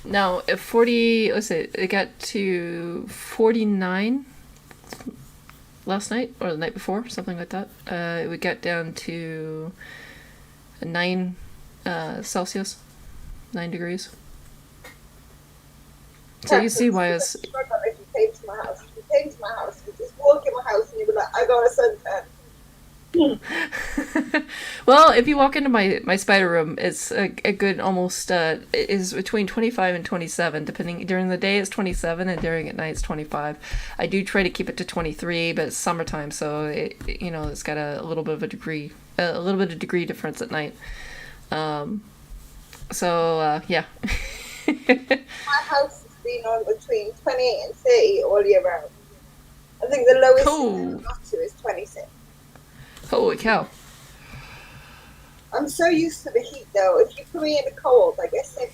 Now, if 40, let's say, it got to 49 last night, or the night before, something like that. It would get down to 9 Celsius, 9 degrees. So you see why it's... If you came to my house, you just walk in my house and you'd be like, I got a suntan. Well, if you walk into my spider room, it's a good almost it is between 25 and 27, depending. During the day it's 27 and during at night it's 25. I do try to keep it to 23, but it's summertime, so it's got a little bit of a degree difference at night. Yeah. My house has been on between 28 and 30 all year round. I think the lowest Cool. it's got to is 26. Holy cow. I'm so used to the heat though. If you put me in the cold, I guess if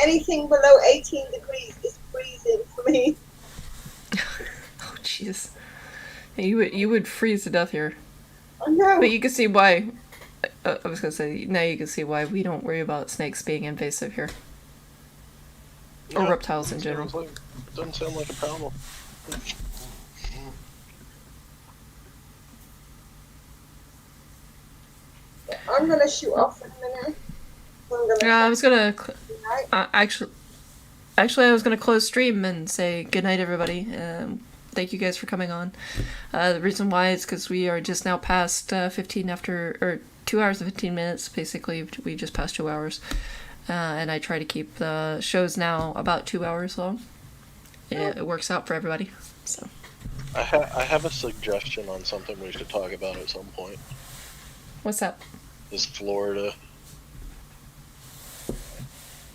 anything below 18 degrees is freezing for me. Oh jeez. You would freeze to death here. I know. But you can see why. I was gonna say, now you can see why we don't worry about snakes being invasive here. Or Yeah, reptiles in general. Doesn't sound like a problem. I'm gonna shoot off in a minute. I'm gonna Yeah, I was gonna night. actually, I was gonna close stream and say good night, everybody. Thank you guys for coming on. The reason why is because we are just now past 2 hours and 15 minutes. Basically, we just passed 2 hours, and I try to keep the shows now about 2 hours long. It works out for everybody. So I have a suggestion on something we should talk about at some point. what's up? Is Florida.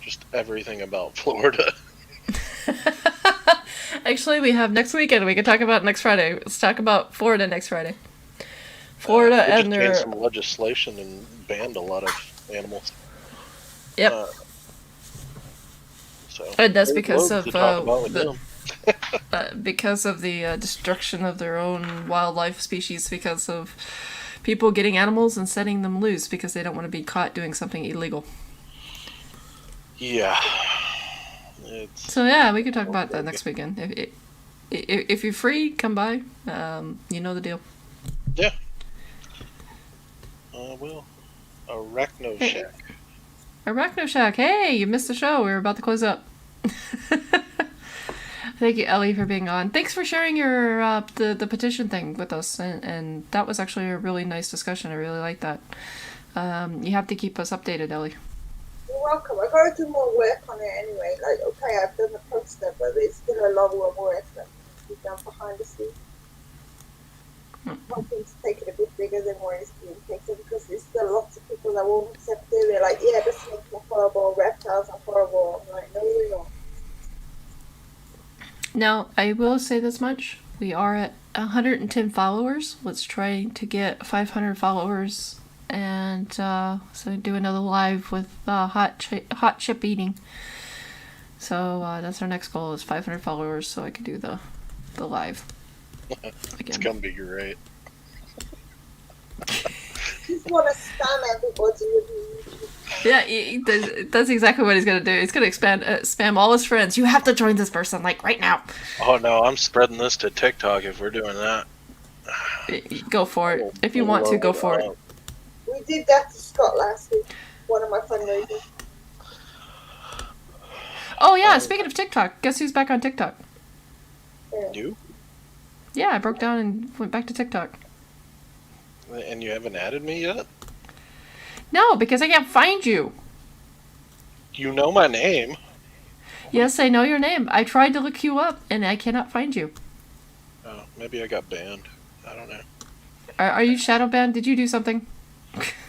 Just everything about Florida. Actually, we have next weekend. We can talk about next Friday. Let's talk about Florida next Friday. Florida They and just their... changed some legislation and banned a lot of animals. Yep. So And that's there's because loads of to talk about with them. because of the destruction of their own wildlife species, because of people getting animals and setting them loose because they don't want to be caught doing something illegal. Yeah. So yeah, we could talk about that next weekend. If you're free, come by. You know the deal. Yeah. Well, Arachno Shack. Arachno Shack. Hey, you missed the show. We were about to close up. Thank you, Ellie, for being on. Thanks for sharing your the petition thing with us, and that was actually a really nice discussion. I really like that. You have to keep us updated, Ellie. You're welcome. I gotta do more work on it anyway. Like, okay, I've done the poster, but there's still a lot more work that needs to be done behind the scenes. I'm hoping to take it a bit bigger than where it's being taken, because there's still lots of people that won't accept it. They're like, yeah, the snakes are horrible, reptiles are horrible. I'm like, no, you're not. Now, I will say this much. We are at 110 followers. Let's try to get 500 followers and so do another live with hot chip eating. So that's our next goal, is 500 followers so I can do the live again. It's gonna be great. Just want to spam everybody with me. Yeah, that's exactly what he's gonna do. He's gonna spam all his friends. You have to join this person, like, right now. Oh no, I'm spreading this to TikTok if we're doing that. Go for it. If you want to, go for it. We did that to Scott last week, one of my fundraisers. Oh yeah, speaking of TikTok, guess who's back on TikTok? You? Yeah, I broke down and went back to TikTok. And you haven't added me yet? No, because I can't find you. You know my name. Yes, I know your name. I tried to look you up, and I cannot find you. Oh, maybe I got banned. I don't know. Are you shadow banned? Did you do something?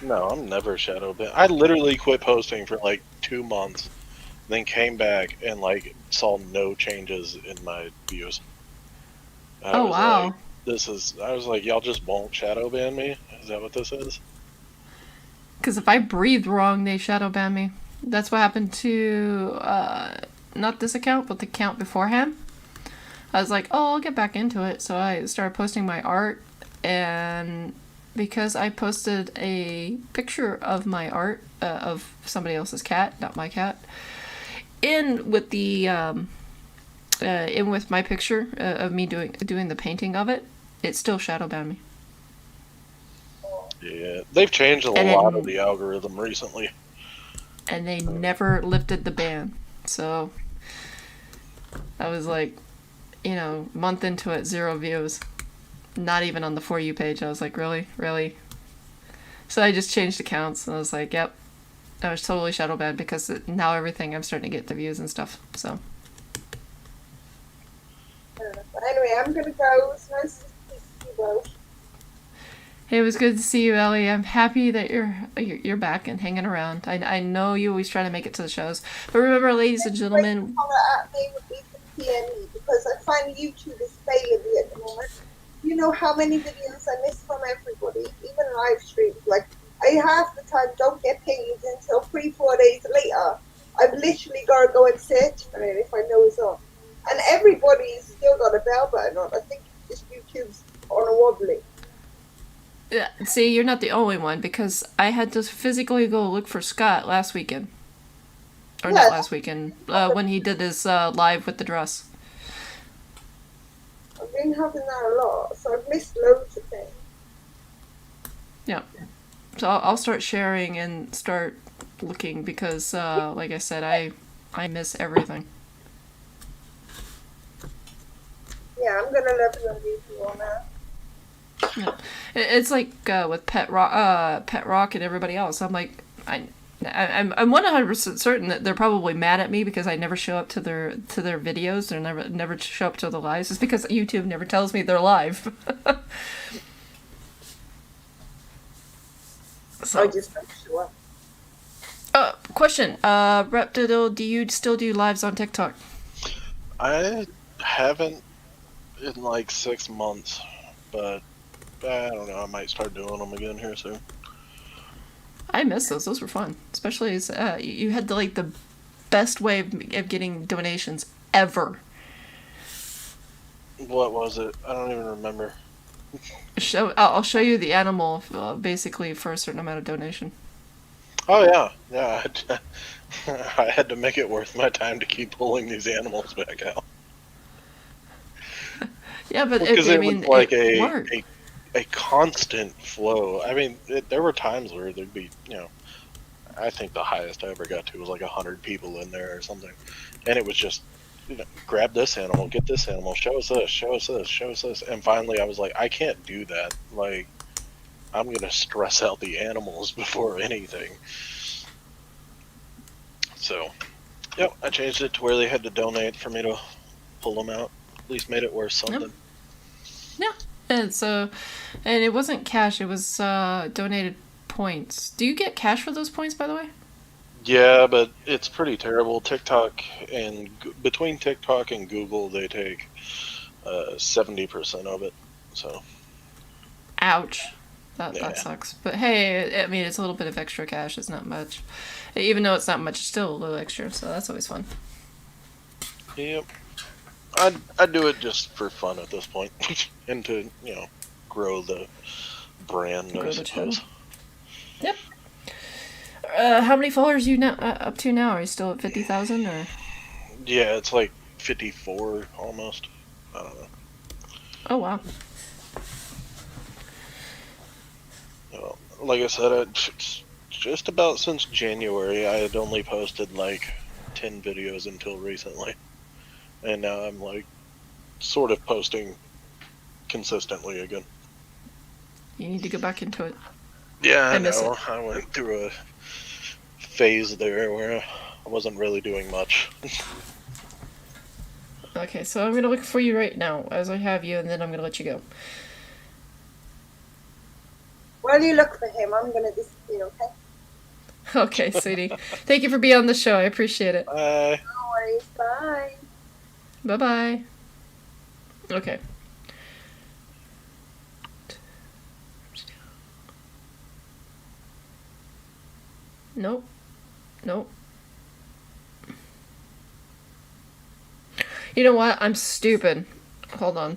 No, I'm never shadow banned. I literally quit posting for like 2 months, then came back and like saw no changes in my views. Oh, wow. I was like, y'all just won't shadow ban me? Is that what this is? Because if I breathe wrong, they shadow ban me. That's what happened to not this account, but the account beforehand. I was like, oh, I'll get back into it. So I started posting my art, and because I posted a picture of my art of somebody else's cat, not my cat, in with the in with my picture of me doing the painting of it, it still shadow banned me. Yeah, they've changed a And lot of it, the algorithm recently. and they never lifted the ban. So I was like, month into it, 0 views. Not even on the For You page. I was like, really? Really? So I just changed accounts, and I was like, yep. I was totally shadow banned because now everything I'm starting to get the views and stuff. So. Anyway, I'm gonna go. It's nice to speak to you both. Hey, it was good to see you, Ellie. I'm happy that you're back and hanging around. I know you always try to make it to the shows, but remember, ladies and gentlemen. Holler at me would be to PM me because I find YouTube is failing me at the moment. You know how many videos I miss from everybody, even live streams. Like I half the time don't get pinged until 3-4 days later. I've literally got to go and search for it if I know it's on. And everybody's still got a bell button on. I think just YouTube's on a wobbly. Yeah, see, you're not the only one because I had to physically go look for Scott last weekend. Or Yeah. not last weekend, when he did his live with the dress. I've been having that a lot, so I've missed loads of things. Yeah. So I'll start sharing and start looking because, like I said, I miss everything. Yeah, I'm gonna love you on YouTube now. Yeah. It's like with Pet Rock and everybody else. I'm like, I'm 100% certain that they're probably mad at me because I never show up to their videos. They never show up to the lives. It's because YouTube never tells me they're live. So. I just don't show up. Question. Reptidill, do you still do lives on TikTok? I haven't in like 6 months, but I don't know. I might start doing them again here soon. I miss those. Those were fun, especially as you had the best way of getting donations ever. What was it? I don't even remember. I'll show you the animal basically for a certain amount of donation. Oh yeah. I had to make it worth my time to keep pulling these animals back out. Yeah, but Because I it mean, was like it worked. a constant flow. I mean, there were times where there'd be, I think the highest I ever got to was like 100 people in there or something, and it was just, grab this animal, get this animal, show us this, show us this, show us this, and finally I was like, I can't do that. Like, I'm gonna stress out the animals before anything. So, yep, I changed it to where they had to donate for me to pull them out. At least made it worth something. Yep. Yeah, and it wasn't cash. It was donated points. Do you get cash for those points, by the way? Yeah, but it's pretty terrible. TikTok and between TikTok and Google, they take 70% of it. So. Ouch. That Yeah. sucks. But hey, I mean, it's a little bit of extra cash. It's not much. Even though it's not much, it's still a little extra. So that's always fun. Yep. I'd do it just for fun at this point, and to grow the brand, I suppose. Yep. How many followers are you now up to now? Are you still at 50,000 or? Yeah, it's like 54 almost. I don't know. Oh wow. Like I said, just about since January, I had only posted like 10 videos until recently. And now I'm like sort of posting consistently again. You need to go back into it. Yeah, I miss know. it. I went through a phase there where I wasn't really doing much. Okay, so I'm gonna look for you right now as I have you, and then I'm gonna let you go. While you look for him, I'm gonna disappear, okay? Okay, sweetie. Thank you for being on the show. I appreciate it. Bye. No worries. Bye. Bye-bye. Okay. Nope. Nope. You know what? I'm stupid. Hold on.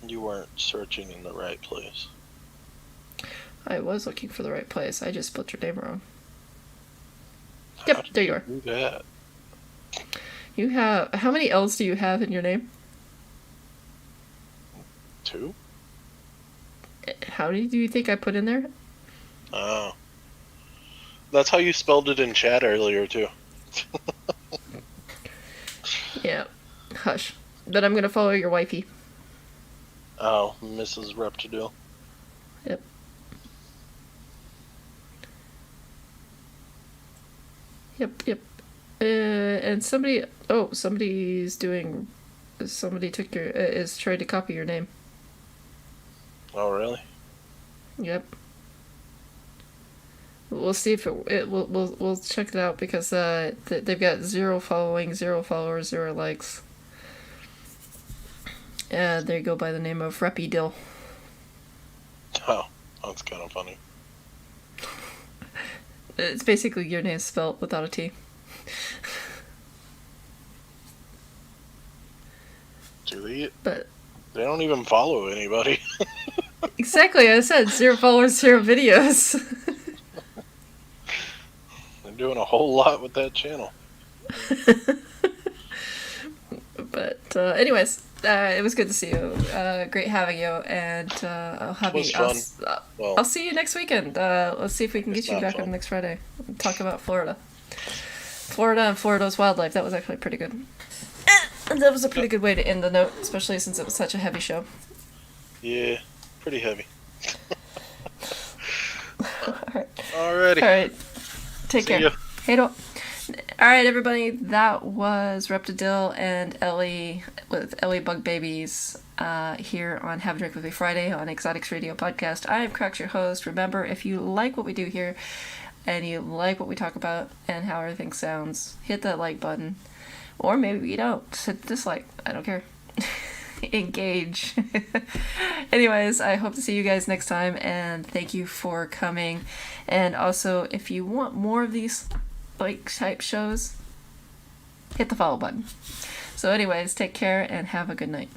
You weren't searching in the right place. I was looking for the right place. I just spelled your name wrong. How Yep, did there you are. do that? You have... How many L's do you have in your name? 2? How many do you think I put in there? Oh. That's how you spelled it in chat earlier, too. Yeah. Hush. But I'm gonna follow your wifey. Oh, Mrs. Reptidill. Yep. Yep. And somebody... Oh, somebody's doing... Somebody took your... is trying to copy your name. Oh, really? Yep. We'll see if we'll check it out because they've got 0 following, 0 followers, 0 likes. They go by the name of Reptidill. Oh, that's kind of funny. It's basically your name spelled without a T. Do they? But They don't even follow anybody. exactly, I said 0 followers, 0 videos. They're doing a whole lot with that channel. But anyways, it was good to see you. Great having you, and I'll have It was you. fun. Well, I'll see you next weekend. Let's see if we can It's get you not back fun. on next Friday. Talk about Florida. Florida and Florida's wildlife. That was actually pretty good. And that was a pretty good way to end the note, especially since it was such a heavy show. yeah, pretty heavy. Alright. Alrighty. Alright. Take See care. ya. Hey, do. Alright, everybody. That was Reptidill and Ellie with Ellie Bug Babies here on Have a Drink With Me Friday on Exotics Radio Podcast. I am Cracks, your host. Remember, if you like what we do here and you like what we talk about and how everything sounds, hit that like button. Or maybe you don't. Just hit dislike. I don't care. Engage. Anyways, I hope to see you guys next time, and thank you for coming. And also, if you want more of these like type shows, hit the follow button. So anyways, take care and have a good night.